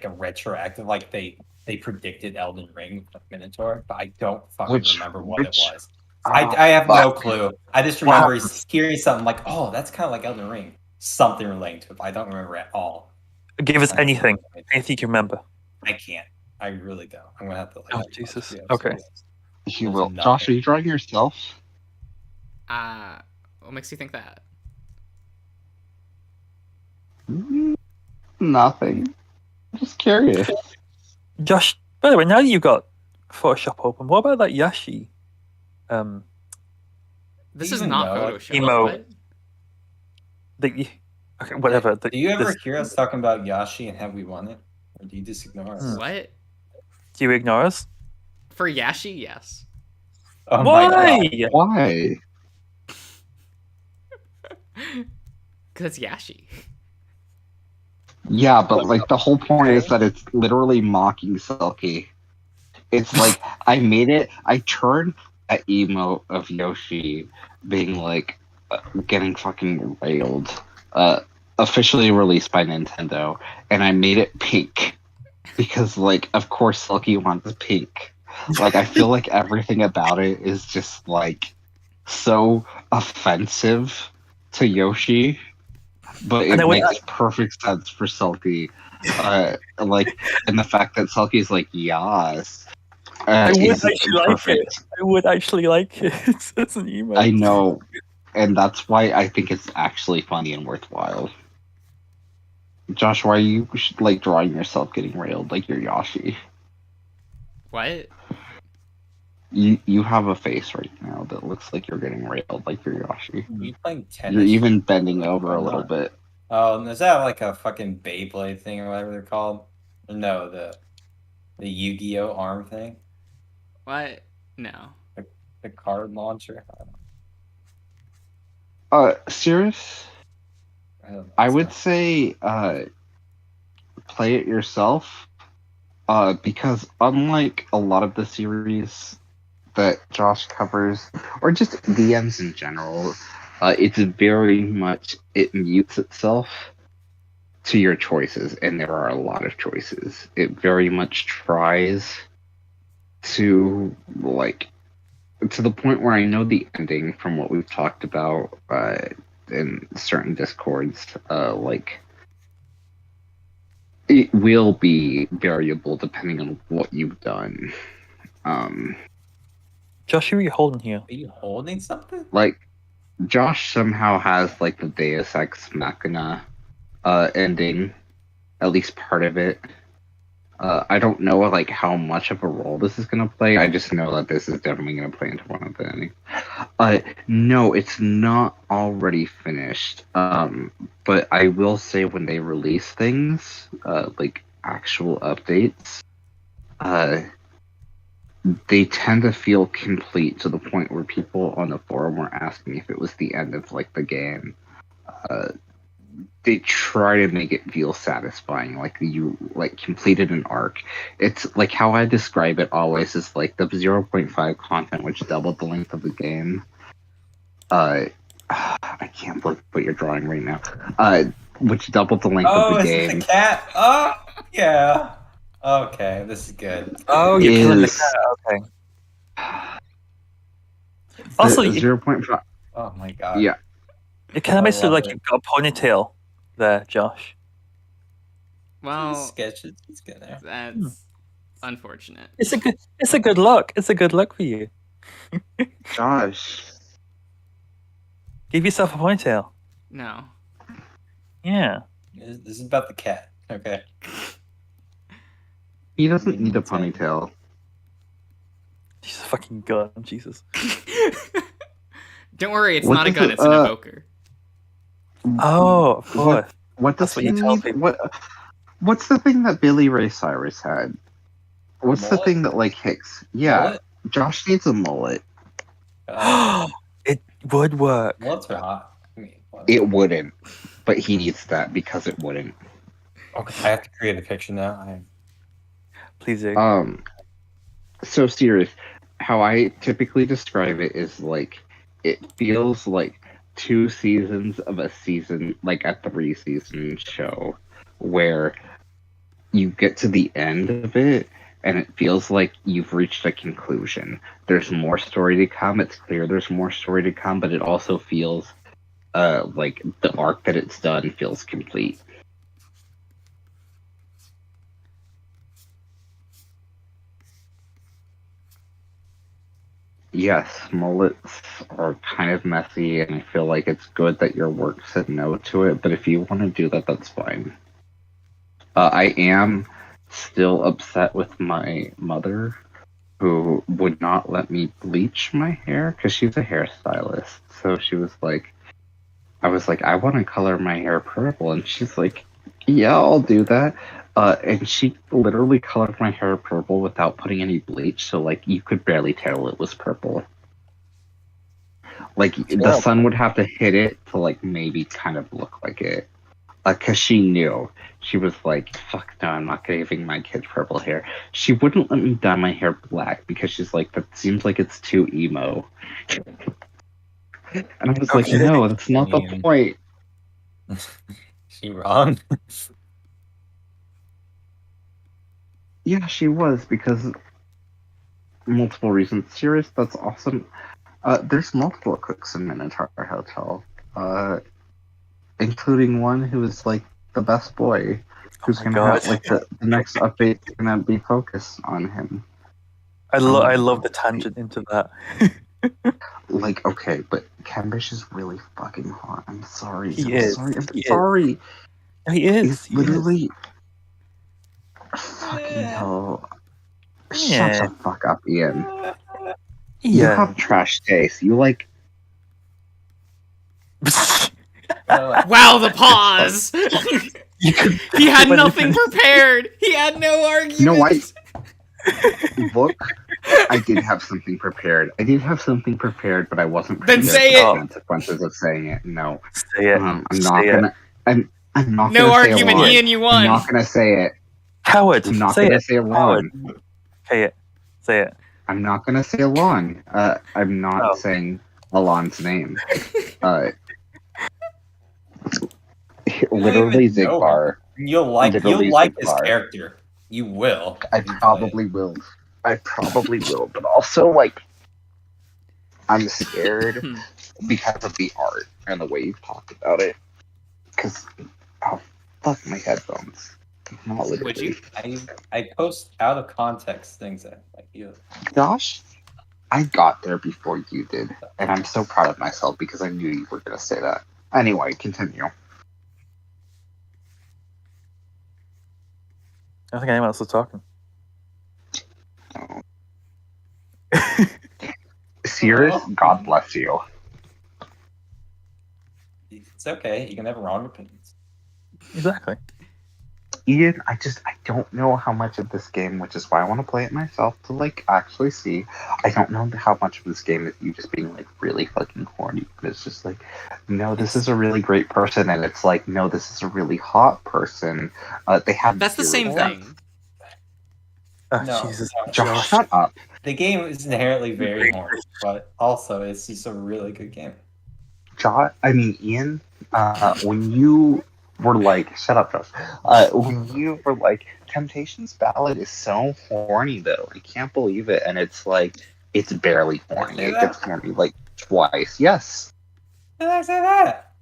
retroactive, like they predicted Elden Ring with Minotaur, but I don't fucking remember what it was. I have no clue. I just remember hearing something like, oh, that's kind of like Elden Ring. Something relating to it, but I don't remember at all. Give us anything you can remember. I can't. I really don't. I'm gonna have to like. Oh, rewatch Jesus. the Okay. episodes. You There's will. nothing. Josh, are you drawing yourself? What makes you think that? Nothing. Just curious. Josh, by the way, now that you've got Photoshop open, what about that Yashi? This Do is you not know? Photoshop. Emo. What? Okay, whatever. Do you ever this- hear us talking about Yashi and have we won it, or do you just ignore us? What? do you ignore us? For Yashi, yes. Oh my Why? god! Why? Because it's Yashi. Yeah, but like the whole point is that it's literally mocking Silky. It's like I made it. I turned that emote of Yoshi being like getting fucking railed, officially released by Nintendo, and I made it pink because, like, of course, Silky wants pink. Like, I feel like everything about it is just like so offensive to Yoshi, but it And then when makes perfect sense for Silky. Like, and the fact that Silky's like, yes. I would is actually like it. perfect. I would actually like it. It's an email. I know, and that's why I think it's actually funny and worthwhile. Josh, why are you like drawing yourself getting railed like you're Yoshi? What? You have a face right now that looks like you're getting railed like you're Yoshi. You playing tennis? You're even bending Like, over why a little not? bit. Oh, and is that like a fucking Beyblade thing or whatever they're called? No, the Yu-Gi-Oh arm thing, What? No. the card launcher. Serious? I don't know. I would say play it yourself. Because unlike a lot of the series that Josh covers, or just DMs in general, it's very much, it mutes itself to your choices, and there are a lot of choices. It very much tries to, like, to the point where I know the ending from what we've talked about in certain discords, like, it will be variable depending on what you've done. Josh, who are you holding here? Are you holding something? Like, Josh somehow has like the Deus Ex Machina ending, at least part of it. I don't know like how much of a role this is gonna play. I just know that this is definitely gonna play into one of the endings. No, it's not already finished. But I will say when they release things, like actual updates, they tend to feel complete to the point where people on the forum were asking if it was the end of like the game. They try to make it feel satisfying, like you like completed an arc. It's like how I describe it always is like the 0.5 content, which doubled the length of the game. I can't believe what you're drawing right now. Which doubled the length of the is game. it the cat? Oh, yeah. Okay, this is good. Oh, you're killing the Is- cat. Okay. Also, The you, 0.5. Oh my god. Yeah. it kind of makes it love look like it. you've got a ponytail there, Josh. Well, Sketch it. It's good there. that's unfortunate. It's a good look. It's a good look for you. Josh. Give yourself a ponytail. No. Yeah. This is about the cat. Okay. He doesn't need a ponytail. She's a fucking gun. Jesus. Don't worry, it's What not a does gun, it- it's an evoker. Oh, of course. What That's does what he you tell need? people. What's the thing that Billy Ray Cyrus had? What's the Mullet? thing that like Hicks? Yeah, Mullet? Josh needs a mullet. It would work. Mullets are hot. I mean, what? It wouldn't, but he needs that because it wouldn't. Okay, I have to create a picture now. Please do. So serious. How I typically describe it is like it feels like 2 seasons of a season, like a 3-season show, where you get to the end of it and it feels like you've reached a conclusion. There's more story to come. It's clear there's more story to come, but it also feels like the arc that it's done feels complete. Yes, mullets are kind of messy, and I feel like it's good that your work said no to it, but if you want to do that, that's fine. I am still upset with my mother, who would not let me bleach my hair, because she's a hairstylist. So she was like, I was like, I want to color my hair purple, and she's like, yeah, I'll do that. And she literally colored my hair purple without putting any bleach, so like you could barely tell it was purple. Like the sun would have to hit it to like maybe kind of look like it. Cause she knew. She was like, fuck no, I'm not giving my kid purple hair. She wouldn't let me dye my hair black because she's like, that seems like it's too emo. And I was like, Okay. no, that's not the Mean. point. She wrong? Yeah, she was, because multiple reasons. Serious, that's awesome. There's multiple cooks in Minotaur Hotel, including one who is like the best boy, who's my gonna God. have like the next update gonna be focused on him. I love the tangent into that. Like, okay, but Cambish is really fucking hot. I'm sorry. He I'm is. sorry. I'm He is. sorry. He is. He's he is. literally fucking hell. Yeah. Shut the fuck up, Ian. You Yeah. have trash taste. You like. Wow, the pause! You could- He had when you nothing finish- prepared! He had no argument! No, Look, I did have something prepared. But I wasn't Then prepared say for the it. consequences of saying it. No, Say it. I'm Say not it. gonna. I'm not No gonna say a argument, line. Ian, you I'm won! not gonna say it. Coward. I'm not Say gonna it. say a line. Say it. Say it. I'm not gonna say Alon. I'm not Oh. saying Alon's name. Literally even know Zigbar. You'll like Literally his Zigbar. character. You will. I if you play probably will. But also like I'm scared because of the art and the way you talk about it. Because oh fuck my headphones. Not literally. Would you? I post out of context things that like you. Josh, I got there before you did, and I'm so proud of myself because I knew you were gonna say that. Anyway, continue. I don't think anyone else was talking. Oh. Sirius, God bless you. It's okay. You can have wrong opinions. Exactly. Ian, I don't know how much of this game, which is why I want to play it myself to like actually see. I don't know how much of this game is you just being like really fucking horny. But it's just like, no, this is a really great person, and it's like, no, this is a really hot person. They have That's the same zero thing. Oh, No, Jesus. no. Josh, shut up. The game is inherently very horny, but also it's just a really good game. Ian, when you were like, shut up, Josh. When you were like, Temptations Ballad is so horny, though. I can't believe it. And it's like, it's barely horny. Did I say It that? gets horny like twice. Yes. Did I say that?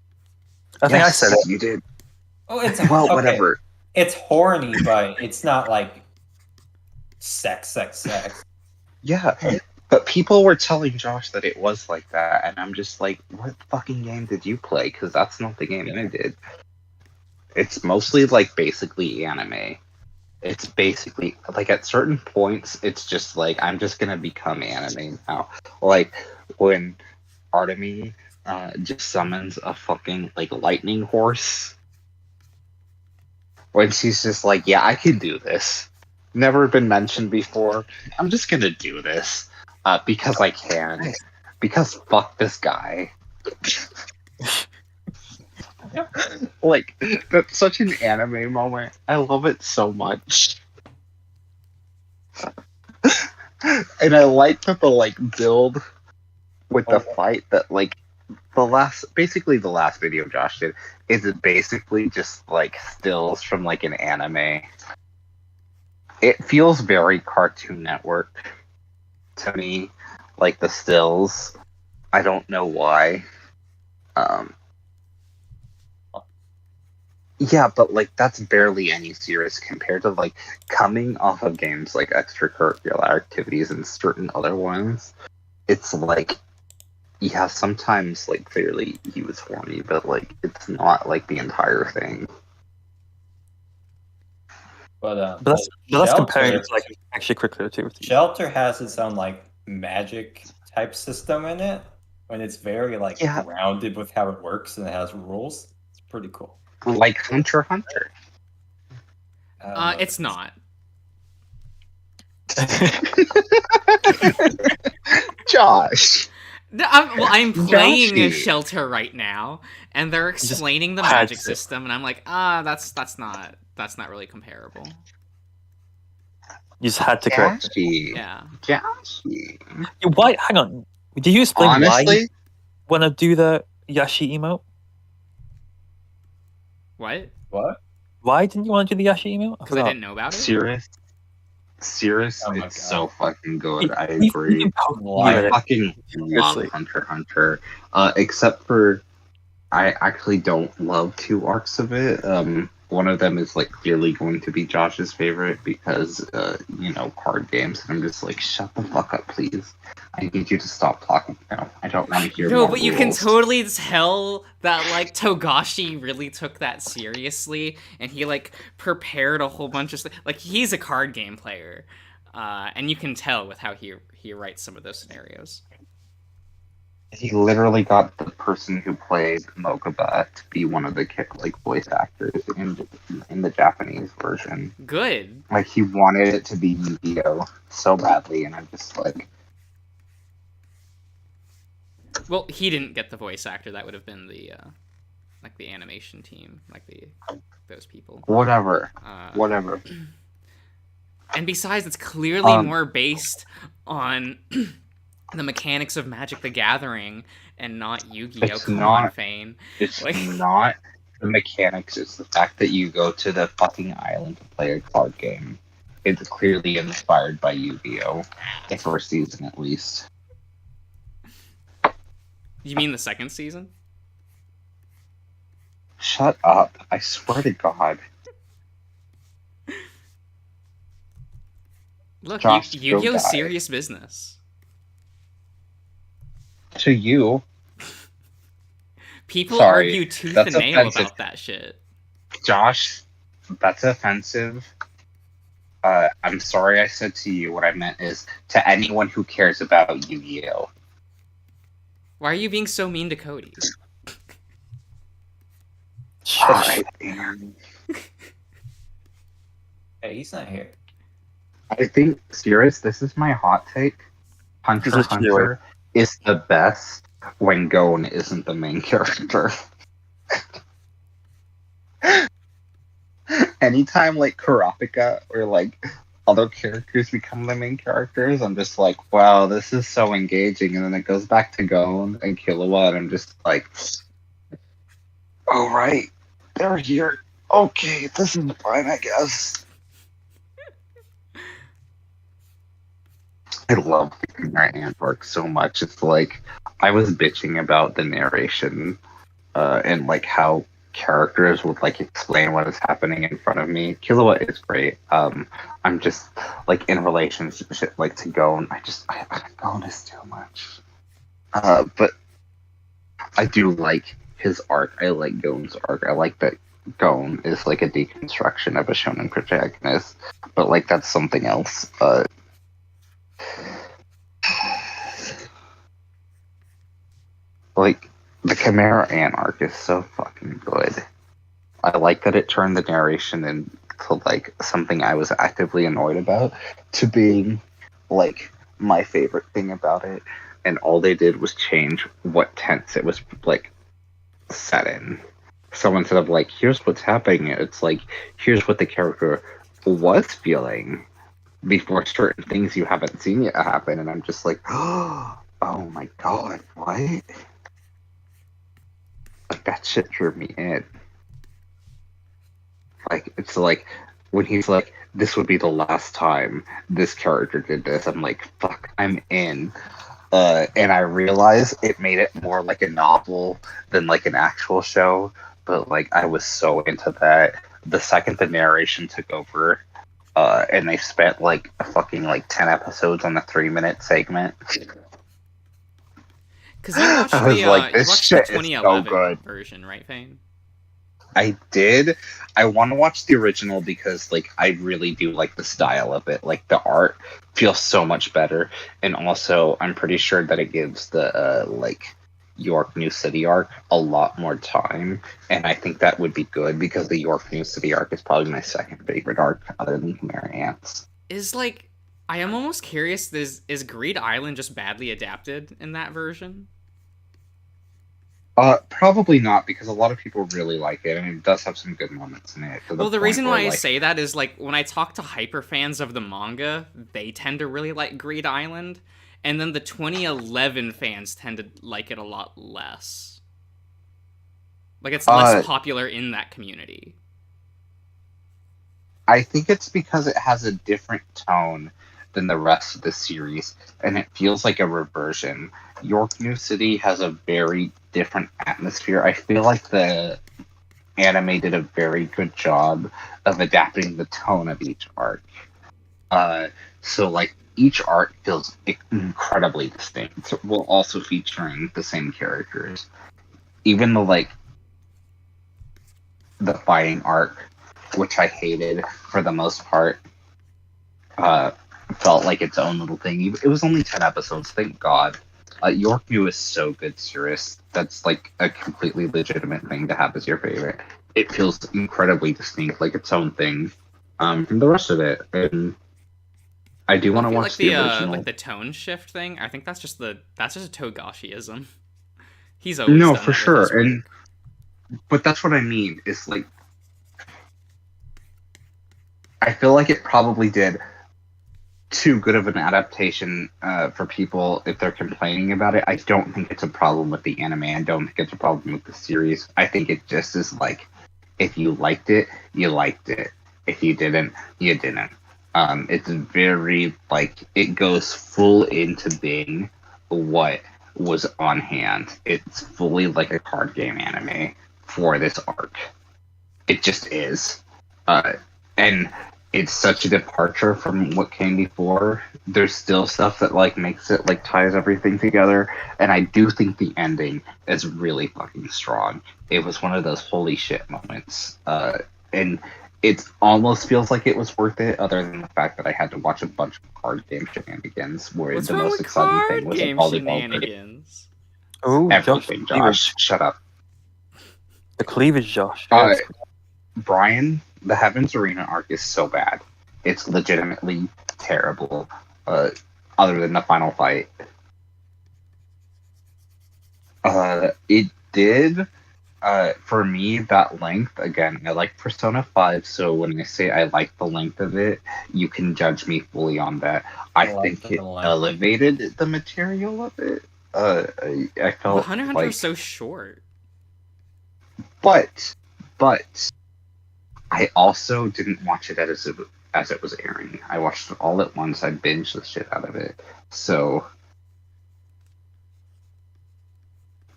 I think I Yes, said it. You did. Oh, it's Well, okay. whatever. It's horny, but it's not like sex. Yeah. But people were telling Josh that it was like that. And I'm just like, what fucking game did you play? Because that's not the game I did. It's mostly like basically anime. It's basically like at certain points, it's just like I'm just gonna become anime now. Like when Artemis just summons a fucking like lightning horse. When she's just like, yeah, I can do this. Never been mentioned before. I'm just gonna do this because I can. Because fuck this guy. Like, that's such an anime moment. I love it so much. And I like that the like build with the fight that like the last video Josh did is basically just like stills from like an anime. It feels very Cartoon Network to me, like the stills. I don't know why. Yeah, but like that's barely any serious compared to like coming off of games like extracurricular activities and certain other ones. It's like, yeah, sometimes like clearly he was horny, but like it's not like the entire thing. But But that's Shelter- comparing it to like extracurricular activities. Shelter has its own like magic type system in it, and it's very like Yeah. grounded with how it works and it has rules. It's pretty cool. Like Hunter x Hunter. It's not. Josh. No, I'm playing Joshy. Shelter right now, and they're Just explaining the had magic to. system, and I'm like, that's not really comparable. You just had to correct it. Joshy. Yeah. Joshy. Why? Hang on. Did you explain why Honestly, you want to do the Yashi emote? What? What? Why didn't you want to do the Yashi emote? Because I didn't know about it. Cirrus Oh my is so God. fucking good. I You agree. can poke me Why? with I it. fucking love Seriously. Hunter x Hunter. Except for, I actually don't love two arcs of it. One of them is like clearly going to be Josh's favorite because, card games. And I'm just like, shut the fuck up, please. I need you to stop talking now. I don't want to hear No, more but you can rules. totally tell that like Togashi really took that seriously, and he like prepared a whole bunch of stuff. Like he's a card game player, and you can tell with how he writes some of those scenarios. He literally got the person who played Mokuba to be one of the voice actors in the Japanese version. Good. Like he wanted it to be Yu-Gi-Oh so badly, and I'm just like, Well, he didn't get the voice actor. That would have been the the animation team, those people. whatever. Uh, And besides, it's clearly more based on the mechanics of Magic the Gathering and not Yu-Gi-Oh! It's Come not. on, Fane. It's Like- not the mechanics, it's the fact that you go to the fucking island to play a card game. It's clearly inspired by Yu-Gi-Oh! The first season, at least. You mean the second season? Shut up. I swear to God. Look, Josh, go Yu-Gi-Oh's die. serious business. To you, People Sorry, argue tooth that's and nail offensive. about that shit. Josh, that's offensive. I'm sorry I said to you. What I meant is to anyone who cares about Yu-Gi-Oh. Why are you being so mean to Cody? I am. Hey, he's not here. I think, serious, this is my hot take. Hunter Just x Hunter is the best when Gon isn't the main character. Anytime like Kurapika or like other characters become the main characters, I'm just like, wow, this is so engaging. And then it goes back to Gon and Killua, and I'm just like, oh right, they're here. Okay, this is fine, I guess. I love the Chimera Ant arc so much. It's like, I was bitching about the narration and like how characters would like explain what is happening in front of me. Killua is great. I'm just like in relationship like to Gon. Gon is too much. But I do like his arc. I like Gon's arc. I like that Gon is like a deconstruction of a shonen protagonist. But like that's something else. Like the Chimera Ant arc is so fucking good. I like that it turned the narration into like something I was actively annoyed about to being like my favorite thing about it. And all they did was change what tense it was like set in. So instead of like, here's what's happening, it's like, here's what the character was feeling before certain things you haven't seen yet happen. And I'm just like, oh my god, what? Like, that shit drew me in. Like, it's like, when he's like, this would be the last time this character did this, I'm like, fuck, I'm in. And I realize it made it more like a novel than like an actual show, but like, I was so into that. The second the narration took over, and they spent like a fucking like 10 episodes on a 3-minute segment. Because you watched I was the, like, you this watched shit the is so 2011 good. version, right, Fane? I did. I want to watch the original because, like, I really do like the style of it. Like, the art feels so much better, and also, I'm pretty sure that it gives the like York New City arc a lot more time, and I think that would be good because the York New City arc is probably my second favorite arc, other than Chimera Ants. Is like, I am almost curious. Is Greed Island just badly adapted in that version? Probably not, because a lot of people really like it, and it does have some good moments in it. Well, the reason why I say that is, like, when I talk to hyper fans of the manga, they tend to really like Greed Island, and then the 2011 fans tend to like it a lot less. Like, it's less popular in that community. I think it's because it has a different tone than the rest of the series, and it feels like a reversion. York New City has a very different atmosphere. I feel like the anime did a very good job of adapting the tone of each arc. So like each arc feels incredibly distinct, while also featuring the same characters. Even the fighting arc, which I hated for the most part, felt like its own little thing. It was only 10 episodes, thank God. York New is so good, Cirrus. That's like a completely legitimate thing to have as your favorite. It feels incredibly distinct, like its own thing from the rest of it. And I do want to watch the original. Like the tone shift thing. I think that's just a Togashiism. He's always no, done for that sure. with his work. But that's what I mean. Is like, I feel like it probably did too good of an adaptation for people if they're complaining about it. I don't think it's a problem with the anime. I don't think it's a problem with the series. I think it just is like, if you liked it, you liked it. If you didn't, you didn't. It's very like, it goes full into being what was on hand. It's fully like a card game anime for this arc. It just is. And it's such a departure from what came before. There's still stuff that like makes it like ties everything together, and I do think the ending is really fucking strong. It was one of those holy shit moments, and it almost feels like it was worth it, other than the fact that I had to watch a bunch of card game shenanigans, where What's the wrong most with exciting card thing was a game volleyball game. shenanigans? Oh, Everything, Josh. Shut up. The cleavage, Josh. Uh, Yes. Brian, the Heavens Arena arc is so bad. It's legitimately terrible. Other than the final fight. It did. For me, that length, again, I like Persona 5, so when I say I like the length of it, you can judge me fully on that. I like think the it length. elevated the material of it. I But felt Hunter x Hunter like, is so short. but I also didn't watch it as it was airing. I watched it all at once. I binged the shit out of it. So,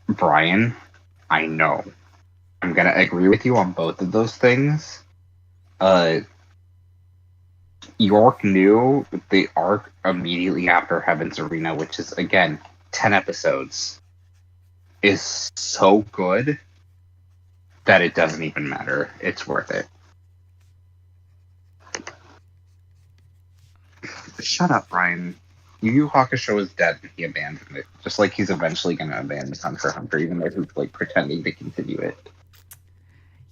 Brian, I know. I'm gonna agree with you on both of those things. York knew the arc immediately after Heaven's Arena, which is, again, 10 episodes, is so good that it doesn't even matter. It's worth it. Shut up, Brian. Yu Yu Hakusho is dead and he abandoned it. Just like he's eventually going to abandon Hunter x Hunter, even though he's like pretending to continue it.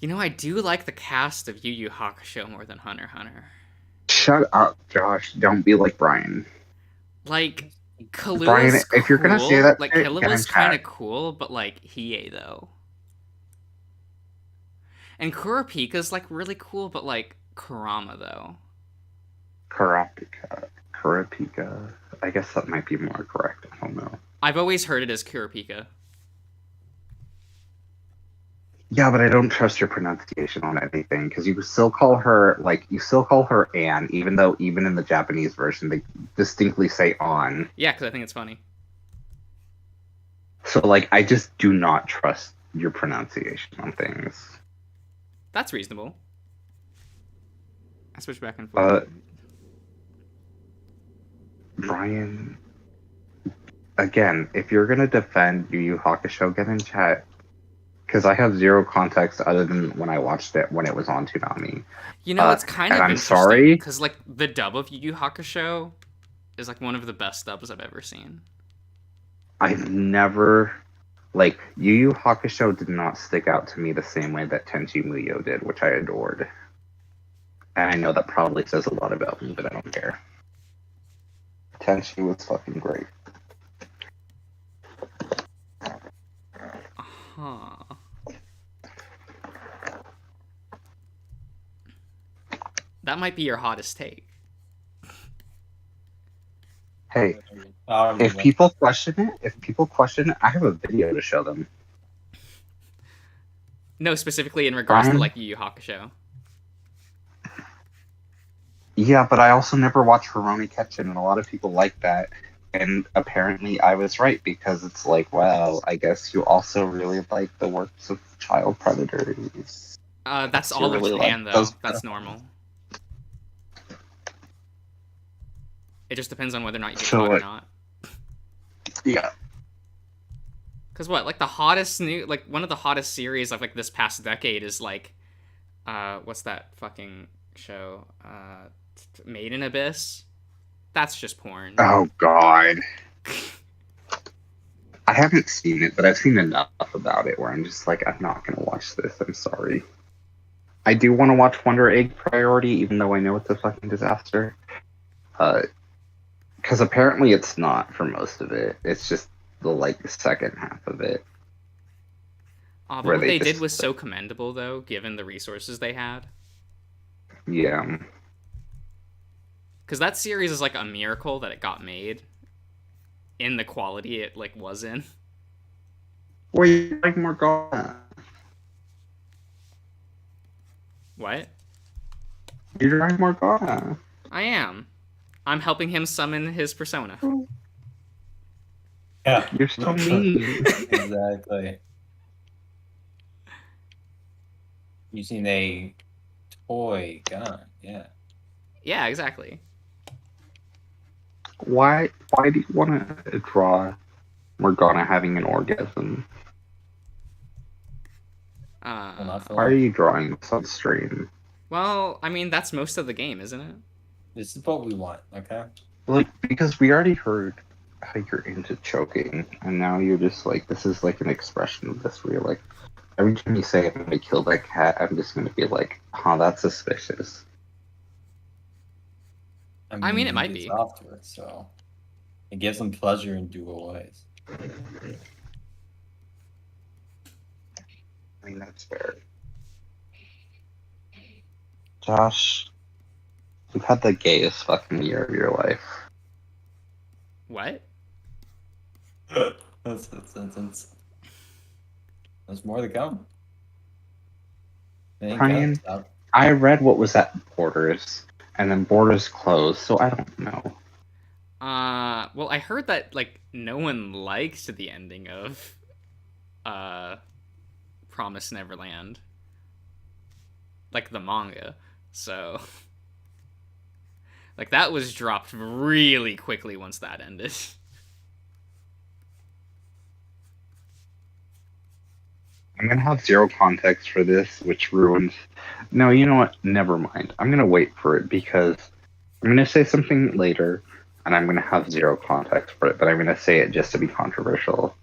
You know, I do like the cast of Yu Yu Hakusho more than Hunter x Hunter. Shut up, Josh. Don't be like Brian. Like, Kaluuya's Brian, if you're gonna cool. say that Like, shit, get in Kaluuya's kind of chat. cool, but like Hiei though. And Kurapika's like really cool, but like Kurama though. Kurapika. I guess that might be more correct. I don't know. I've always heard it as Kurapika. Yeah, but I don't trust your pronunciation on anything because you still call her Anne, even though even in the Japanese version they distinctly say on. Yeah, because I think it's funny. So like, I just do not trust your pronunciation on things. That's reasonable. I switch back and forth. Brian, again, if you're gonna defend Yu Yu Hakusho, get in chat. Because I have zero context other than when I watched it when it was on Toonami. You know, it's kind of and I'm interesting sorry. because like the dub of Yu Yu Hakusho is like one of the best dubs I've ever seen. I've never, like, Yu Yu Hakusho did not stick out to me the same way that Tenchi Muyo did, which I adored. And I know that probably says a lot about me, but I don't care. Tenchi was fucking great. Huh. That might be your hottest take. Hey, if people question it, I have a video to show them. No, specifically in regards to Brian? like Yu Yu Hakusho. Yeah, but I also never watched Rurouni Kenshin, and a lot of people like that. And apparently I was right, because it's like, well, I guess you also really like the works of child predators. That's You all of really Japan like though. those- That's normal. It just depends on whether or not you get So caught or what? not. Yeah. Cause what, like the hottest one of the hottest series of like this past decade is like, what's that fucking show? Made in Abyss. That's just porn. Oh, God. I haven't seen it, but I've seen enough about it where I'm just like, I'm not going to watch this. I'm sorry. I do want to watch Wonder Egg Priority, even though I know it's a fucking disaster. Because apparently it's not for most of it. It's just the, like, second half of it. But where what they they did just- was so commendable though, given the resources they had. Yeah. Because that series is like a miracle that it got made in the quality it like was in. Wait, like Morgana. What? You're like Morgana. I am. I'm helping him summon his persona. Yeah, You're so mean. exactly. Using a toy gun, yeah. Yeah, exactly. Why do you want to draw Morgana having an orgasm? Well, not for Why are long. you drawing this on stream? Well, I mean, that's most of the game, isn't it? This is what we want, okay? Like, because we already heard how you're into choking, and now you're just like, this is like an expression of this where you're like, every time you say I'm gonna kill that cat, I'm just gonna be like, huh, that's suspicious. I mean, it might it's be. software, so it gives them pleasure in dual ways. I mean, that's fair. Josh, you've had the gayest fucking year of your life. What? That's that sentence. There's more to come. It ain't Brian? gonna stop. I read what was at Borders, and then Borders closed, so I don't know. Well, I heard that, like, no one liked the ending of, Promise Neverland. Like, the manga. So... like, that was dropped really quickly once that ended. I'm gonna have zero context for this, which ruins. No, you know what? Never mind. I'm gonna wait for it because I'm gonna say something later, and I'm gonna have zero context for it. But I'm gonna say it just to be controversial.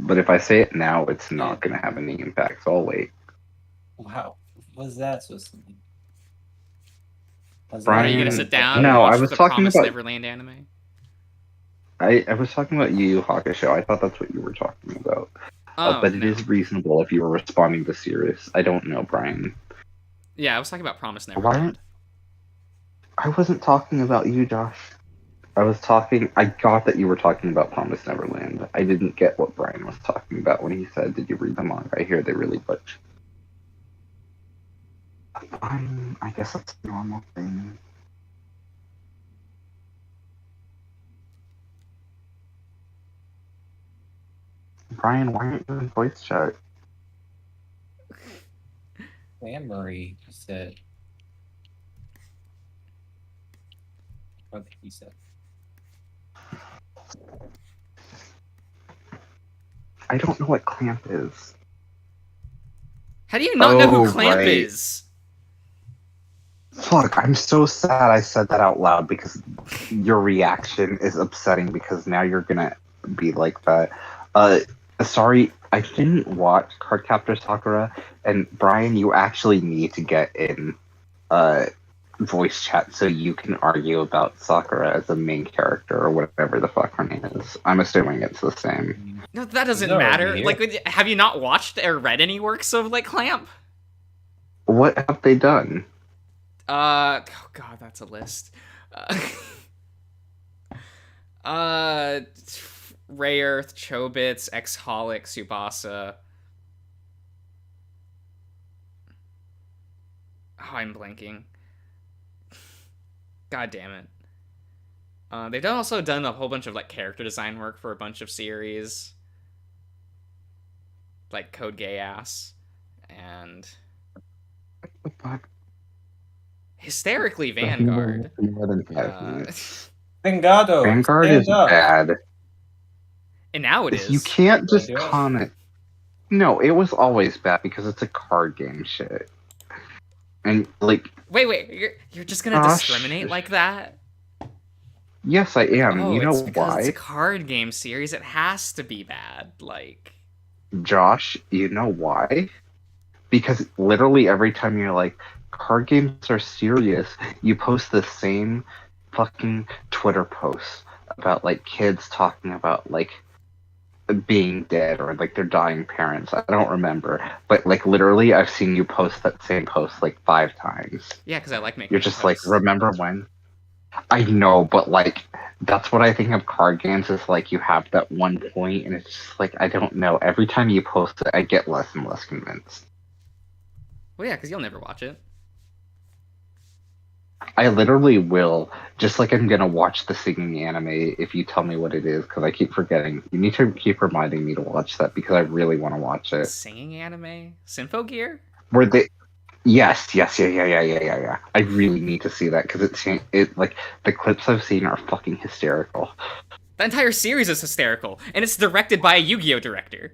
But if I say it now, it's not gonna have any impact. So I'll wait. Wow. What's that supposed to mean? Are you gonna sit down No, and watch I was the talking Promise about- Neverland anime? I was talking about Yu Yu Hakusho. I thought that's what you were talking about. Oh, But no. it is reasonable if you were responding to Sirius. I don't know, Brian. Yeah, I was talking about Promise Neverland. I wasn't talking about you, Josh. I got that you were talking about Promise Neverland. I didn't get what Brian was talking about when he said, did you read the manga? I hear they really butch. I guess that's a normal thing. Brian, why aren't you in voice chat? Anne Marie said. What did he say? I don't know what Clamp is. How do you not know who Oh, Clamp right. is? Fuck, I'm so sad I said that out loud because your reaction is upsetting because now you're gonna be like that. Sorry, I didn't watch Cardcaptor Sakura, and Brian, you actually need to get in voice chat so you can argue about Sakura as a main character or whatever the fuck her name is. I'm assuming it's the same. No, that doesn't No, matter. yeah. Like, have you not watched or read any works of, like, Clamp? What have they done? Oh god, that's a list. Ray Earth, Chobits, X-Holic, Tsubasa. Oh, I'm blanking. God damn it. They've also done a whole bunch of, like, character design work for a bunch of series. Like Code Geass. And... What the fuck? Hysterically Vanguard. More than 5 minutes. Vengado. Vanguard stand is up. bad. And now it is. You can't just do it. comment. No, it was always bad because it's a card game shit. And like, Wait, you're just gonna Gosh. discriminate like that? yes, I am. Oh, You know it's because it's why? a card game series. It has to be bad. Like, Josh, you know why? Because literally every time you're like, card games are serious, you post the same fucking Twitter posts about like kids talking about like being dead or like their dying parents. I don't remember. But like literally I've seen you post that same post like 5 times. yeah, because I like making. You're just like, posts. remember when? I know, but like that's what I think of card games is like you have that one point and it's just like I don't know. Every time you post it I get less and less convinced. Well, yeah, because you'll never watch it. I literally will, just like I'm gonna watch the singing anime if you tell me what it is, because I keep forgetting. You need to keep reminding me to watch that because I really want to watch it. Singing anime, Symphogear. Where they, yes, yeah. I really need to see that because it like the clips I've seen are fucking hysterical. The entire series is hysterical, and it's directed by a Yu-Gi-Oh director.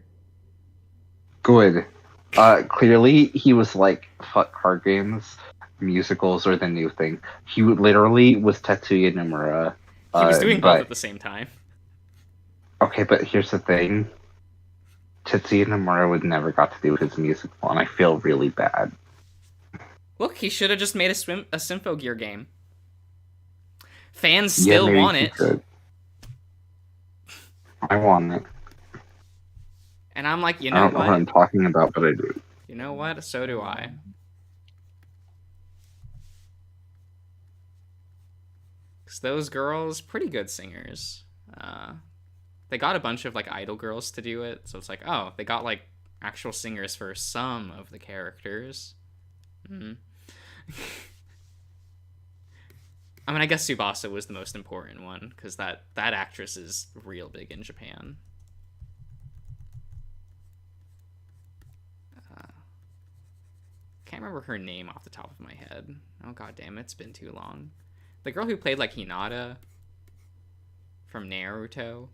Good. Clearly, he was like, fuck card games. Musicals are the new thing. He literally was Tetsuya Nomura. He was doing both but at the same time. okay, but here's the thing. Tetsuya Nomura would never got to do his musical, and I feel really bad. Look, he should have just made a Symphogear game. Fans still maybe want he it. could. I want it. And I'm like, you I know don't know what I'm what? talking about, but I do. You know what? So do I. Because those girls, pretty good singers. They got a bunch of like idol girls to do it, so it's like, oh, they got like actual singers for some of the characters. I mean, I guess Tsubasa was the most important one because that actress is real big in Japan. Can't remember her name off the top of my head. Oh god damn, it's been too long. The girl who played like Hinata from Naruto.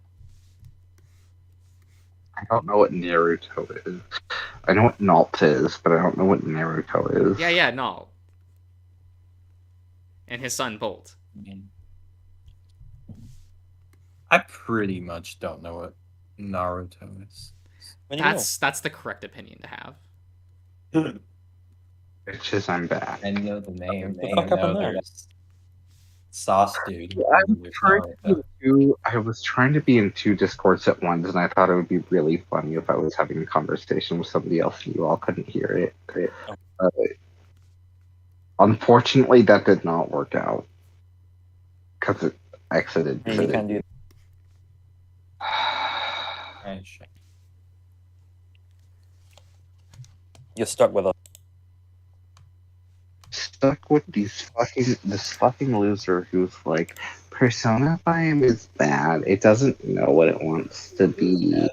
I don't know what Naruto is. I know what Nault is, but I don't know what Naruto is. Yeah, Nault. And his son Bolt. I pretty much don't know what Naruto is. When you know. That's the correct opinion to have. It's just I'm bad. I know the name. What the fuck happened there? there's Sauce Dude. I'm I was trying to be in 2 Discords at once, and I thought it would be really funny if I was having a conversation with somebody else and you all couldn't hear it. Unfortunately, that did not work out because it exited. You can't do that. Right, shit. You're stuck with us. Stuck with this fucking loser who's like, Persona 5 is bad. It doesn't know what it wants to be.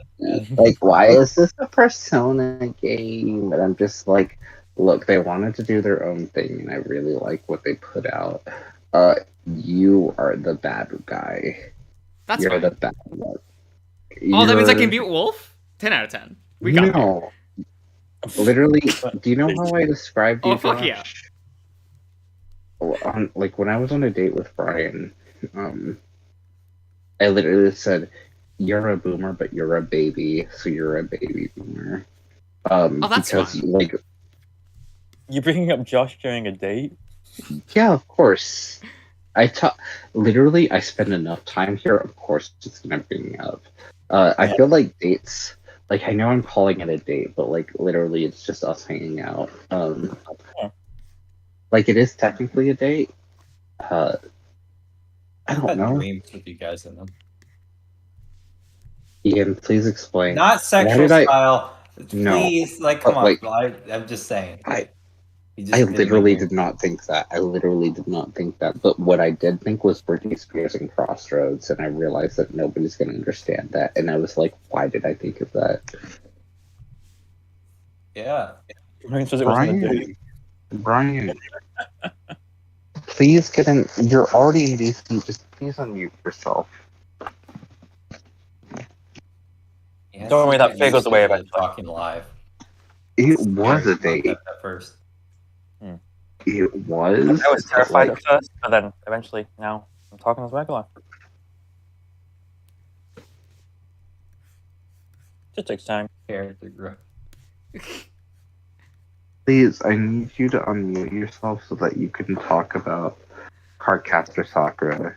Like, why is this a Persona game? And I'm just like, look, they wanted to do their own thing, and I really like what they put out. You are the bad guy. That's You're fine. the bad one. Oh, that means I can You're- beat Wolf? 10 out of 10. We got there. No. Literally, do you know how I described you, Oh, fuck yeah. Josh? Like, when I was on a date with Brian, I literally said, you're a boomer, but you're a baby, so you're a baby boomer. That's because, fun. like, You bringing up Josh during a date? yeah, of course. Literally, I spend enough time here, of course, it's gonna bring up. I feel like dates, like, I know I'm calling it a date, but, like, literally, it's just us hanging out. Like, it is technically a date. I don't Had know. dreams with you guys in them. Ian, please explain. Not sexual did I- style. No. Please, like, come on. Like- I'm just saying. I You just I didn't literally know. did not think that. But what I did think was Britney Spears and Crossroads, and I realized that nobody's going to understand that. And I was like, why did I think of that? Yeah. Brian, please get in. You're already indecent. Just please unmute yourself. Yeah, Don't worry, that it's figures away usually eventually. Talking live. It was a date. At first. It was. I was terrified Like, at first, but then eventually, now I'm talking as regular. Just takes time. Character growth. please, I need you to unmute yourself so that you can talk about Cardcaster Sakura.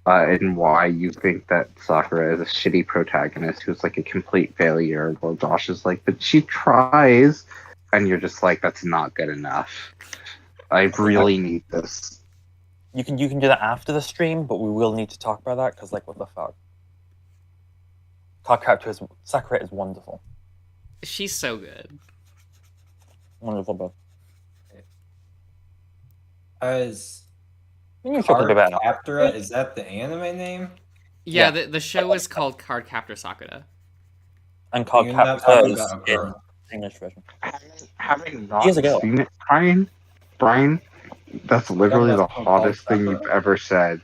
And why you think that Sakura is a shitty protagonist who's like a complete failure. Well, Josh is like, but she tries, and you're just like, that's not good enough. I really need this. You can do that after the stream, but we will need to talk about that because, like, what the fuck? Sakura is wonderful, She's so good. wonderful book. Is You should be better. Captura, is that the anime name? Yeah, the show is called Card Captor Sakura. And called You're not talking Captors about a in girl. English version. Having not Years ago. seen it, Brian, that's literally the hottest thing you've ever said.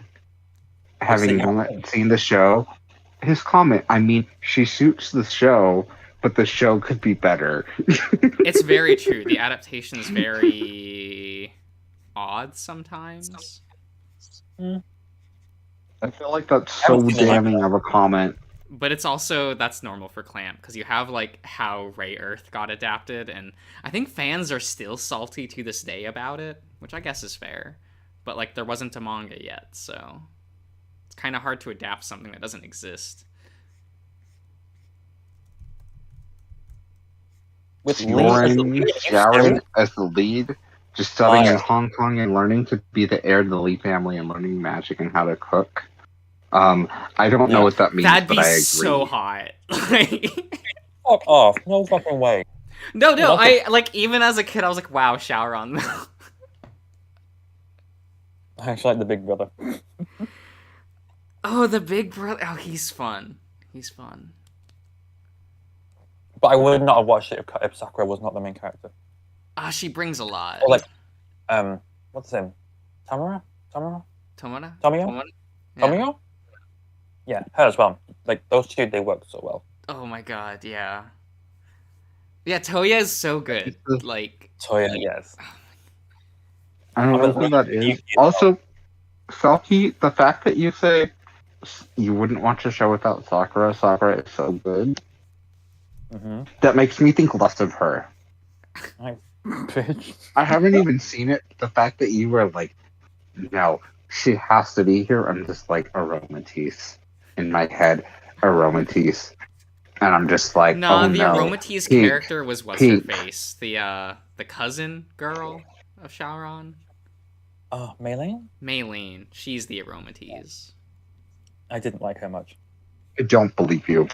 Having not seen the show, his comment, I mean, she shoots the show, but the show could be better. It's very true. The adaptation is very odd sometimes. I feel like that's so damning of a comment. But it's also, that's normal for Clamp, because you have, like, how Ray Earth got adapted, and I think fans are still salty to this day about it, which I guess is fair. But, like, there wasn't a manga yet, so it's kind of hard to adapt something that doesn't exist. With Lauren Xiaoran as the lead, just studying in Hong Kong and learning to be the heir to the Lee family and learning magic and how to cook. I don't know what that means, That'd but be I agree. so hot. Fuck off! No fucking way. No, Nothing. I, like, even as a kid, I was like, wow, Xiaoran. I actually like the big brother. Oh, the big brother. Oh, he's fun. He's fun. But I would not have watched it if Sakura was not the main character. Ah, she brings a lot. Or like, what's his name? Tamura? Tomura? Tomio? Tomura? Yeah. Tomio? Yeah, her as well. Like, those two, they work so well. Oh my god, yeah. Yeah, Toya is so good. Like, Toya, yes. I don't know who that is. Also, Selkie, the fact that you say you wouldn't watch a show without Sakura is so good, Mm-hmm. that makes me think less of her. Bitch. I haven't even seen it. The fact that you were like, no, she has to be here, I'm just like, Aromatisse. In my head, Aromatisse. And I'm just like, no, oh the no. Aromatisse Peak. character was what's her face? The cousin girl of Xiaoran? Oh, Maylene? Maylene. She's the Aromatisse. I didn't like her much. I don't believe you.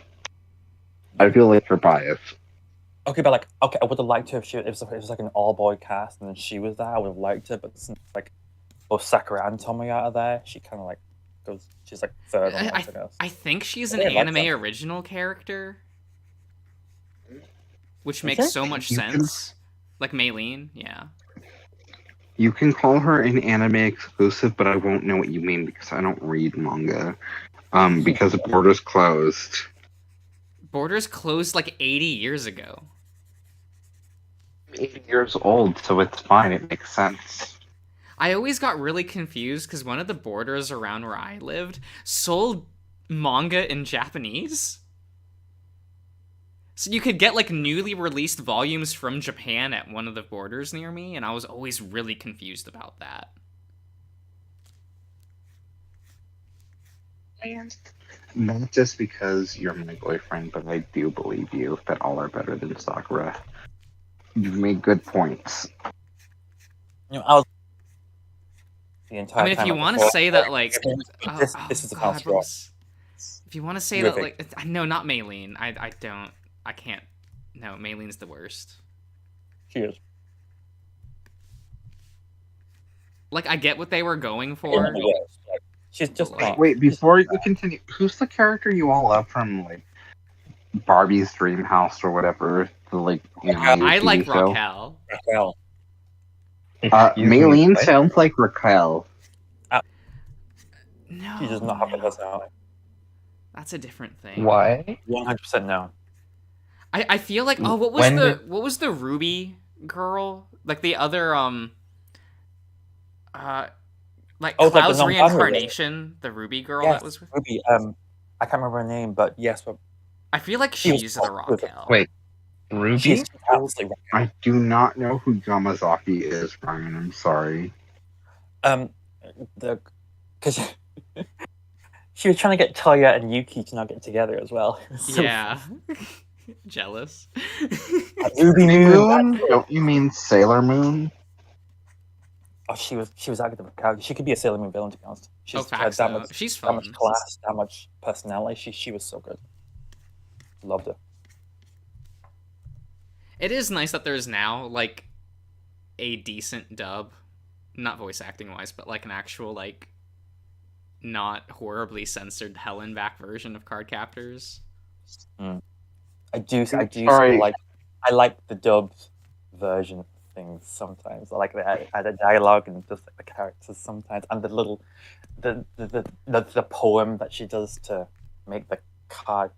I feel like you're biased. Okay, but like, okay, I would have liked her if it was like an all-boy cast and then she was there. I would have liked her, but since like both Sakura and Tomoya are there, she kind of like goes. She's like third on everything else. I think she's I an really like anime that. original character, which Okay. makes so much You can- sense. Like Maylene, yeah. You can call her an anime exclusive, but I won't know what you mean because I don't read manga. Because Borders closed. Borders closed like 80 years ago. 80 years old, so it's fine. It makes sense. I always got really confused because one of the Borders around where I lived sold manga in Japanese. So you could get like newly released volumes from Japan at one of the Borders near me, and I was always really confused about that. Not just because you're my boyfriend, but I do believe you that all are better than Sakura. You've made good points. You know, I was the entire I mean, if time you at the want to court, say that, like, this is the God, past what rock. was- if you want to say Riveting. that, like, no, not Maylene. I can't. No, Maylene's the worst. She is. Like, I get what they were going In for. the worst. Like, she's just Wait, not. Wait, before you continue, who's the character you all love from like Barbie's Dream House or whatever? The like animated I TV like show? Raquel. Well, Maylene sounds like Raquel. No, she does not have the personality. that's a different thing. Why? 100% no. I feel like what was the Ruby girl? Like the other like Oh, like the Cloud's non-binary reincarnation, the Ruby girl Yes, that was. Ruby. I can't remember her name, but yes, but I feel like She was she's the fucked with it. Raquel. Wait. Ruby? she's absolutely I do not know who Yamazaki is, Brian. I'm sorry. because she was trying to get Toya and Yuki to not get together as well. It was so Yeah. Jealous. funny. Ruby Moon. Don't you mean Sailor Moon? Oh, she was active character. She could be a Sailor Moon villain, to be honest. She's Oh, facts, that though. much, She's that fun. much class, that much personality. She was so good. Loved her. It is nice that there's now like a decent dub, not voice acting wise, but like an actual like not horribly censored Helen back version of Card Captors. I do Sorry. still like. I like the dubbed version of things sometimes. I like the dialogue and just like the characters sometimes, and the little the poem that she does to make the cloud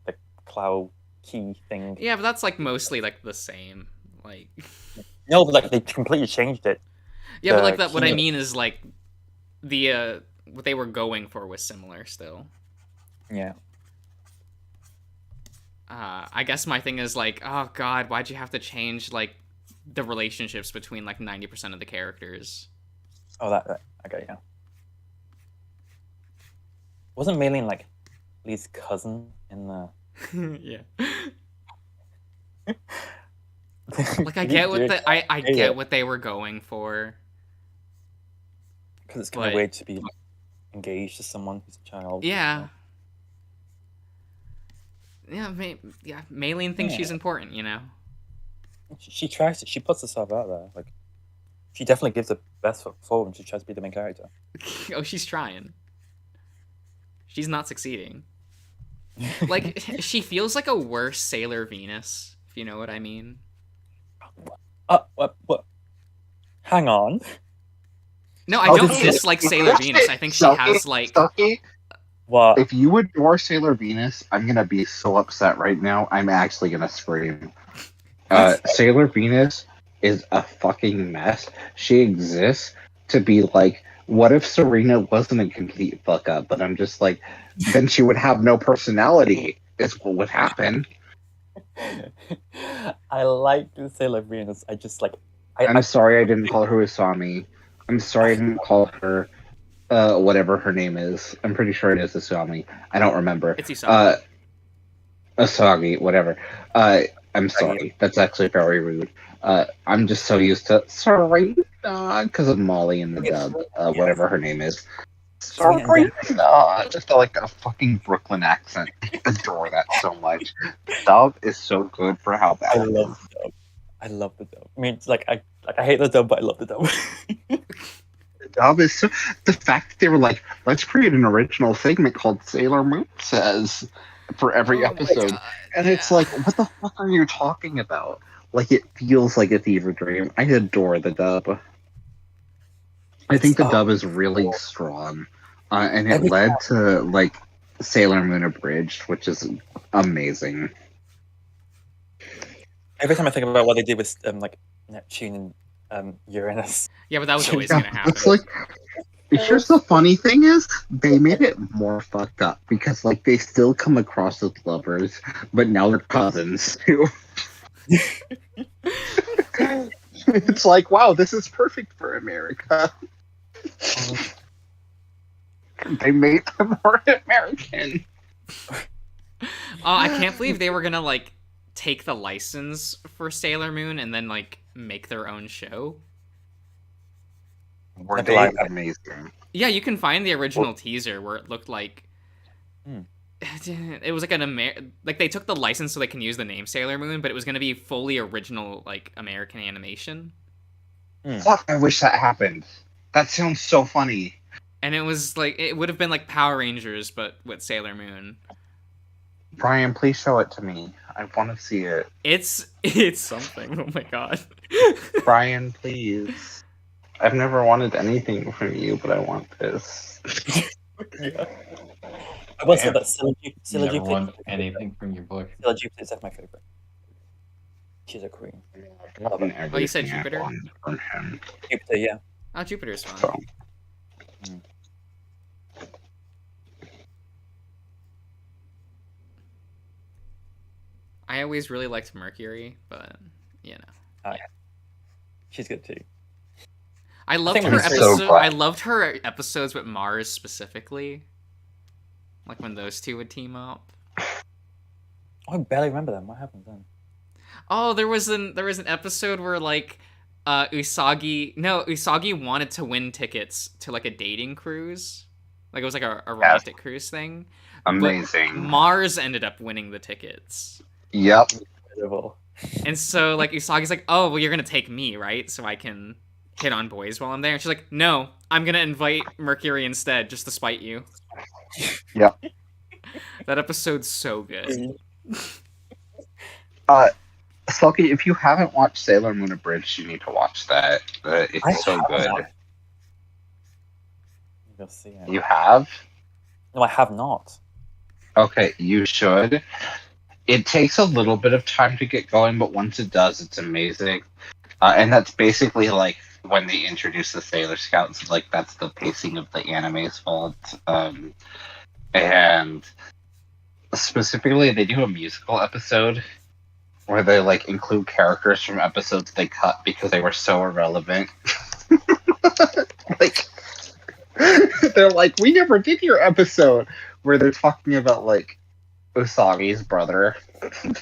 key thing. Yeah, but that's like mostly like the same. Like, No, but like they completely changed it. yeah, but like The that. What I key- mean is like the what they were going for was similar still. Yeah. I guess my thing is like, oh god, why'd you have to change like the relationships between like 90% of the characters? Oh, that okay, yeah. Wasn't Maylene like Lee's cousin in the? Yeah. Like I get what I get what they were going for. Because it's kind of but- weird to be like, engaged to someone who's a child. Yeah. Yeah, Maylene thinks Yeah. she's important, you know. She tries to. She puts herself out there. Like, she definitely gives the best foot forward when she tries to be the main character. Oh, she's trying. She's not succeeding. Like, she feels like a worse Sailor Venus, if you know what I mean. What? Hang on. No, I Oh, don't this is- dislike Sailor Venus. I think she has, like... Stucky, What? if you adore Sailor Venus, I'm gonna be so upset right now. I'm actually gonna scream. Sailor Venus is a fucking mess. She exists to be like, what if Serena wasn't a complete fuck up? But I'm just like, then she would have no personality. Is what would happen. I like the Sailor Venus. I just like. I'm sorry I didn't call her Usami. I'm sorry I didn't call her whatever her name is. I'm pretty sure it is Usami. I don't remember. It's Usagi. Asagi, whatever. I'm sorry. That's actually very rude. I'm just so used to Serena because of Molly in the dub. Whatever her name is. Serena. I just felt like a fucking Brooklyn accent. I adore that so much. Dub is so good for how bad I it love is. the dub. I love the dub. I mean, it's like I hate the dub, but I love the dub. The dub is so. The fact that they were like, let's create an original segment called Sailor Moon Says for every Oh my episode. God, And it's yeah. like, what the fuck are you talking about? Like, it feels like a fever dream. I adore the dub. I think the dub is really strong. And it Every led to, like, Sailor Moon Abridged, which is amazing. Every time I think about what they did with like Neptune and Uranus. Yeah, but that was always gonna happen. It's like, here's the funny thing is, they made it more fucked up because, like, they still come across as lovers, but now they're cousins, too. It's like, wow, this is perfect for America. They made them more American. I can't believe they were gonna like take the license for Sailor Moon and then like make their own show. Were Like, they like- amazing? Yeah, you can find the original teaser where it looked like Hmm. it was like like they took the license so they can use the name Sailor Moon, but it was gonna be fully original like American animation, Fuck, I wish that happened. That sounds so funny. and it was like it would have been like Power Rangers but with Sailor Moon. Brian, please show it to me. I want to see it. It's something. Oh my god. Brian, please. I've never wanted anything from you, but I want this. Yeah. I will say Damn. that Scylla Never Jupiter. want anything from your book. Scylla Jupiter is definitely my favorite. She's a queen. Oh, you said Jupiter? From him. Jupiter, yeah. Oh, Jupiter's fun. So, I always really liked Mercury, but you know. She's good too. I loved think her Mercury's so episode. fun. I loved her episodes with Mars specifically, like when those two would team up. Oh, I barely remember them. What happened then? Oh, there was an episode where like Usagi wanted to win tickets to like a dating cruise, like it was like a romantic cruise thing. amazing. Mars ended up winning the tickets, Yep. Incredible. and so like Usagi's like, oh well, you're gonna take me, right? So I can hit on boys while I'm there. And she's like, no, I'm gonna invite Mercury instead, just to spite you. Yep. That episode's so good. Sulky, if you haven't watched Sailor Moon Abridged, you need to watch that. It's I so have good. not. You'll see it. You have? No, I have not. Okay, you should. it takes a little bit of time to get going, but once it does, it's amazing. And that's basically like when they introduce the Sailor Scouts, like that's the pacing of the anime's fault. And specifically, they do a musical episode where they like include characters from episodes they cut because they were so irrelevant. Like, they're like, we never did your episode where they're talking about like Usagi's brother.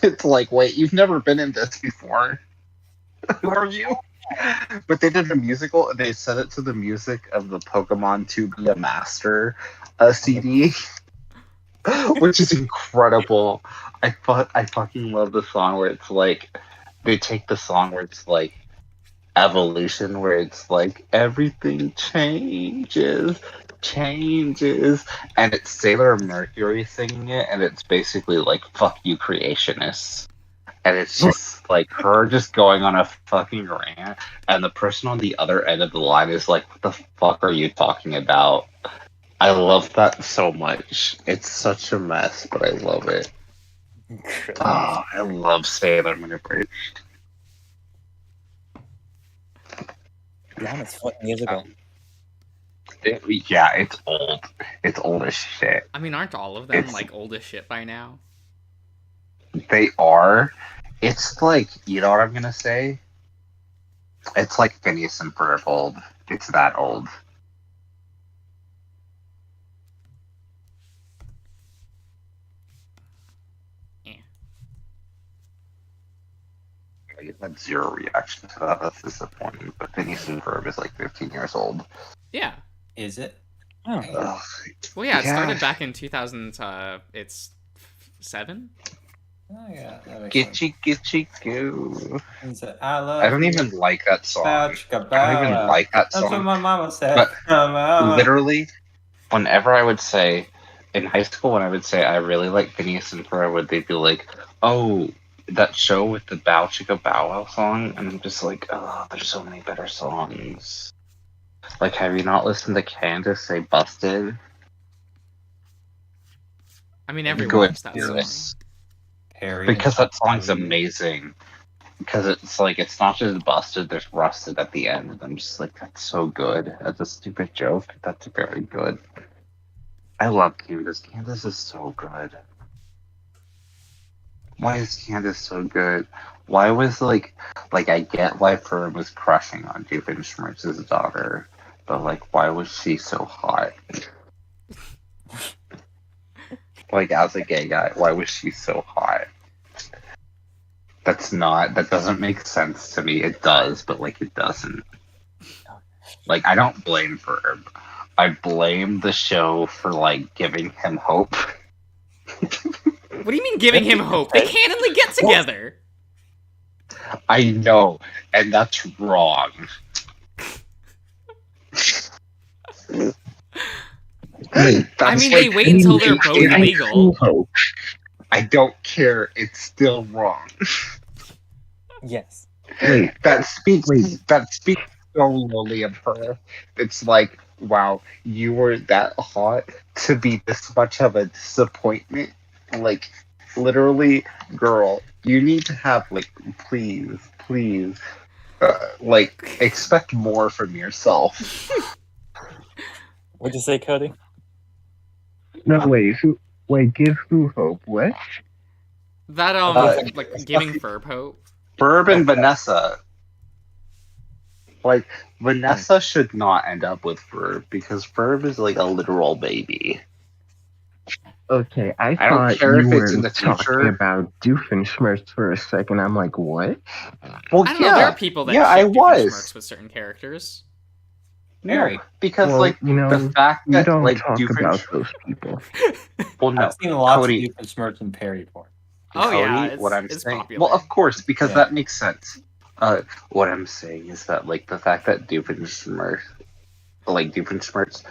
It's like, wait, you've never been in this before. Who are you? But they did a musical and they set it to the music of the Pokemon To Be a Master CD, which is incredible. I fucking love the song where it's like, they take the song where it's like Evolution, where it's like everything changes, and it's Sailor Mercury singing it, and it's basically like, fuck you creationists. And it's just like her just going on a fucking rant, and the person on the other end of the line is like, what the fuck are you talking about? I love that so much. It's such a mess, but I love it. Oh, I love Sailor Mercury. Damn, it's 14 years ago. Yeah, it's old. It's old as shit. I mean, aren't all of them It's- like old as shit by now? They are. It's like, you know what I'm gonna say? It's like Phineas and Ferb old. It's that old. Yeah. I had zero reaction to that. That's disappointing. But Phineas and Ferb is like 15 years old. Yeah. Is it? Oh, Ugh. Well, yeah, it Yeah. started back in 2000. It's 7. Oh yeah. That makes sense. Gitchy, go. Is it, I love I don't you, even like that song. bow, I chicka, don't even bow. like that That's what song. my mama said. But Mama. Literally, whenever I would say, in high school, when I would say I really like Phineas and Ferb, would they be like, oh, that show with the Bow Chicka Bow Wow song? And I'm just like, oh, there's so many better songs. Like, have you not listened to Candace say Busted? I mean, Go everyone ahead, knows that hear song. this. Harry. Because that song's amazing. Because it's like, it's not just busted, there's rusted at the end. And I'm just like, that's so good. That's a stupid joke. That's very good. I love Candace. Candace is so good. Why is Candace so good? Why was like I get why Ferb was crushing on Doofenshmirtz's daughter, but like, why was she so hot? Like, as a gay guy, why was she so hot? That doesn't make sense to me. It does, but like, it doesn't. Like, I don't blame Ferb. I blame the show for like giving him hope. What do you mean giving him hope? They canonically get together. I know, and that's wrong. I That's mean, they like- wait until they're both I- legal. I don't care. It's still wrong. yes. That speaks so lowly of her. It's like, wow, you were that hot to be this much of a disappointment. Like, literally, girl, you need to have like, please, like, expect more from yourself. What'd you say, Cody? No, give who hope? What? That like giving Ferb hope. Ferb and Vanessa. Like, Vanessa should not end up with Ferb because Ferb is like a literal baby. Okay, I don't thought care you if it's were in the talking future. about Doofenshmirtz for a second. I'm like, what? Well, I don't know. There are people that yeah, I ship was. Doofenshmirtz with certain characters. Harry. Because Well, like you know, the fact You that don't like talk about those people. well, no, I've seen lots Cody. of Doofenshmirtz and Perry porn. Oh yeah, Cody, it's, what I'm it's saying. popular. Well, of course, because Yeah. that makes sense. What I'm saying is that like the fact that Doofenshmirtz birthed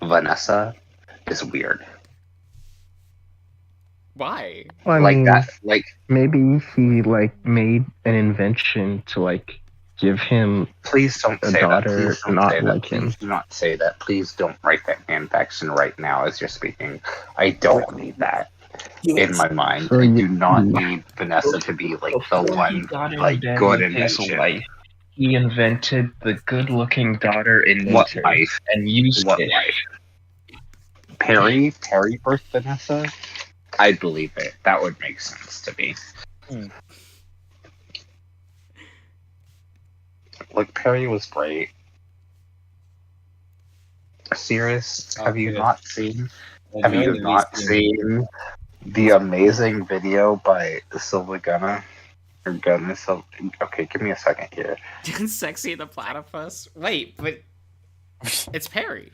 Vanessa is weird. Why? Well, I like mean, that, like maybe he like made an invention to like give him. please don't A say daughter that. Please don't not say that. like him. Please do not say that. Please don't write that fan faction right now as you're speaking. I don't need that. in my mind. So I you- do not need Vanessa to be like the Before one he got like in good bed with his invention. wife, he invented the good-looking daughter What inventor wife? and used What it. wife? Perry first Vanessa? I'd believe it. That would make sense to me. Hmm. Look, Perry was great. Serious? Have you Okay. not seen? I Have you joined the not VC. seen the amazing video by Silva Gunna? Or Gunna Silva? Okay, give me a second here. Sexy the platypus. Wait, but it's Perry.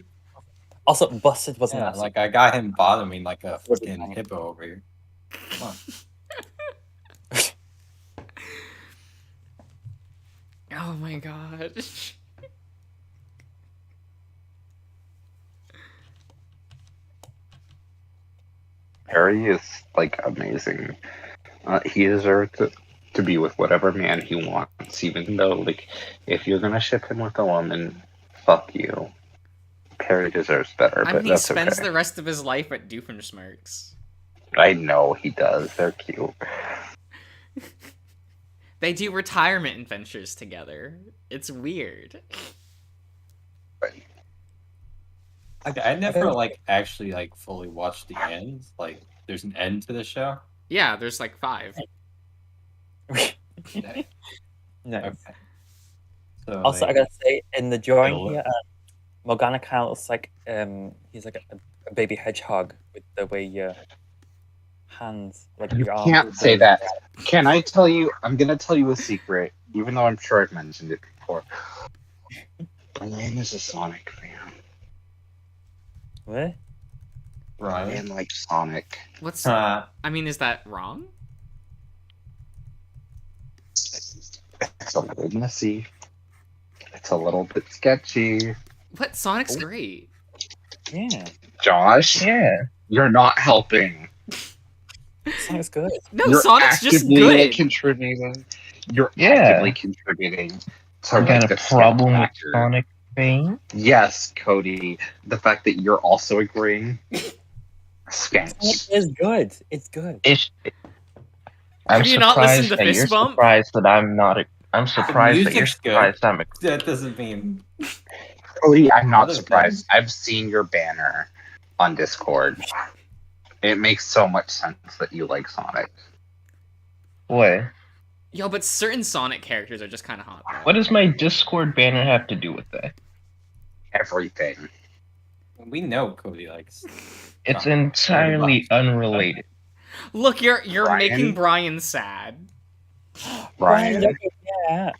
Also, Busted wasn't Yeah, that like I got him bottoming like a Was it fucking fine? hippo over here. Come on. Oh my god. Perry is like amazing. He deserves to be with whatever man he wants, even though like if you're gonna ship him with a woman, fuck you. Perry deserves better, I but mean, he that's spends okay. the rest of his life at Doofenshmirtz. I know he does. They're cute. They do retirement adventures together. It's weird. I never like actually like fully watched the end. Like, there's an end to the show. Yeah, there's like 5. Okay. No. Okay. So Also, I like, gotta say, in the drawing It'll- here, Morgana kind of looks like he's like a baby hedgehog with the way your hands, like You your arms. can't say that. Can I tell you? I'm gonna tell you a secret, even though I'm sure I've mentioned it before. Brian is a Sonic fan. What? Ryan. Brian likes Sonic. What's Uh, I mean, is that wrong? It's a little messy. It's a little bit sketchy. What? Sonic's great. Yeah, Josh, Yeah. you're not helping. Sonic's good. No, You're Sonic's just actively, like, good. contributing. You're Yeah. actively contributing to I like, got the a problem with factor. Sonic fame. Yes, Cody. The fact that you're also agreeing. Sonic Sketch. is good. It's good. I'm Have you not listened surprised to that you're Fist Bump? surprised that I'm not. I'm surprised that you're music's good. surprised I'm. that doesn't mean Cody, I'm not Other surprised. I've seen your banner on Discord. It makes so much sense that you like Sonic. What? Yo, but certain Sonic characters are just kind of hot. though. What does my Discord banner have to do with that? Everything. we know Cody likes. It's Oh, entirely unrelated. Look, you're Brian? making Brian sad. Brian, yeah.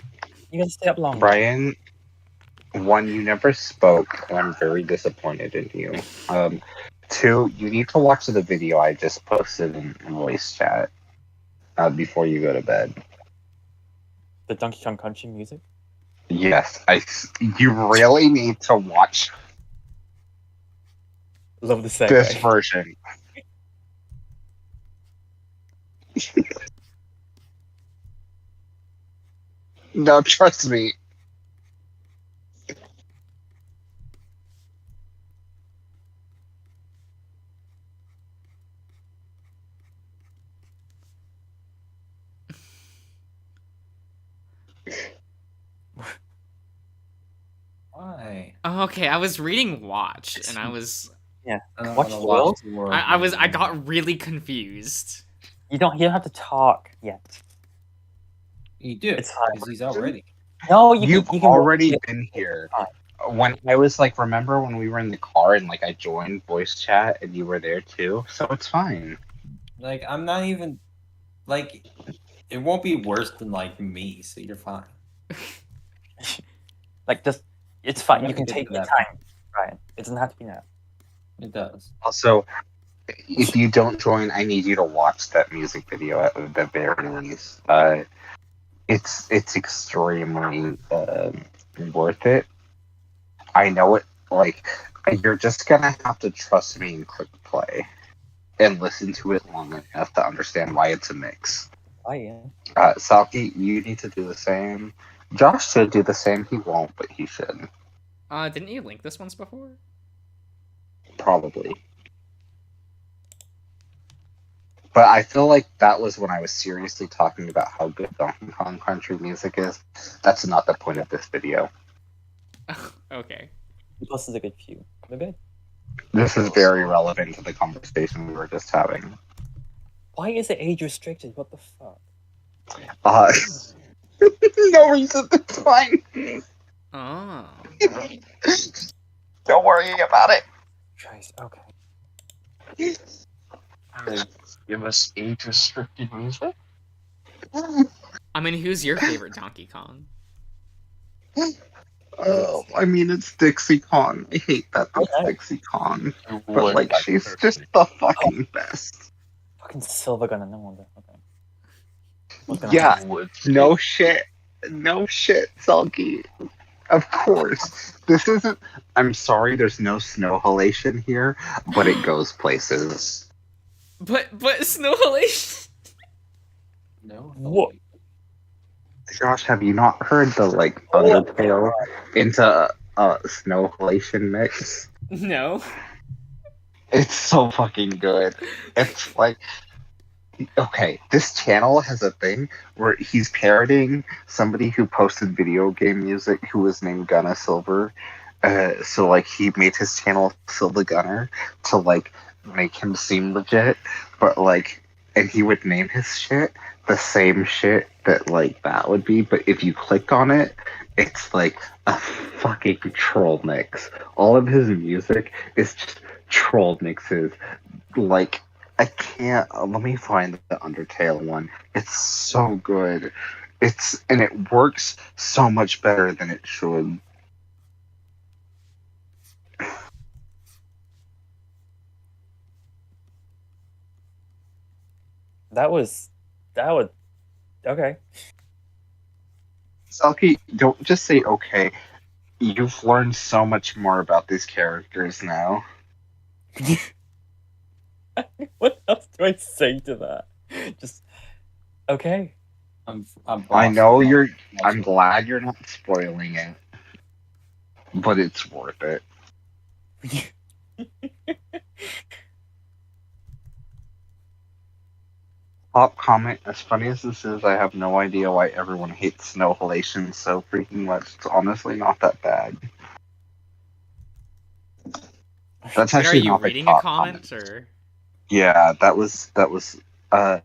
You gotta stay up long. Brian, one, you never spoke, and I'm very disappointed in you. Two, you need to watch the video I just posted in voice chat before you go to bed. The Donkey Kong Country music. Yes, you really need to watch Love the segue. this version. No, trust me. Why? Oh, okay, I was reading Watch, and I was, I don't Watch wanna the world? the world. I got really confused. You don't have to talk yet. You do. It's fine. Because he's already. No, You've you can already watch been here. When I was like, remember when we were in the car and like I joined voice chat and you were there too? So it's fine. Like, I'm not even. Like, it won't be worse than, like, me, so you're fine. Like, just it's fine. I'm You can gonna get take to your that. time, Ryan. It doesn't have to be now. It does. Also, if you don't join, I need you to watch that music video at the very least. It's extremely worth it. I know it. Like, you're just gonna have to trust me and click play and listen to it long enough to understand why it's a mix. Oh yeah. Salky, you need to do the same. Josh should do the same. He won't, but he should. Didn't you link this once before? Probably. But I feel like that was when I was seriously talking about how good Donkey Kong Country music is. That's not the point of this video. Okay. He posted a good few. They're good. This is very relevant to the conversation we were just having. Why is it age restricted? What the fuck? No reason, it's fine. Oh. Don't worry about it. Christ, okay. Give us age restricted music? I mean, who's your favorite Donkey Kong? Oh, I mean, it's Dixie Kong. I hate that it's Okay. Dixie Kong. Who But, would like, like she's her just favorite? the fucking best. Fucking Silver Gunner, no wonder. Okay. What's gonna Yeah. happen? Who would No shit. No shit, Sulky. Of course. This isn't. I'm sorry, there's no snow halation here, but it goes places. But Snow Halation. No. What? Josh, have you not heard the, like, Oh, Undertale into snow halation mix? No. It's so fucking good. It's like, okay, this channel has a thing where he's parroting somebody who posted video game music who was named Gunna Silver. So, like, he made his channel Silver Gunner to, like, make him seem legit. But, like, and he would name his shit the same shit that, like, that would be. But if you click on it, it's like a fucking troll mix. All of his music is just troll mixes. Like, I can't. Let me find the Undertale one. It's so good. And it works so much better than it should. That would. Okay. Selkie, don't just say okay. You've learned so much more about these characters now. What else do I say to that? Just okay. I know you're. I'm glad you're not spoiling it, but it's worth it. Top comment, as funny as this is, I have no idea why everyone hates snow halation so freaking much. It's honestly not that bad. That's Wait, are actually you not my reading a top comment or? Yeah, that was I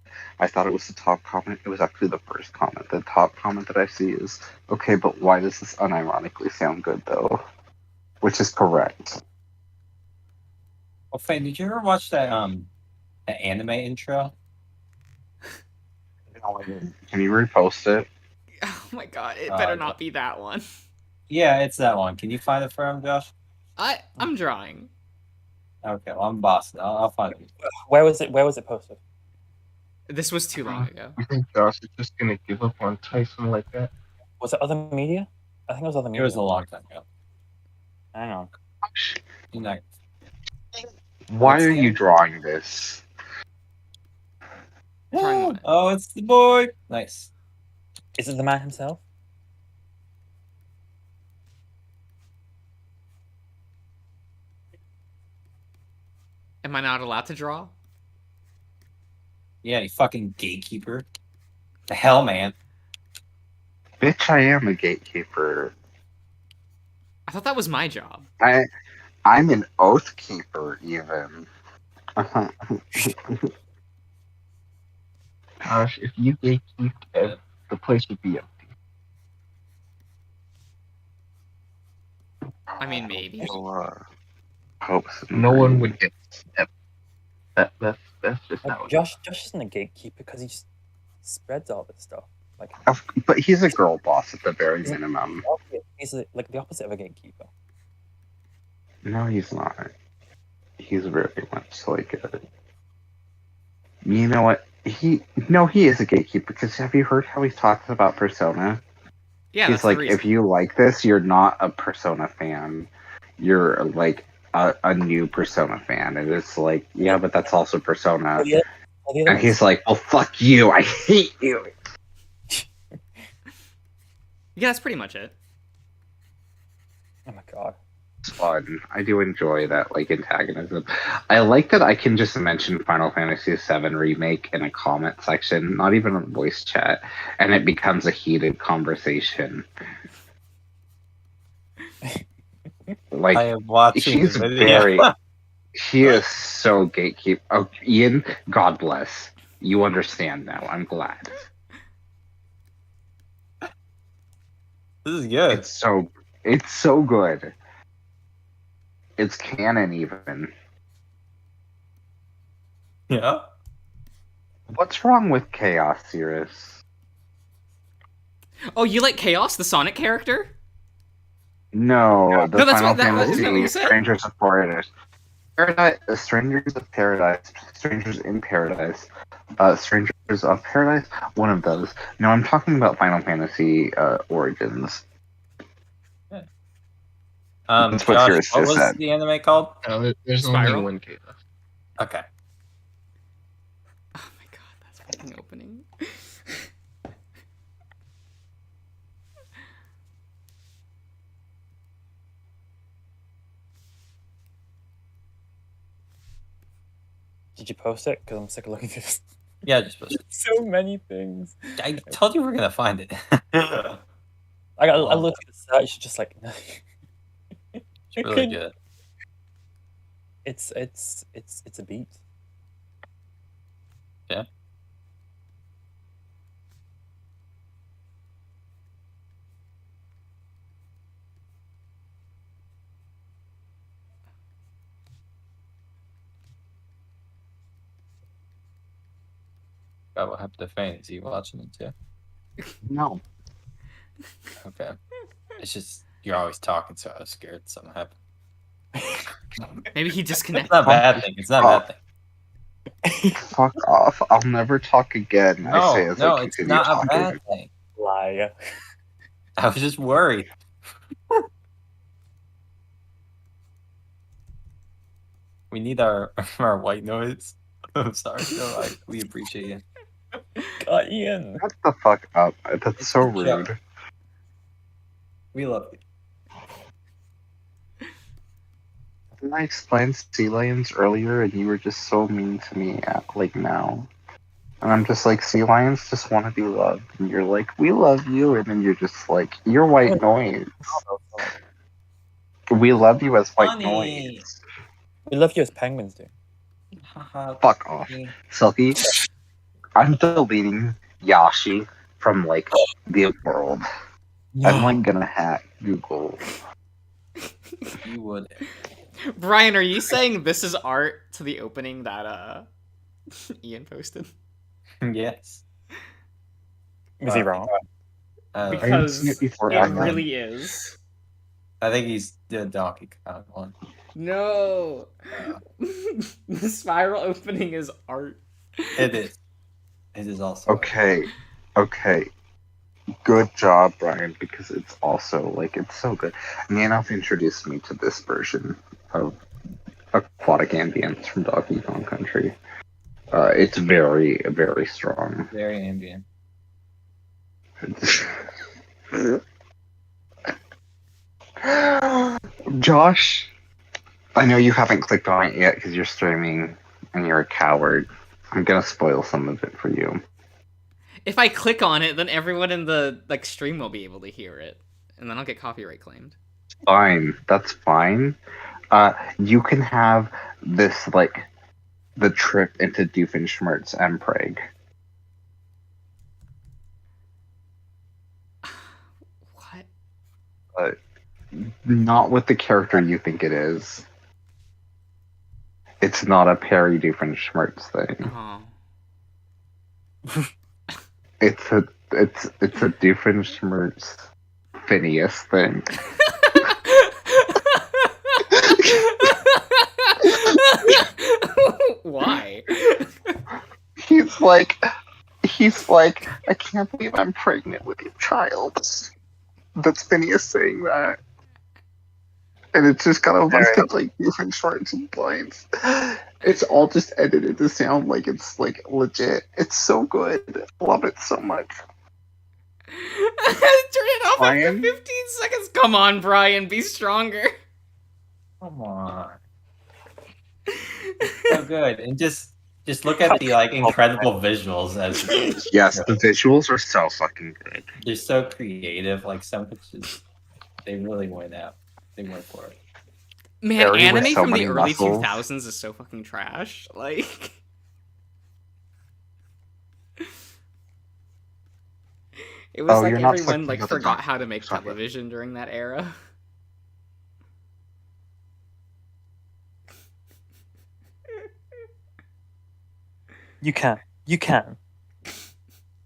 thought it was the top comment. It was actually the first comment. The top comment that I see is, okay, but why does this unironically sound good though? Which is correct. Oh, Faye, did you ever watch that anime intro? Can you repost it? Oh my god! It better not be that one. Yeah, it's that one. Can you find it for him, Josh? I'm drawing. Okay, well, I'm Boston. I'll find it. Where was it posted? This was too long ago. You think Josh is just gonna give up on Tyson like that? Was it other media? I think it was other It media. was a long time ago. I don't know. You know, Why are you drawing this? Drawing what? oh, it's the boy. Nice. Is it the man himself? Am I not allowed to draw? Yeah, you fucking gatekeeper. The hell, man. Bitch, I am a gatekeeper. I thought that was my job. I'm an oath keeper, even. Gosh, if you gatekeeped, the place would be empty. I mean, maybe. Hope No one would get stepped. That's just how it is. Josh isn't a gatekeeper because he just spreads all this stuff. Like But he's a girl boss at the very minimum. he's like the opposite of a gatekeeper. No, he's not. He's very much like a... You know what? He is a gatekeeper, because have you heard how he talks about Persona? Yeah, He's that's like, the reason. if you like this, you're not a Persona fan. You're like a new Persona fan. And it's like, yeah, but that's also Persona. Yeah. And he's like, well, fuck you. I hate you. Yeah, that's pretty much it. Oh my god. It's fun. I do enjoy that like antagonism. I like that I can just mention Final Fantasy VII Remake in a comment section, not even on voice chat, and it becomes a heated conversation. Like I am watching he's the video. very he is so gatekeep. Oh, Ian, God bless. You understand now. I'm glad. This is good. It's so good. It's canon even. Yeah. What's wrong with Chaos, Cirrus? Oh, you like Chaos, the Sonic character? No, the No, that's Final what- that- Fantasy isn't that what you said? Strangers of Paradise. Strangers of Paradise. Strangers in Paradise. Strangers of Paradise. One of those. No, I'm talking about Final Fantasy Origins. That's what Josh, Cirrus what just was said. the anime called? There's Spiral? only one chaos. Okay. Oh my god, that's fucking opening. Did you post it? Because I'm sick of looking through this. Yeah, just post it. So many things. I told you we're gonna find it. I looked at the search, just like no. It's really good. It's a beat. Yeah. God, what happened to Fane? Is he watching it too? No. Okay. It's just you're always talking, so I was scared something happened. Maybe he It's disconnected. not a bad thing. It's not a bad thing. Fuck off. I'll never talk again. I say No, as no, I it's continue not a talking. bad thing. Liar. I was just worried. We need our white noise. I'm sorry, no, we appreciate you. God, Ian. Shut the fuck up. That's It's so a joke. rude. We love you. Didn't I explain sea lions earlier and you were just so mean to me now? And I'm just like, sea lions just want to be loved. And you're like, we love you. And then you're just like, you're white noise. We love you as white Funny. noise. We love you as penguins do. Fuck off. Silky, I'm deleting Yashi from like the world. I'm like gonna hack Google. You would. Brian, are you saying this is art to the opening that Ian posted? Yes. Is he wrong? Because seen it before, it I know. really is. I think he's the Donkey Kong one. No. The spiral opening is art. It is. It is also. Okay. Good job, Brian, because it's also like it's so good. Nanoff introduced me to this version of Aquatic Ambience from Donkey Kong Country. It's very, very strong. Very ambient. Josh, I know you haven't clicked on it yet because you're streaming and you're a coward. I'm gonna spoil some of it for you. If I click on it, then everyone in the stream will be able to hear it, and then I'll get copyright claimed. Fine, that's fine. You can have this the trip into Doofenshmirtz and Prague. What? Not with the character you think it is. It's not a Perry Doofenshmirtz thing. Oh. It's a Doofenshmirtz Phineas thing. Why? He's like, I can't believe I'm pregnant with your child. That's Phineas saying that. And it's just got a bunch of different shorts and blinds. It's all just edited to sound like it's legit. It's so good. I love it so much. Turn it off after Brian? 15 seconds. Come on, Brian, be stronger. Come on. So good. And just look at the like incredible visuals as Yes, the visuals are so fucking good. they're so creative. Like some pictures, they really went out. They went for it. Man, Harry with anime so from the many early muscles. 2000s is so fucking trash. Like, it was Oh, like you're not everyone talking like about the forgot doc- how to make sorry. television during that era. You can. You can.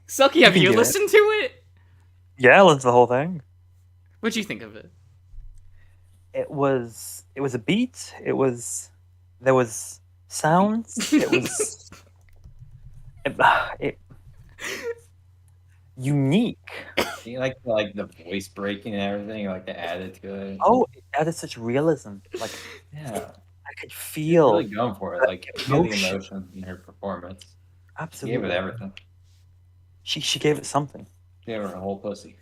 Silky, have can you do it. listened to it? Yeah, listen to the whole thing. What'd you think of it? It was a beat. There was sounds. It unique. You like the voice breaking and everything, like the added to it. Oh, it added such realism. Like Yeah. I could You're feel really going for it. Like you feel the emotion. emotion in her performance. She absolutely gave it everything. She gave it something. She gave her a whole pussy.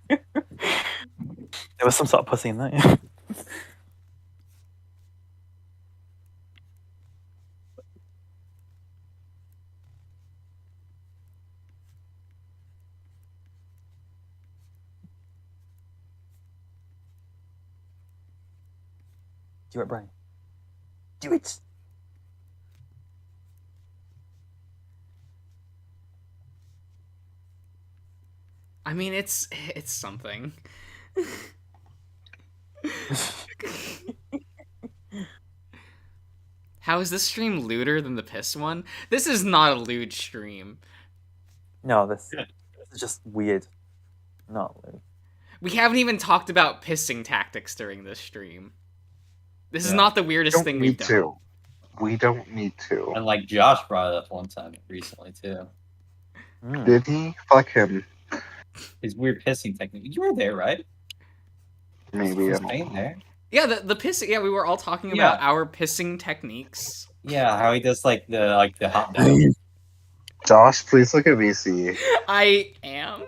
There was some sort of pussy in that. Yeah. Do it, Brian. Do it. I mean, it's something. How is this stream lewder than the piss one? This is not a lewd stream. No, this is just weird. Not weird. We haven't even talked about pissing tactics during this stream. This is Yeah. not the weirdest Don't thing we've need done. to. We don't need to. And like Josh brought it up one time recently too. Mm. Did he? Fuck him. His weird pissing technique. You were there, right? Maybe He I was don't staying know. there. Yeah, the pissing. Yeah, we were all talking Yeah. about our pissing techniques. Yeah, how he does like the hot dog. Josh, please look at VC. I am.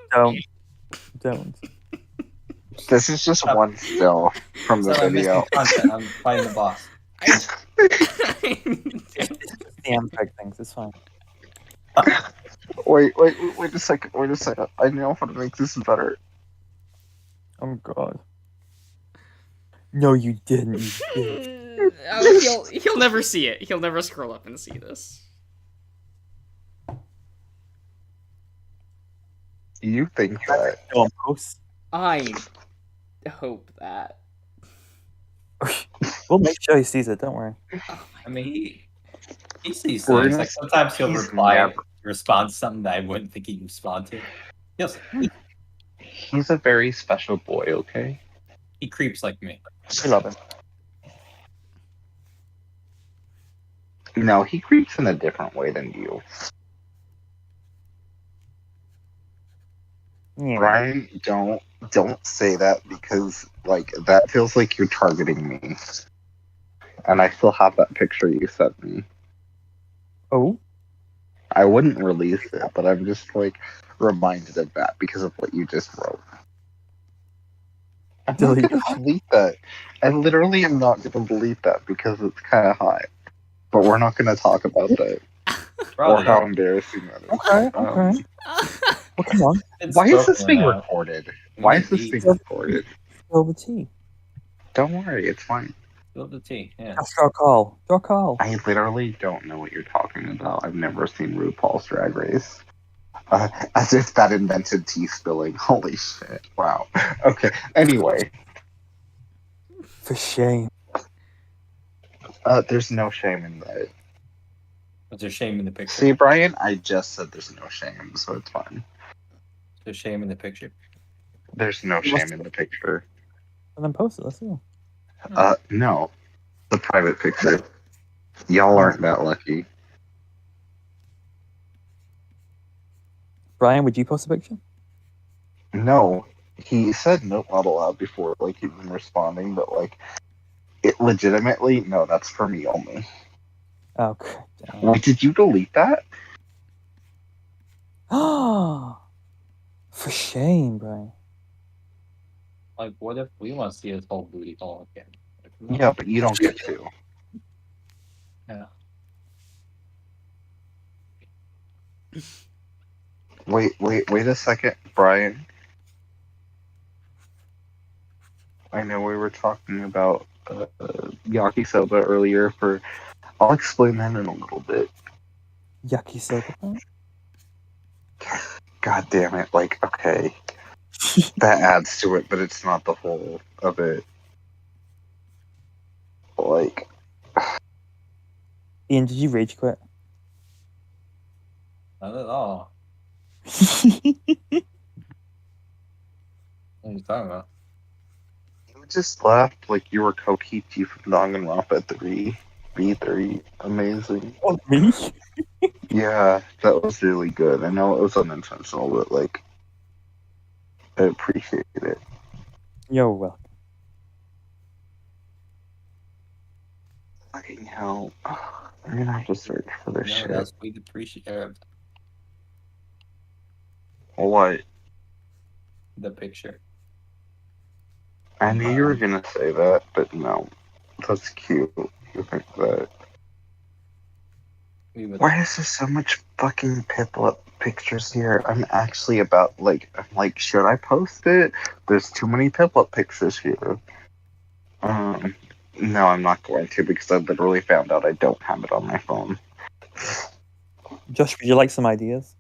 Don't. This is just one still from the So I'm missing video. content. I'm fighting the boss. Damn big things. It's fine. Wait a second. Wait a second. I know how to make this better. Oh god. No, you didn't. You did. Oh, he'll never see it. He'll never scroll up and see this. You think that? No, post. I hope that. We'll make sure he sees it. Don't worry. I mean, he sees We're things. not- Like sometimes he'll he's reply, never- respond to something that I wouldn't think he'd respond to. He's a very special boy, okay? He creeps like me. We love him. No, he creeps in a different way than you. Yeah. Brian, don't say that because like that feels like you're targeting me. And I still have that picture you sent me. Oh. I wouldn't release it, but I'm just like reminded of that because of what you just wrote. I'm not Delete. gonna delete that. I literally am not gonna delete that because it's kind of hot. But we're not gonna talk about that or Probably. how embarrassing that is. Okay. Okay. Well, come on. It's Why is this spoken being about. recorded? Why is this being recorded? Spill the tea. Don't worry, it's fine. Spill the tea. Yeah. Ask our call. Your call. I literally don't know what you're talking about. I've never seen RuPaul's Drag Race. As if that invented tea spilling. Holy shit. Wow. Okay. Anyway, For shame. there's no shame in that. There's shame in the picture. See, Brian, I just said there's no shame, so it's fine. There's shame in the picture. There's no shame in the picture. And then post it. Let's see. No. The private picture. Y'all aren't that lucky. Brian, would you post a picture? No. He said nope, not allowed before, like, even responding, but, like, it legitimately, no, that's for me only. Okay. Damn. Wait, did you delete that? For shame, Brian. Like, what if we want to see his whole booty hole again? Like, Yeah, but you don't get to. Yeah. Wait a second, Brian. I know we were talking about yakisoba earlier. I'll explain that in a little bit. Yakisoba. God damn it! Like, okay, that adds to it, but it's not the whole of it. Like, Ian, did you rage quit? Not at all. What are you talking about? you just laughed like you were Kokichi from Danganronpa 3. B3. Amazing. Oh, me? Yeah, that was really good. I know it was unintentional, but like, I appreciate it. You're welcome. Fucking hell. I'm gonna have to search for this No, shit. that's we appreciate What? the picture. I knew you were gonna say that, but no. That's cute. You think that. We would. Why is there so much fucking Piplup pictures here? I'm actually about, like, I'm like, should I post it? There's too many Piplup pictures here. No, I'm not going to because I literally found out I don't have it on my phone. Josh, would you like some ideas?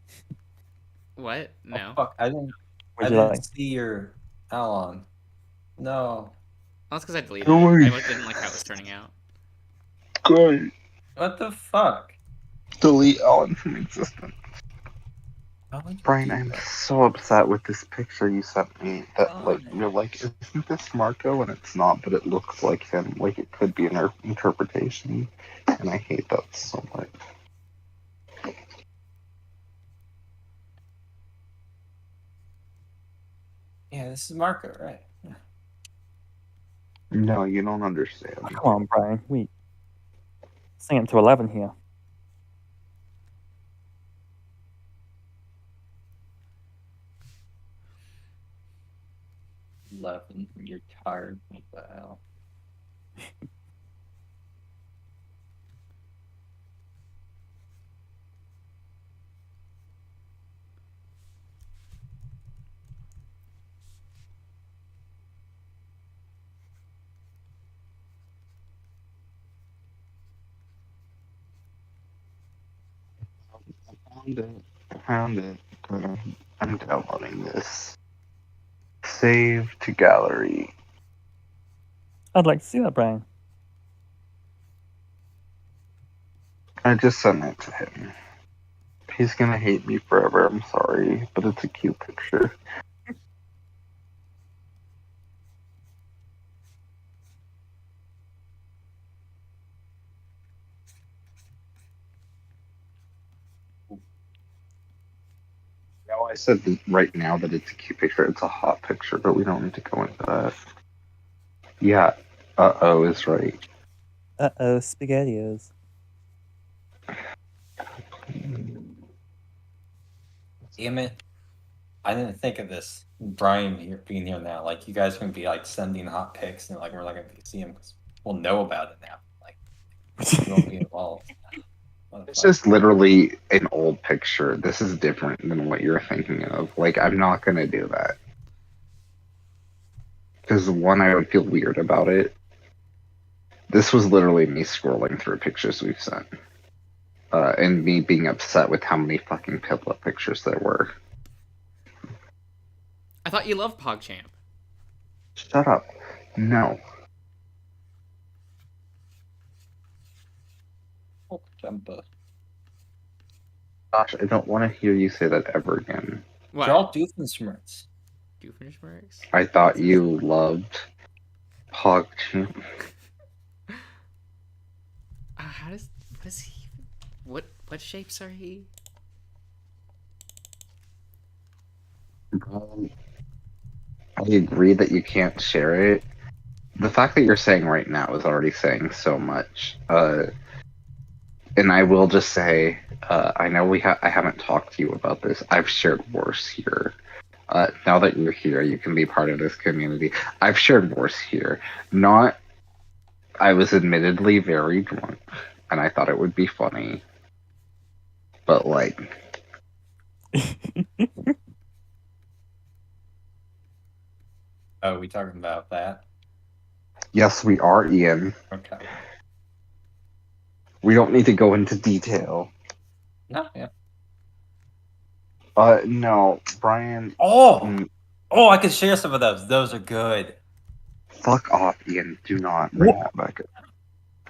What? No. Oh, fuck! I didn't Would you like? see your Alon. No. Well, that's because I deleted Don't worry. it. I didn't like how it was turning out. Good. What the fuck? Delete Ellen from existence. How would you Brian, do I'm that? so upset with this picture you sent me. That, Oh, like, you're like, isn't this Marco? And it's not, but it looks like him. Like, it could be an interpretation. And I hate that so much. Yeah, this is Marco, right? No, you don't understand. Oh, come on, Brian. Wait. Sing it to 11 here. 11. You're tired. What the hell? I found it. I'm downloading this. Save to gallery. I'd like to see that, Brian. I just sent it to him. He's gonna hate me forever, I'm sorry, but it's a cute picture. No, I said that right now that it's a cute picture. It's a hot picture, but we don't need to go into that. Yeah, uh-oh is right. Uh-oh, SpaghettiOs. Damn it. I didn't think of this. Brian being here now. Like, you guys are going to be, like, sending hot pics, and, like, we're not going to see them because we'll know about it now. Like, we won't be involved. What the It's fuck? just literally an old picture. This is different than what you're thinking of. Like, I'm not gonna do that. Because one, I would feel weird about it. This was literally me scrolling through pictures we've sent. And me being upset with how many fucking Piplup pictures there were. I thought you loved PogChamp. Shut up. No. Oh, jumper. Gosh, I don't want to hear you say that ever again. What? They're all Doofenshmirtz. Doofenshmirtz? I thought you loved PogChamp. How does... What is he... What shapes are he? I agree that you can't share it. The fact that you're saying right now is already saying so much. And I will just say, I know I haven't talked to you about this. I've shared worse here. Now that you're here, you can be part of this community. I've shared worse here. Not. I was admittedly very drunk, and I thought it would be funny. But, like. Oh, we talking about that? Yes, we are, Ian. Okay. We don't need to go into detail. No, yeah. No, Brian. Oh! Oh, I could share some of those. Those are good. Fuck off, Ian. Do not bring that back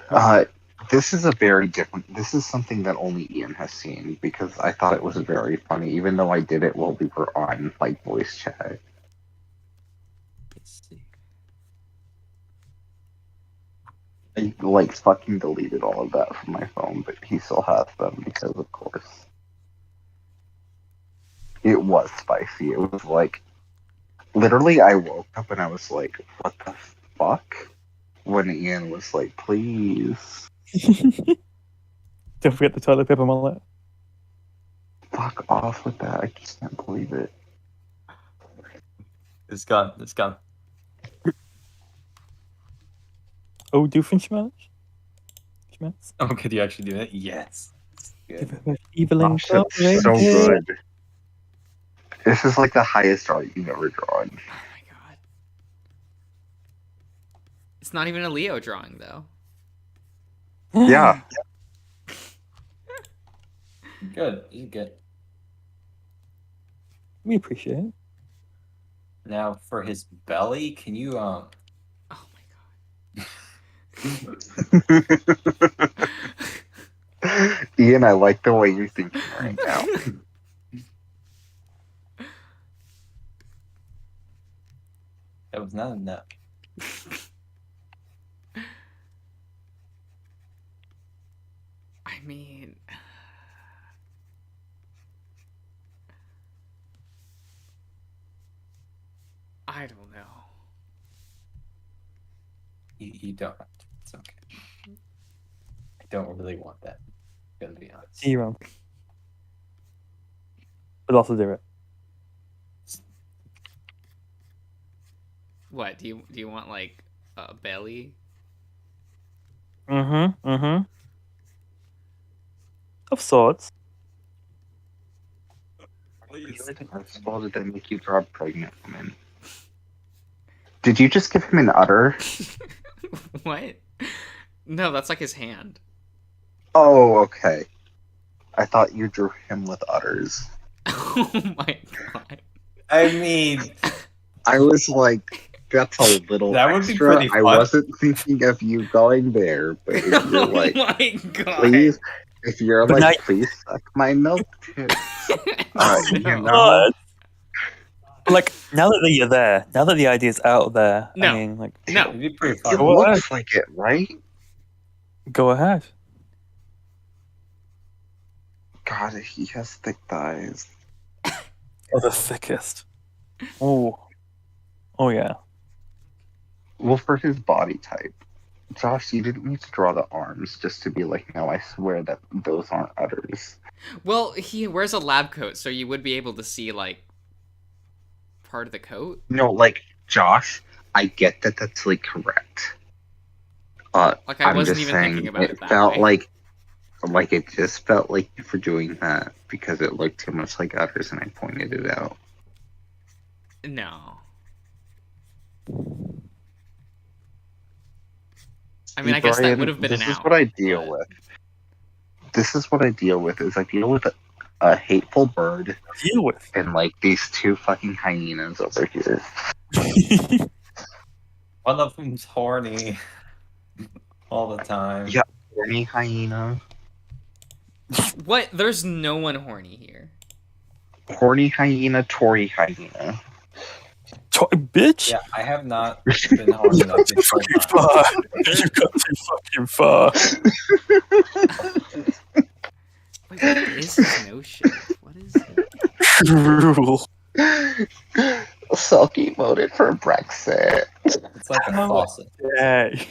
up. This is a very different. This is something that only Ian has seen because I thought it was very funny, even though I did it while we were on like voice chat. Let's see. I like fucking deleted all of that from my phone, but he still has them because, of course, it was spicy. It was like literally, I woke up and I was like, "What the fuck?" When Ian was like, "Please." Don't forget the toilet paper mullet. Fuck off with that. I can't believe it. It's gone. It's gone. Oh, Doofenshmirtz? Schmerz? Oh, could you actually do that? Yes. Good. Evelyn Gosh, that's so good. This is like the highest art you've ever drawn. Oh my god. It's not even a Leo drawing though. Yeah. Good. You're good. We appreciate it. Now for his belly, can you Oh my god. Ian, I like the way you're thinking right now. That was not enough. I mean, I don't know. You don't have to. It's okay. I don't really want that. Gonna be honest. Zero. But also do it. What do you want like a belly? Mm-hmm. Mm-hmm. Of sorts. You like an artball did that make you draw a pregnant woman? Did you just give him an udder? What? No, that's like his hand. Oh, okay. I thought you drew him with udders. Oh my god. I mean, I was like, that's a little That would be extra. pretty I fun. wasn't thinking of you going there, but if you're Oh like, my god. please, if you're But like, now- please suck my milk tits. You No. know? But like, now that you're there, now that the idea's out there, No. I mean, like, No. it'd be pretty It fun. Go ahead. looks like it, right? go ahead. God, he has thick thighs. Oh, the thickest. Oh. Oh, yeah. Well, for his body type, Josh, you didn't need to draw the arms just to be like, no, I swear that those aren't udders. Well, he wears a lab coat, so you would be able to see like part of the coat. No, like, Josh, I get that that's like correct. Like I I'm wasn't just even saying, thinking about it it that felt way. like it just felt like you were doing that because it looked too much like udders, and I pointed it out. No. I mean, I guess that Brian, would have been this an is out. what I deal but- with. This is what I deal with. Is I deal with a hateful bird Deal with. and like these two fucking hyenas over here. One of them's horny all the time. Yeah. Horny hyena. What? There's no one horny here. Horny hyena, Tory hyena. Bitch! Yeah, I have not been horny You enough got too this whole fucking time. far. You got too fucking far. Wait, what is this notion? What is it? Cruel. Sulky voted for Brexit. It's like a faucet. Yay.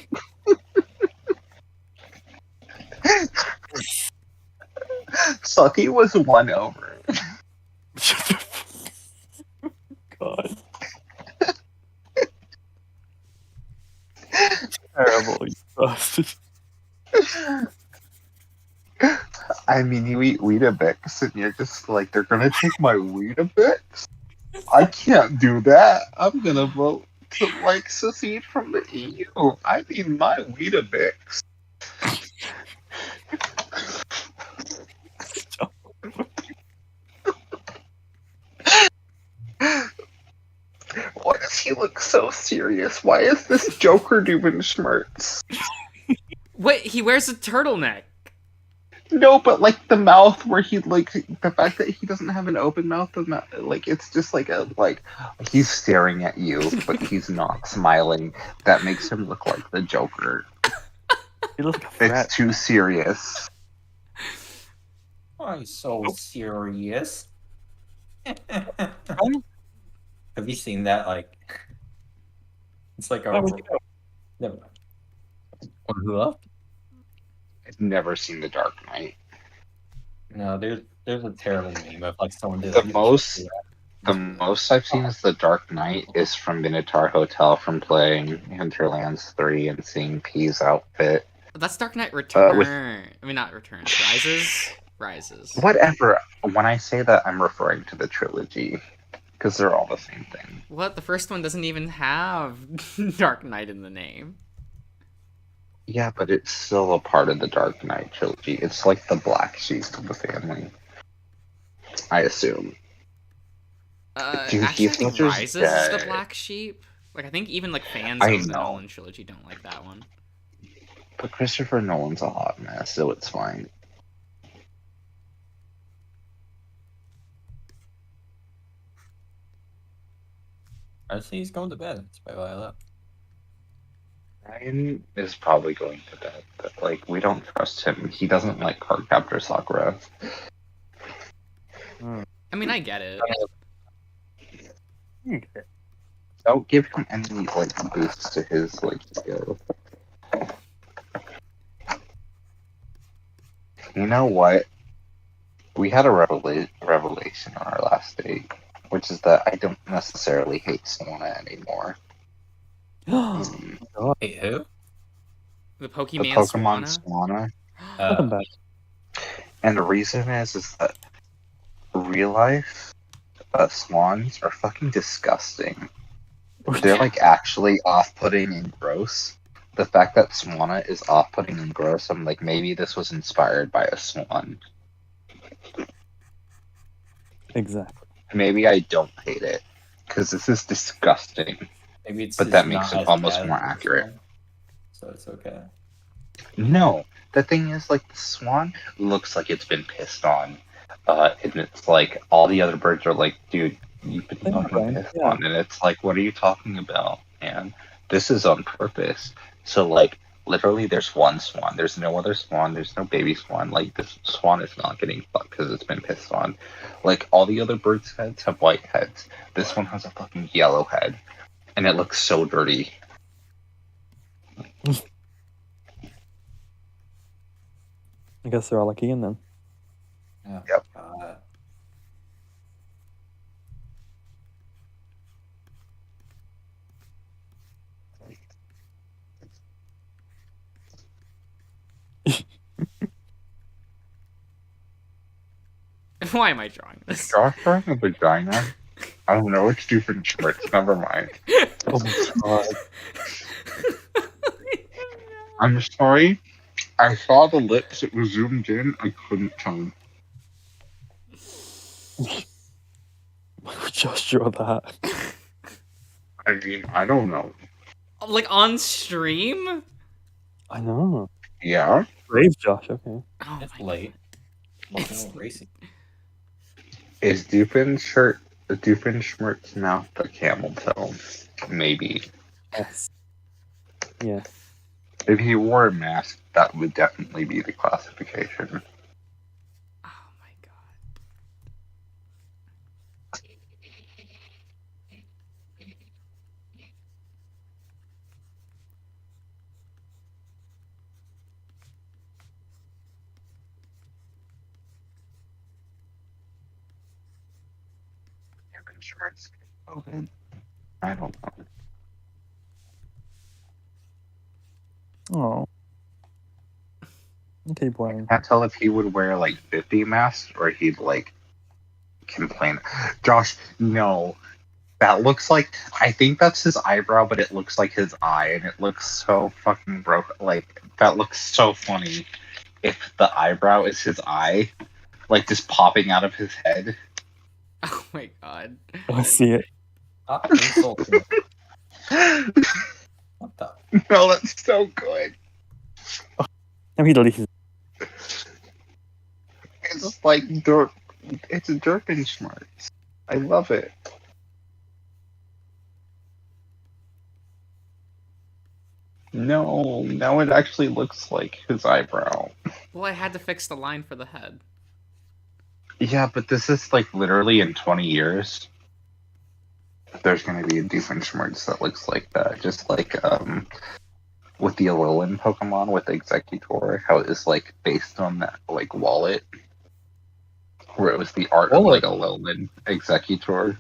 Sulky was won over. level, you bastard. I mean, you eat Weetabix, and you're just like, they're gonna take my Weetabix? I can't do that. I'm gonna vote to, like, secede from the EU. I need my Weetabix. Why does he look so serious? Why is this Joker doing schmerz? Wait, he wears a turtleneck. No, but like the mouth where he like the fact that he doesn't have an open mouth, like it's just like he's staring at you, but he's not smiling. That makes him look like the Joker. He looks like a threat. It's too serious. Why so serious? Have you seen that? Like, it's like a. Oh, yeah. Never mind. What? I've never seen The Dark Knight. No, there's a terrible meme of like someone did The like, most I've seen is The Dark Knight is from Minotaur Hotel from playing Hinterlands 3 and seeing P's outfit. That's Dark Knight Return. with- I mean, not Returns. Rises. Rises. Whatever. When I say that, I'm referring to the trilogy because they're all the same thing. What? The first one doesn't even have Dark Knight in the name. Yeah, but it's still a part of the Dark Knight trilogy. It's like the black sheep of the family. I assume. Dude, Actually, I Heath think Ledger's Rises is the dead. black sheep. Like, I think even like fans I of the know. Nolan trilogy don't like that one. But Christopher Nolan's a hot mess, so it's fine. I see he's going to bed. It's by Violet. Ryan is probably going to bed, but like we don't trust him. He doesn't like Cardcaptor Sakura. I mean, I get it. Don't give him any like boosts to his like skill. You know what? We had a revelation on our last date, which is that I don't necessarily hate Sona anymore. Hey, who? The The Pokemon Pokemon Swanna. Swana. Welcome back. And the reason is that real life swans are fucking disgusting. They're like actually off-putting and gross. The fact that Swanna is off-putting and gross, I'm like, maybe this was inspired by a swan. Exactly. Maybe I don't hate it because this is disgusting. Maybe it's But just that makes not it as almost bad more as this accurate. one, so it's okay. No, the thing is, like, the swan looks like it's been pissed on. And it's like, all the other birds are like, dude, you've been They're not fucking blind, pissed yeah. on. And it's like, what are you talking about, man? This is on purpose. So, like, literally, there's one swan. There's no other swan. There's no baby swan. Like, this swan is not getting fucked because it's been pissed on. Like, all the other birds' heads have white heads. This one has a fucking yellow head. And it looks so dirty. I guess they're all like Ian then. Yeah. Yep. Why am I drawing this? Josh drawing a vagina? I don't know. It's different shorts. Never mind. Oh my god. I'm sorry. I saw the lips. It was zoomed in. I couldn't tell. Why would Josh draw that? I mean, I don't know. Like on stream? I know. Yeah. Brave Josh, okay. Oh It's my late. It's- No racing. Is Doofenshmirtz's mouth a camel toe? Maybe. Yes. Yeah. If he wore a mask, that would definitely be the classification. Oh my god. Doofenshmirtz open? I don't know. Oh. Okay, boy. Can't tell if he would wear like 50 masks or he'd like complain. Josh, no. That looks like, I think that's his eyebrow, but it looks like his eye, and it looks so fucking broke. Like, that looks so funny if the eyebrow is his eye, like just popping out of his head. Oh my god. I see it. Stop insulting. What the? No, that's so good. And he deleted it. It's like dirt. It's a Durkenschmartz. I love it. No, now it actually looks like his eyebrow. Well, I had to fix the line for the head. Yeah, but this is like literally in 20 years. There's going to be a Doofenshmirtz that looks like that. Just like with the Alolan Pokemon with Executor, how it is like based on that like wallet. Where it was the art of like Alolan Executor.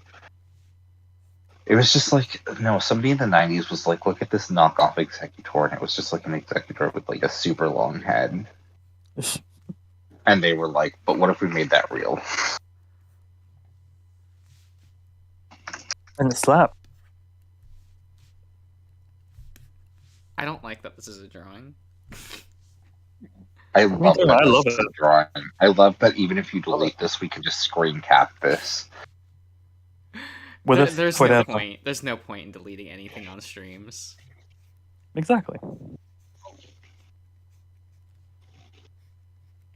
It was just like, no, somebody in the 90s was like, look at this knockoff Executor, and it was just like an Executor with like a super long head. And they were like, but what if we made that real? And it slapped. I don't like that this is a drawing. I love too, that I love this is it. a drawing. I love that even if you delete this, we can just screen cap this. With There- us there's no forever. point. There's no point in deleting anything on streams. Exactly.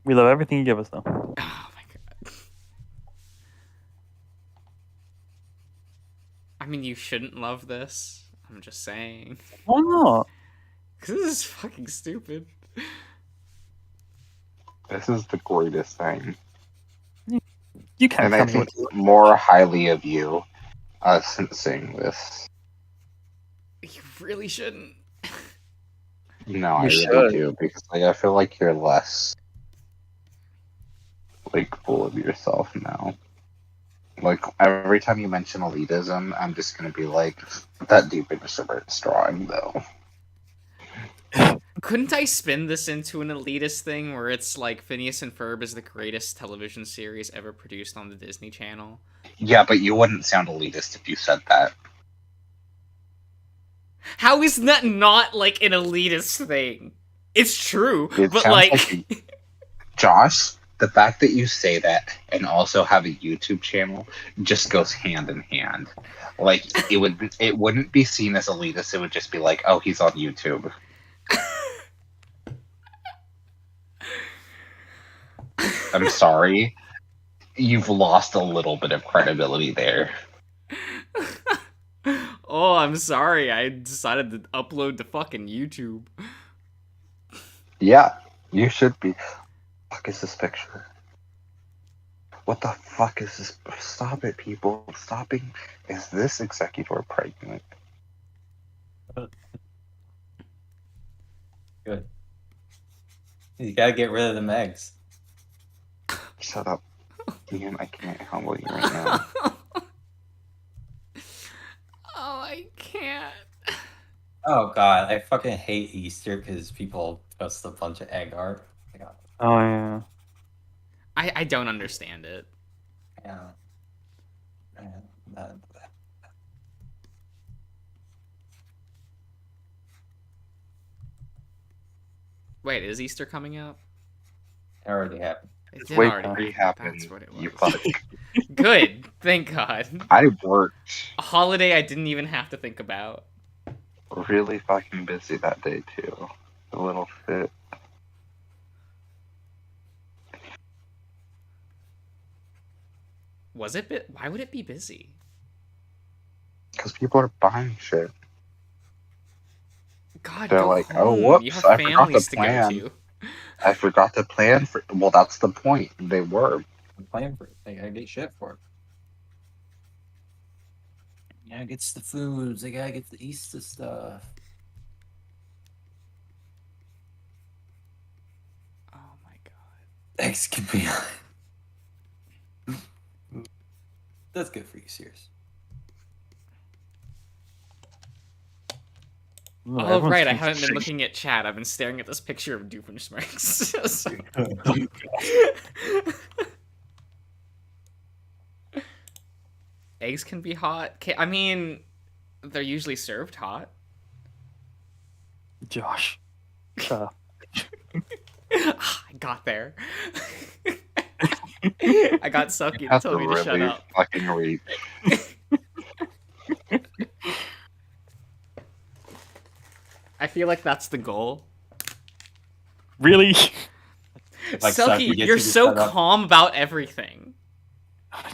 We love everything you give us, though. Oh my god. I mean, you shouldn't love this. I'm just saying. Why not? Because this is fucking stupid. This is the greatest thing. You can't And I come think with more highly of you since saying this. You really shouldn't. No, I You really should. do, because like I feel like you're less like full of yourself now. Like every time you mention elitism, I'm just gonna be like, that deep introvert's drawing though. Couldn't I spin this into an elitist thing where it's like Phineas and Ferb is the greatest television series ever produced on the Disney Channel? Yeah, but you wouldn't sound elitist if you said that. How is that not like an elitist thing? It's true, It but sounds like Josh, the fact that you say that and also have a YouTube channel just goes hand in hand. Like it wouldn't be seen as elitist, it would just be like, oh, he's on YouTube. I'm sorry. You've lost a little bit of credibility there. oh, I'm sorry. I decided to upload to fucking YouTube. Yeah, you should be. Fuck is this picture? What the fuck is this? Stop it, people. Stopping. Is this Executor pregnant? Good. You gotta get rid of them eggs. Shut up. Ian, I can't humble you right now. Oh, I can't. Oh god, I fucking hate Easter because people post a bunch of egg art. Oh, yeah. I don't understand it. Yeah. Man, Wait, is Easter coming up? it already happened. It Wait, already already happened. happened. That's what it You was. fuck. Good. Thank God. I worked A holiday I didn't even have to think about. really fucking busy that day too. A little fit. Was it? Why would it be busy? Because people are buying shit. God, They're go like, home. "Oh, You whoops, have I forgot families the to go plan." to. I forgot to plan for. Well, that's the point. They were. I'm playing for it. They gotta get shit for it. Yeah, gets the foods. They gotta get the Easter stuff. Oh my God. Eggs can be. That's good for you, Sears. Oh, Oh everyone's right, I trying to haven't been say- looking at chat. I've been staring at this picture of Doofenshmirtz. Eggs can be hot. I mean, they're usually served hot. Josh. Shut up. I got there. I got Sucky to Have tell me to shut really up. fucking read. I feel like that's the goal. Really? Like, Sucky Sucky, gets you're you to so shut up. calm about everything.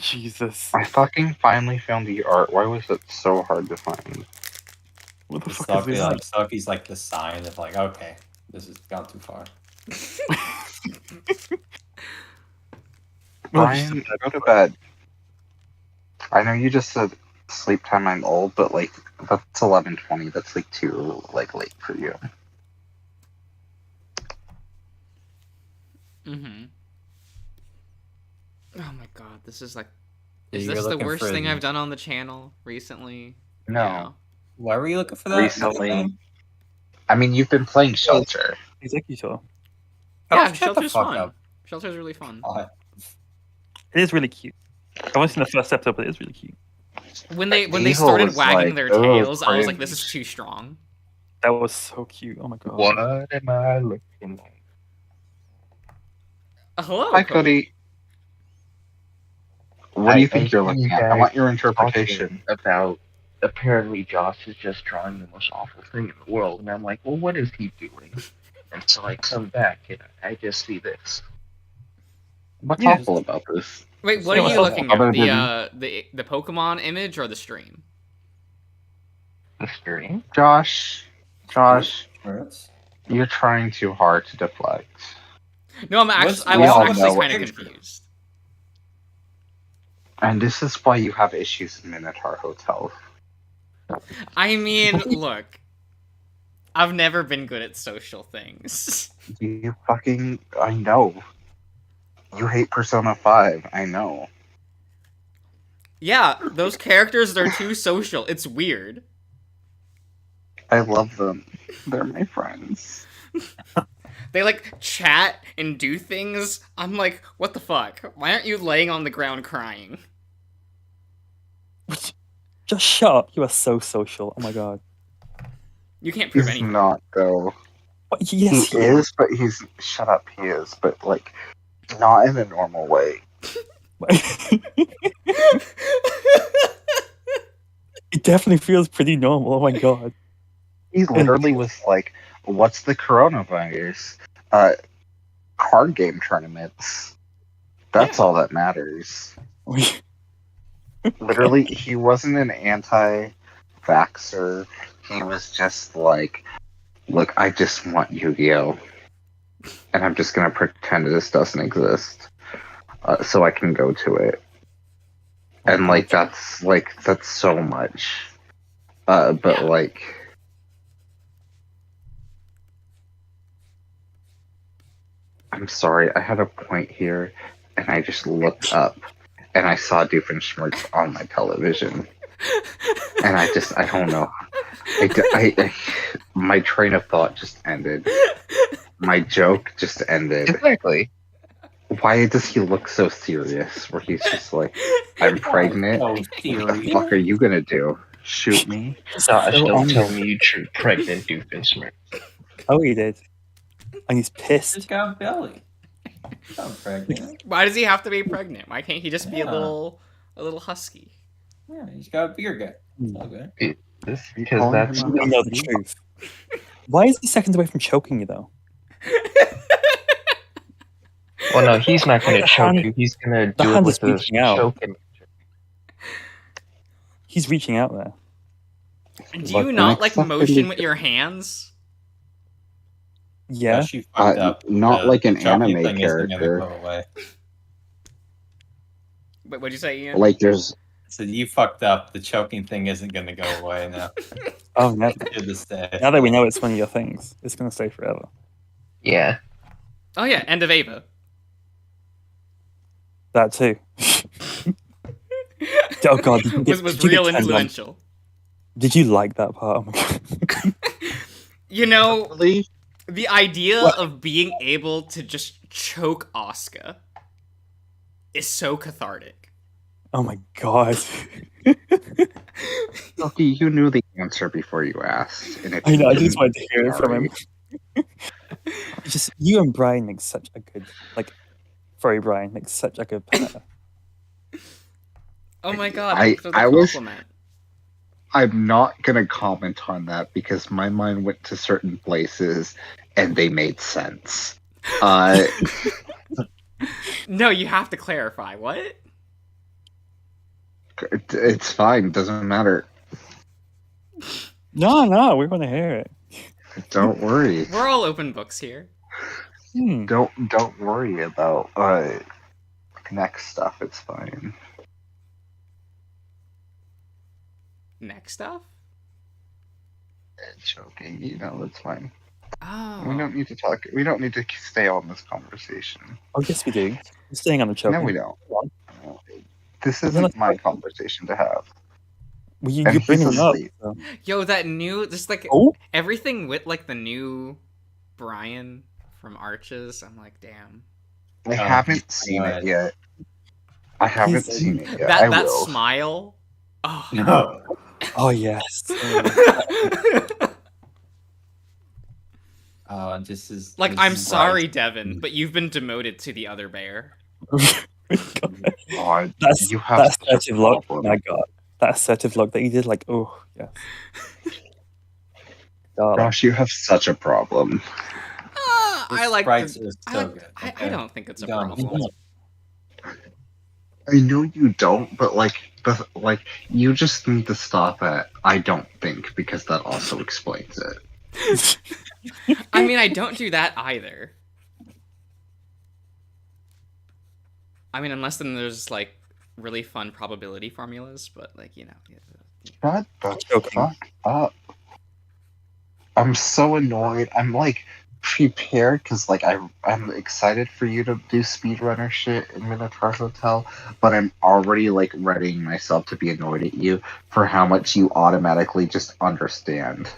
Jesus. I fucking finally found the art. Why was it so hard to find? What the It's fuck is Sucky, this? Sucky's like the sign of like, okay, this has gone too far. Brian, go to bed. I know you just said sleep time I'm old, but like that's 11:20. That's like too like late for you. Mm-hmm. Oh my god, this is like... Yeah, Is you're this the looking worst for thing the- I've done on the channel recently? No. Why were you looking for that? Recently. I mean, you've been playing Shelter. Executor. Yeah, shut the Shelter's fuck fun. up. Shelter's really fun. It is really cute. I've only seen the first episode, but it is really cute. When they Evil started was wagging like, their "Oh, tails, I was like, this is cringe." too strong. That was so cute. Oh my god. What am I looking like? Hello, Hi, Cody. Cody. What do you I think you're hear looking you at? I guys want your interpretation. talking about apparently Josh is just drawing the most awful thing in the world, and I'm like, well, what is he doing? And so I come back and I just see this. What's Yeah. awful about this? Wait, what Yeah, are you what's looking up? at? The Pokemon image or the stream? The stream? Josh, Hurts? you're trying too hard to deflect. No, What's- I we was all actually know kind of what- confused. And this is why you have issues in Minotaur Hotel. I mean, look, I've never been good at social things. You fucking... I know. You hate Persona 5, I know. Yeah, those characters, they're too social. It's weird. I love them. They're my friends. They like chat and do things. I'm like, what the fuck? Why aren't you laying on the ground crying? Just shut up. You are so social. Oh my god. You can't prove He's anything. not, though. What? Yes, He is, but he's... Shut up, he is. But, like, not in a normal way. It definitely feels pretty normal. Oh my god. He literally was like, what's the coronavirus? Card game tournaments. That's Yeah. all that matters. Literally, he wasn't an anti-vaxxer. He was just like, look, I just want Yu-Gi-Oh! And I'm just gonna pretend this doesn't exist. So I can go to it. And that's so much. But Yeah. like... I'm sorry, I had a point here, and I just looked up, and I saw Doofenshmirtz on my television. And I don't know. My train of thought just ended. My joke just ended. Exactly. Why does he look so serious? Where he's just like, I'm pregnant. Oh, What the dearie. fuck are you gonna do? Shoot me? Josh, So don't on- tell me you drew pregnant Doofenshmirtz. Oh, he did. And he's He's pissed. got a belly. He's not pregnant. Why does he have to be pregnant? Why can't he just be Yeah. a little husky? Yeah, he's got a beer gut. It's all good. You Because calling that's him We know the truth. Why is he seconds away from choking you, though? Well, no, he's not going to The choke hand- you. He's going to the do it hand with is the reaching out. choking. He's reaching out there. Do Look, you not next like up, motion really- with your hands? Yeah. She fucked up. not The like an choking anime thing isn't gonna character. go away. Wait, what'd you say, Ian? Like, there's So you fucked up. The choking thing isn't gonna go away now. Oh, now, It's here to stay. now that we know it's one of your things, it's going to stay forever. Yeah. Oh yeah, end of Ava. That too. Oh god. was did you get real turned on? influential. Did you like that part? Oh my god. You know, Really? the idea What? of being able to just choke Asuka is so cathartic. Oh my god. Loki, you knew the answer before you asked. And if I know, I you just didn't, wanted to hear it from him. sorry. It's just you and Brian make such a good, like, furry Brian makes such a good pair. Oh my god, I- thanks for the I was- compliment. I'm not gonna comment on that because my mind went to certain places and they made sense. No, you have to clarify. What? It's fine, doesn't matter. No, we're gonna hear it. Don't worry. We're all open books here. Don't worry about next stuff. It's fine. Next stuff? It's okay. You know, it's fine. Oh. We don't need to talk. We don't need to stay on this conversation. Oh yes, we do. We're staying on the choking. No, we don't. This Yeah, isn't let's my talk. conversation to have. Well, And you're bringing he's it up. asleep. So. Yo, that new, just like Oh, everything with like the new Brian from Arches. I'm like, damn. I haven't seen it yet. I haven't He's- seen it yet. That I will. smile. Oh. No. oh yes. Oh, and this is Like, this I'm is sorry, like- Devin, but you've been demoted to the other bear. God, That's you have that such a assertive look. problem. My god, that assertive look that he did. Like, oh yes. God, Gosh, you have such a problem. I like Sprites the, is I, so like, good. I Okay. don't think it's a You don't- problem. I know you don't, but like you just need to stop at I don't think because that also explains it. I mean, I don't do that either. I mean, unless then there's like really fun probability formulas, but like, you know. Shut the Joking. fuck up. I'm so annoyed. I'm like prepared because like I'm excited for you to do speedrunner shit in Minotaur Hotel, but I'm already like readying myself to be annoyed at you for how much you automatically just understand.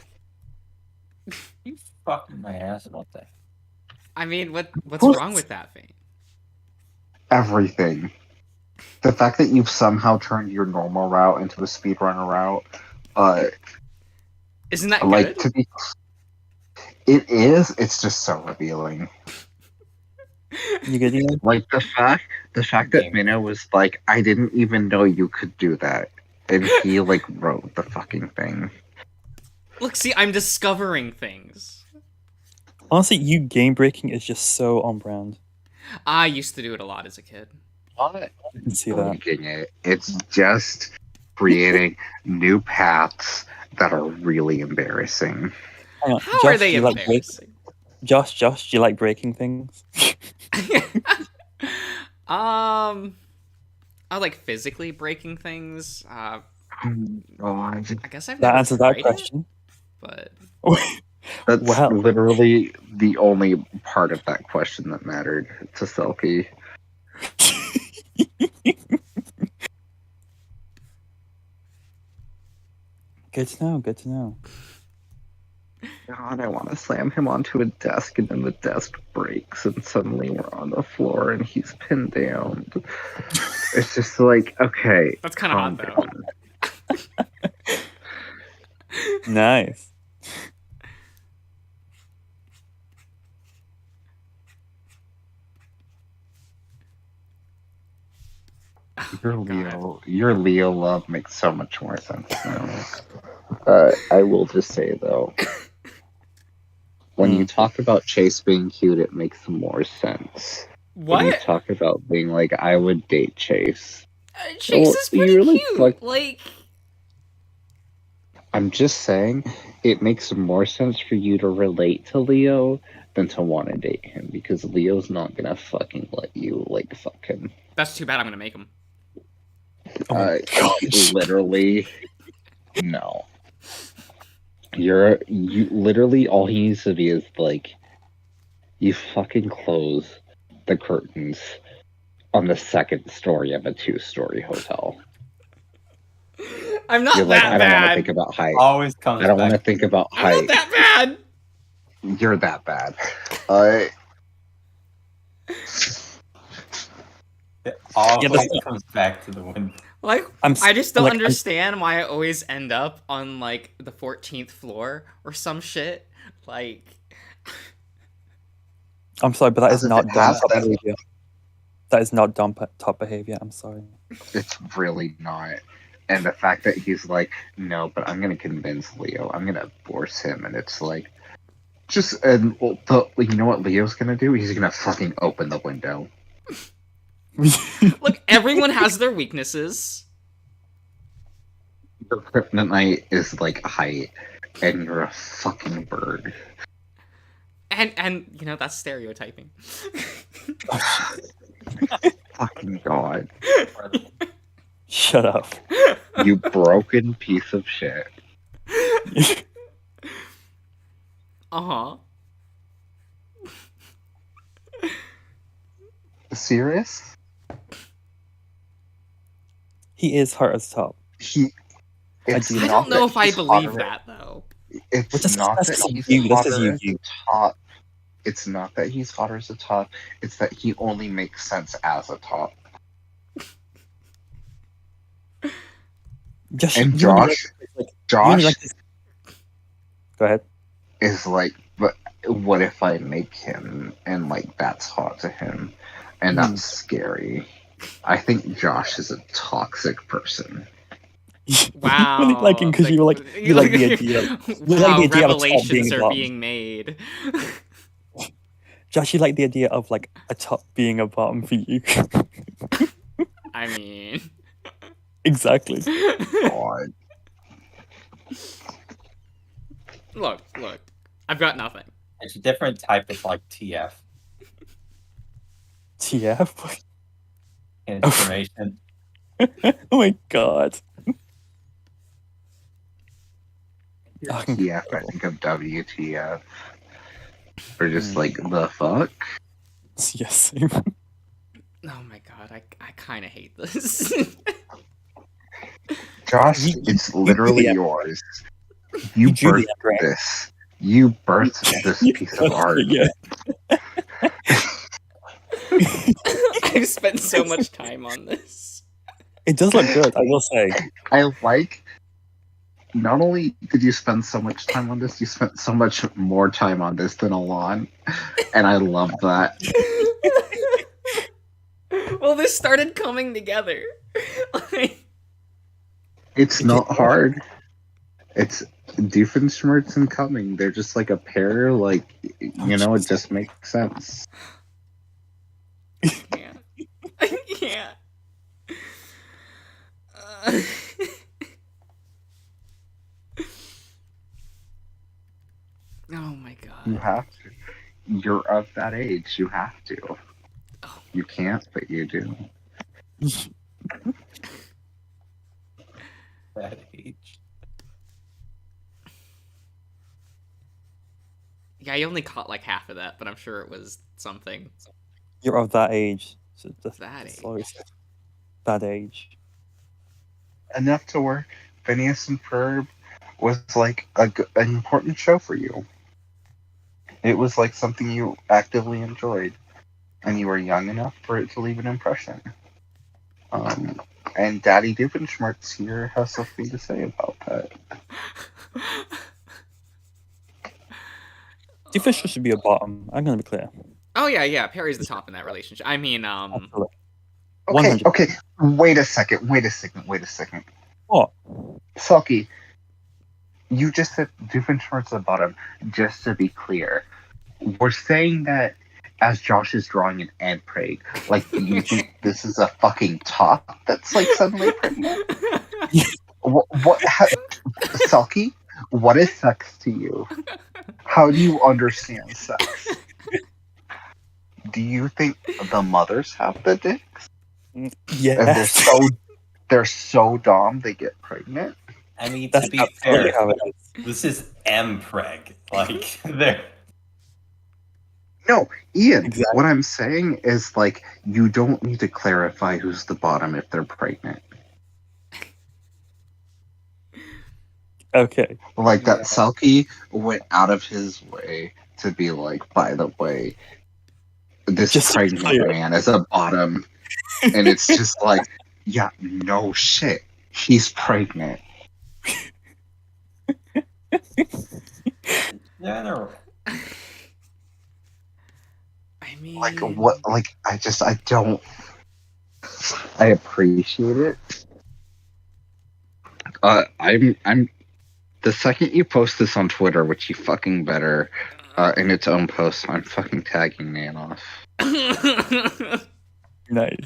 You fucking my ass about that. I mean, what's What? wrong with that thing? Everything. The fact that you've somehow turned your normal route into a speedrunner route, Isn't that like good? to be. It is. It's just so revealing. you good? Ian? Like the fact that Minna was like, I didn't even know you could do that, and he like wrote the fucking thing. Look, see, I'm discovering things. Honestly, you game breaking is just so on brand. I used to do it a lot as a kid. I can see that. Breaking it. It's just creating new paths that are really embarrassing. Hang on, How Josh, are they do you like break- embarrassing? Josh, do you like breaking things? I like physically breaking things. I guess I've That never answers that tried it, question. but That's Wow. literally the only part of that question that mattered to Selkie. Good to know. Good to know. God, I want to slam him onto a desk, and then the desk breaks, and suddenly we're on the floor, and he's pinned down. It's just like, okay, that's kind of calm hot though. down. Nice. Your Leo love makes so much more sense now. I will just say though, when you talk about Chase being cute, it makes more sense. When you What? talk about being like, I would date Chase. Chase Well, is pretty you're, like, cute. Like, I'm just saying, it makes more sense for you to relate to Leo than to want to date him because Leo's not gonna fucking let you like fuck him. that's too bad. I'm gonna make him. Oh my gosh. Literally, no. You literally all he needs to be is like, you fucking close the curtains on the second story of a 2-story hotel. I'm not You're like, that I don't want to bad. think about height. Always comes I don't want to back. think about I'm not height. that bad. You're that bad. All Yeah, hope comes back to the window. Like, I'm I just don't like, understand why I always end up on like the 14th floor or some shit. Like, I'm sorry, but that is Does it not dumb have top that- behavior. That is not dumb top behavior. I'm sorry. It's really not. And the fact that he's like, no, but I'm gonna convince Leo. I'm gonna force him, and it's like, just and well, you know what Leo's gonna do? He's gonna fucking open the window. look, everyone has their weaknesses. Your kryptonite is like height, and you're a fucking bird. And you know, that's stereotyping. Fucking god, Shut up. you broken piece of shit. Uh-huh. Serious? He is hard as top. It's do I not don't know that if I he's believe hotter- that though. It's Well, not that's that just he's you, that's just hotter you, as you. a top. It's not that he's hotter as a top. It's that he only makes sense as a top. Josh, And you only Josh, like- you Josh only like this- Go ahead. Is like, but what if I make him and like that's hot to him, and that's scary. I think Josh is a toxic person. Wow. You only like him because you like the idea. You like the idea of a top Revelations being are bottom. being made. Josh, you like the idea of like a top being a bottom for you. I mean, Exactly. God. look. I've got nothing. It's a different type of like TF TF. information. Oh my god. TF, I think of WTF. Or just like the fuck. Yes. Oh my god, I kind of hate this. Josh, You- it's literally yeah. yours. You drew birthed the right? this. You birthed this piece of art. Yeah. I've spent so much time on this. It does look good, I will say. I like. Not only did you spend so much time on this, you spent so much more time on this than Alon, and I love that. Well, this started coming together. Like, It's not hard. It's Doofenshmirtz and Cumming. They're just like a pair. Like, you know, it just makes sense. yeah. Yeah. Oh my You god. have to. You're of that age. You have to. You can't, but you do. That age. Yeah, I only caught like half of that, but I'm sure it was something. You're of that age. So that's That that's all I said. That age. Enough to where Phineas and Ferb was like an important show for you. It was like something you actively enjoyed, and you were young enough for it to leave an impression. And Daddy Doofenshmirtz here has something to say about that. Doofenshmirtz should be a bottom. I'm gonna be clear. Oh yeah, Perry's the top in that relationship. I mean, Absolutely. Okay, 100. okay. Wait a second. What? Selkie, you just said Doofenshmirtz at the bottom. Just to be clear, we're saying that as Josh is drawing an Ed Prague, like, you think this is a fucking top that's like suddenly pregnant? Selkie, what is sex to you? How do you understand sex? Do you think the mothers have the dicks? And Yes. they're so dumb they get pregnant? I mean, That's to be absolutely fair, how it is. this is M-Preg. Like, they're... No, Ian, Exactly. what I'm saying is, like, you don't need to clarify who's the bottom if they're pregnant. Okay. Like, that Selkie went out of his way to be like, by the way, this Just to be pregnant clear. man is a bottom, and it's just like, yeah, no shit, he's pregnant. Yeah, no. I mean, Like what? Like I don't. I appreciate it. I'm. The second you post this on Twitter, which you fucking better, in its own post, I'm fucking tagging Nan off. Nice.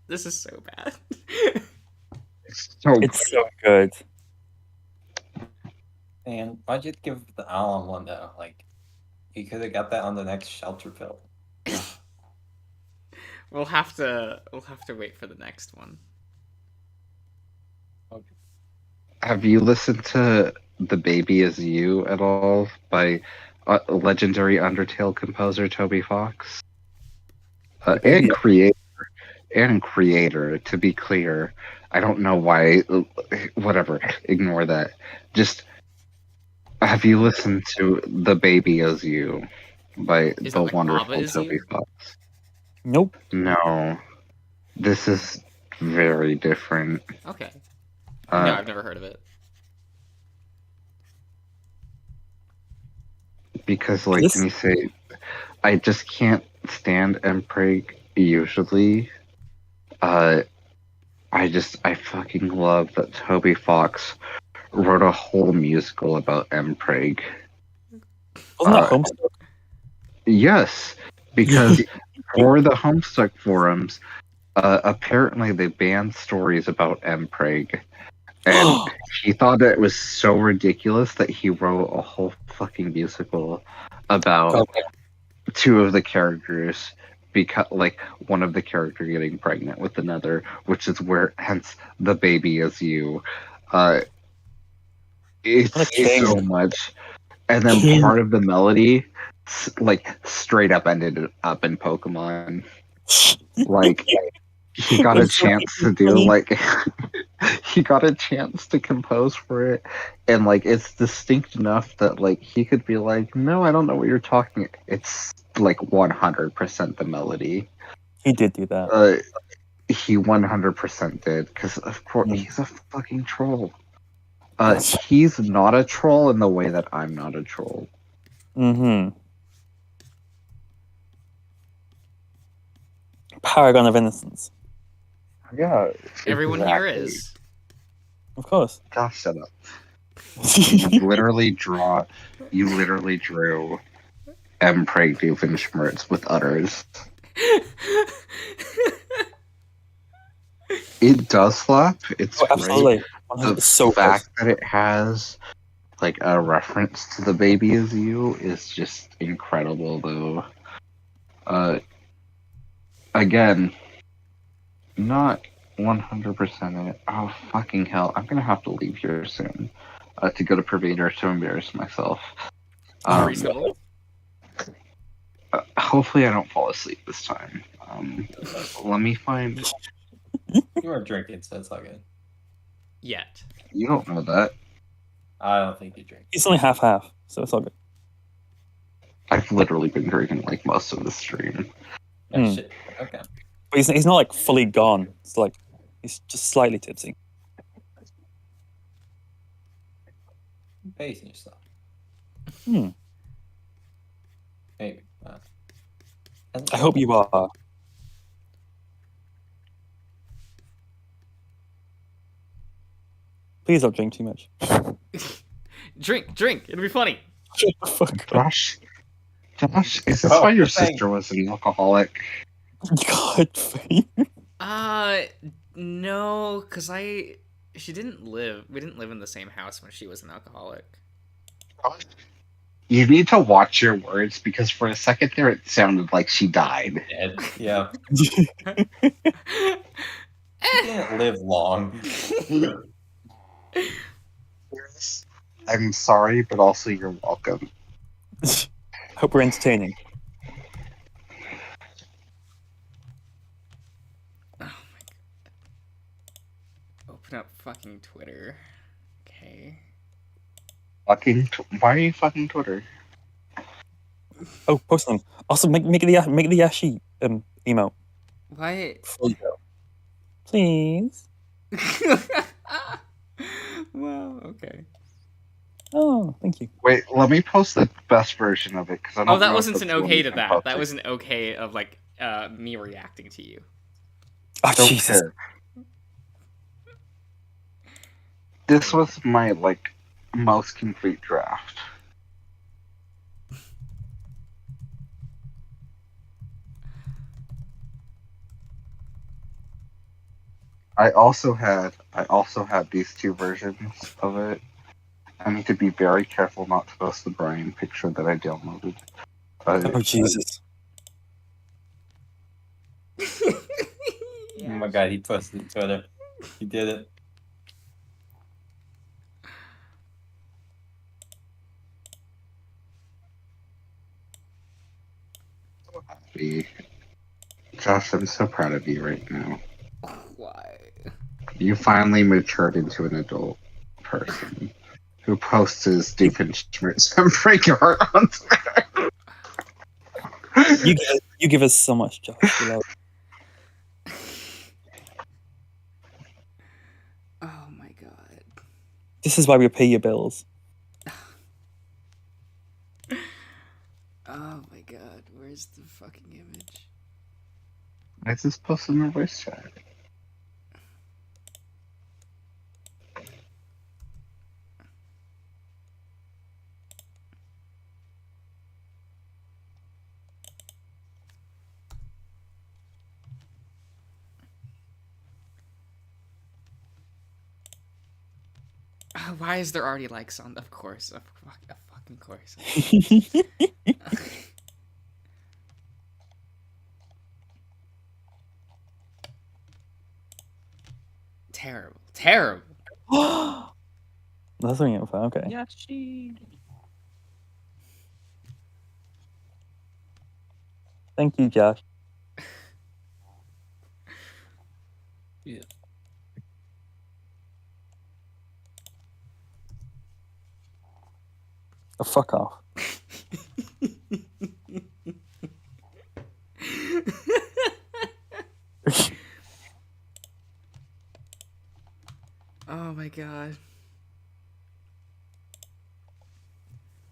This is so bad. So It's so good. And why'd you give the Alan one though? Like, you could have got that on the next shelter pill. We'll have to wait for the next one. have you listened to "The Baby Is You" at all by legendary Undertale composer Toby Fox? And creator, to be clear. I don't know why. Whatever. Ignore that. Just have you listened to "The Baby Is You" by Is the that like wonderful Baba Is Toby You? Fox? Nope. No, this is very different. Okay. Uh, No, I've never heard of it. Because, like, This- let me say, I just can't stand Mpreg usually. I fucking love that Toby Fox wrote a whole musical about Mpreg. Wasn't that Homestuck? Yes, because for the Homestuck forums, apparently they banned stories about Mpreg, and he thought it was so ridiculous that he wrote a whole fucking musical about Okay. two of the characters, because like one of the character getting pregnant with another, which is where hence "The Baby Is You." It's What a king. so much, and then King. part of the melody like straight up ended up in Pokemon. Like he got a That's so chance to do funny. like he got a chance to compose for it, and like it's distinct enough that like he could be like, no, I don't know what you're talking. It's like 100% the melody. He did do that. He 100% did, because of course Mm. he's a fucking troll. He's not a troll in the way that I'm not a troll. Mm-hmm. Paragon of innocence. Yeah, Everyone here exactly. is. Of course. Gosh, shut up. You literally drew Mpreg Doofenshmirtz with udders. It does slap. It's Oh, great. absolutely. The It's so fact that it has like a reference to "The Baby Is You" is just incredible, though. Again, not 100% it. Oh fucking hell! I'm gonna have to leave here soon to go to Pervader to embarrass myself. Reasonable. Hopefully, I don't fall asleep this time. Let me find. You weren't drinking, so it's all good. Yet. You don't know that. I don't think you drink. It's only half, so it's all good. I've literally been drinking like most of the stream. Oh, shit. Okay. But he's not like fully gone. It's like he's just slightly tipsy. Pacing yourself. Hmm. Maybe. I hope you are. Please don't drink too much. Drink. It'll be funny. Shut the fuck up. Josh, is this Oh, why your thanks. sister was an alcoholic? God, No, cause we didn't live in the same house when she was an alcoholic. You need to watch your words, because for a second there it sounded like she died. Dead. Yeah. She didn't live long. I'm sorry, but also you're welcome. Hope we're entertaining. Oh my god. Open up fucking Twitter. Okay. Why are you fucking Twitter? Oh, post them. Also, make the Yashi emote. What? Please. Wow. Okay. Oh, thank you. Wait, let me post the best version of it because I don't Oh, that know if wasn't that's an the one okay you to can that. post That it. was an okay of like me reacting to you. Oh, Don't Jesus. care. This was my most complete draft. I also had these two versions of it. I need to be very careful not to post the Brian picture that I downloaded. Oh, Jesus. Oh my god, he posted to Twitter. He did it. Josh, I'm so proud of you right now. Why? You finally matured into an adult person who posts his Doofenshmirtz and Breaker on Twitter. You give us so much, Josh. We love it. Oh my god. This is why we pay your bills. Oh my god. Where's the fucking image? I just posted in the voice chat. Why is there already likes on? Of course. Of fucking course. Terrible. Terrible. That's ringing info. Okay. Yashi. Thank you, Josh. Yeah. Oh, fuck off. Oh my god.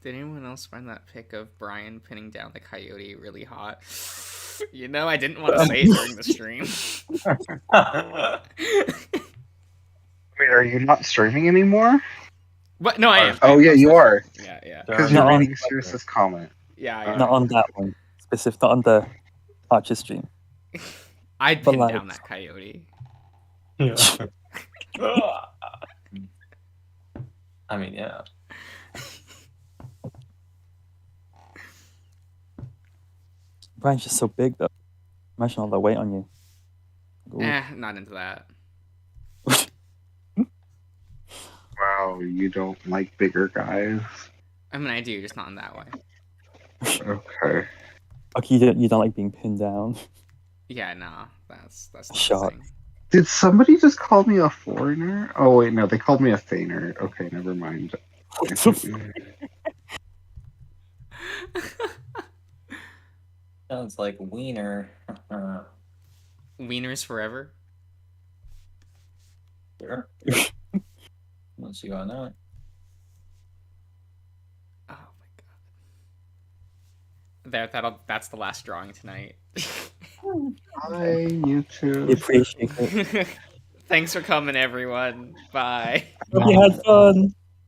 Did anyone else find that pic of Brian pinning down the coyote really hot? You know, I didn't want to say it during the stream. Wait, are you not streaming anymore? But no, I am. Oh yeah, you are. Yeah, yeah. Because No, you're on- reading Sirius's comment. Yeah, yeah. Not on that one. Specific, not on the Archer stream. I'd But pin like- down that coyote. I mean, yeah. Brian's just so big, though. Imagine all the weight on you. Ooh. Not into that. Wow, you don't like bigger guys? I mean, I do, just not in that way. Okay. Okay, you don't like being pinned down. Yeah, nah, that's not Shot. the thing. Did somebody just call me a foreigner? Oh wait, no, they called me a feigner. Okay, never mind. Sounds like wiener. Wieners forever. Sure. Once you on that. Oh my god. That's the last drawing tonight. Hi, you too. We appreciate it. Thanks for coming, everyone. Bye. Hope you had fun.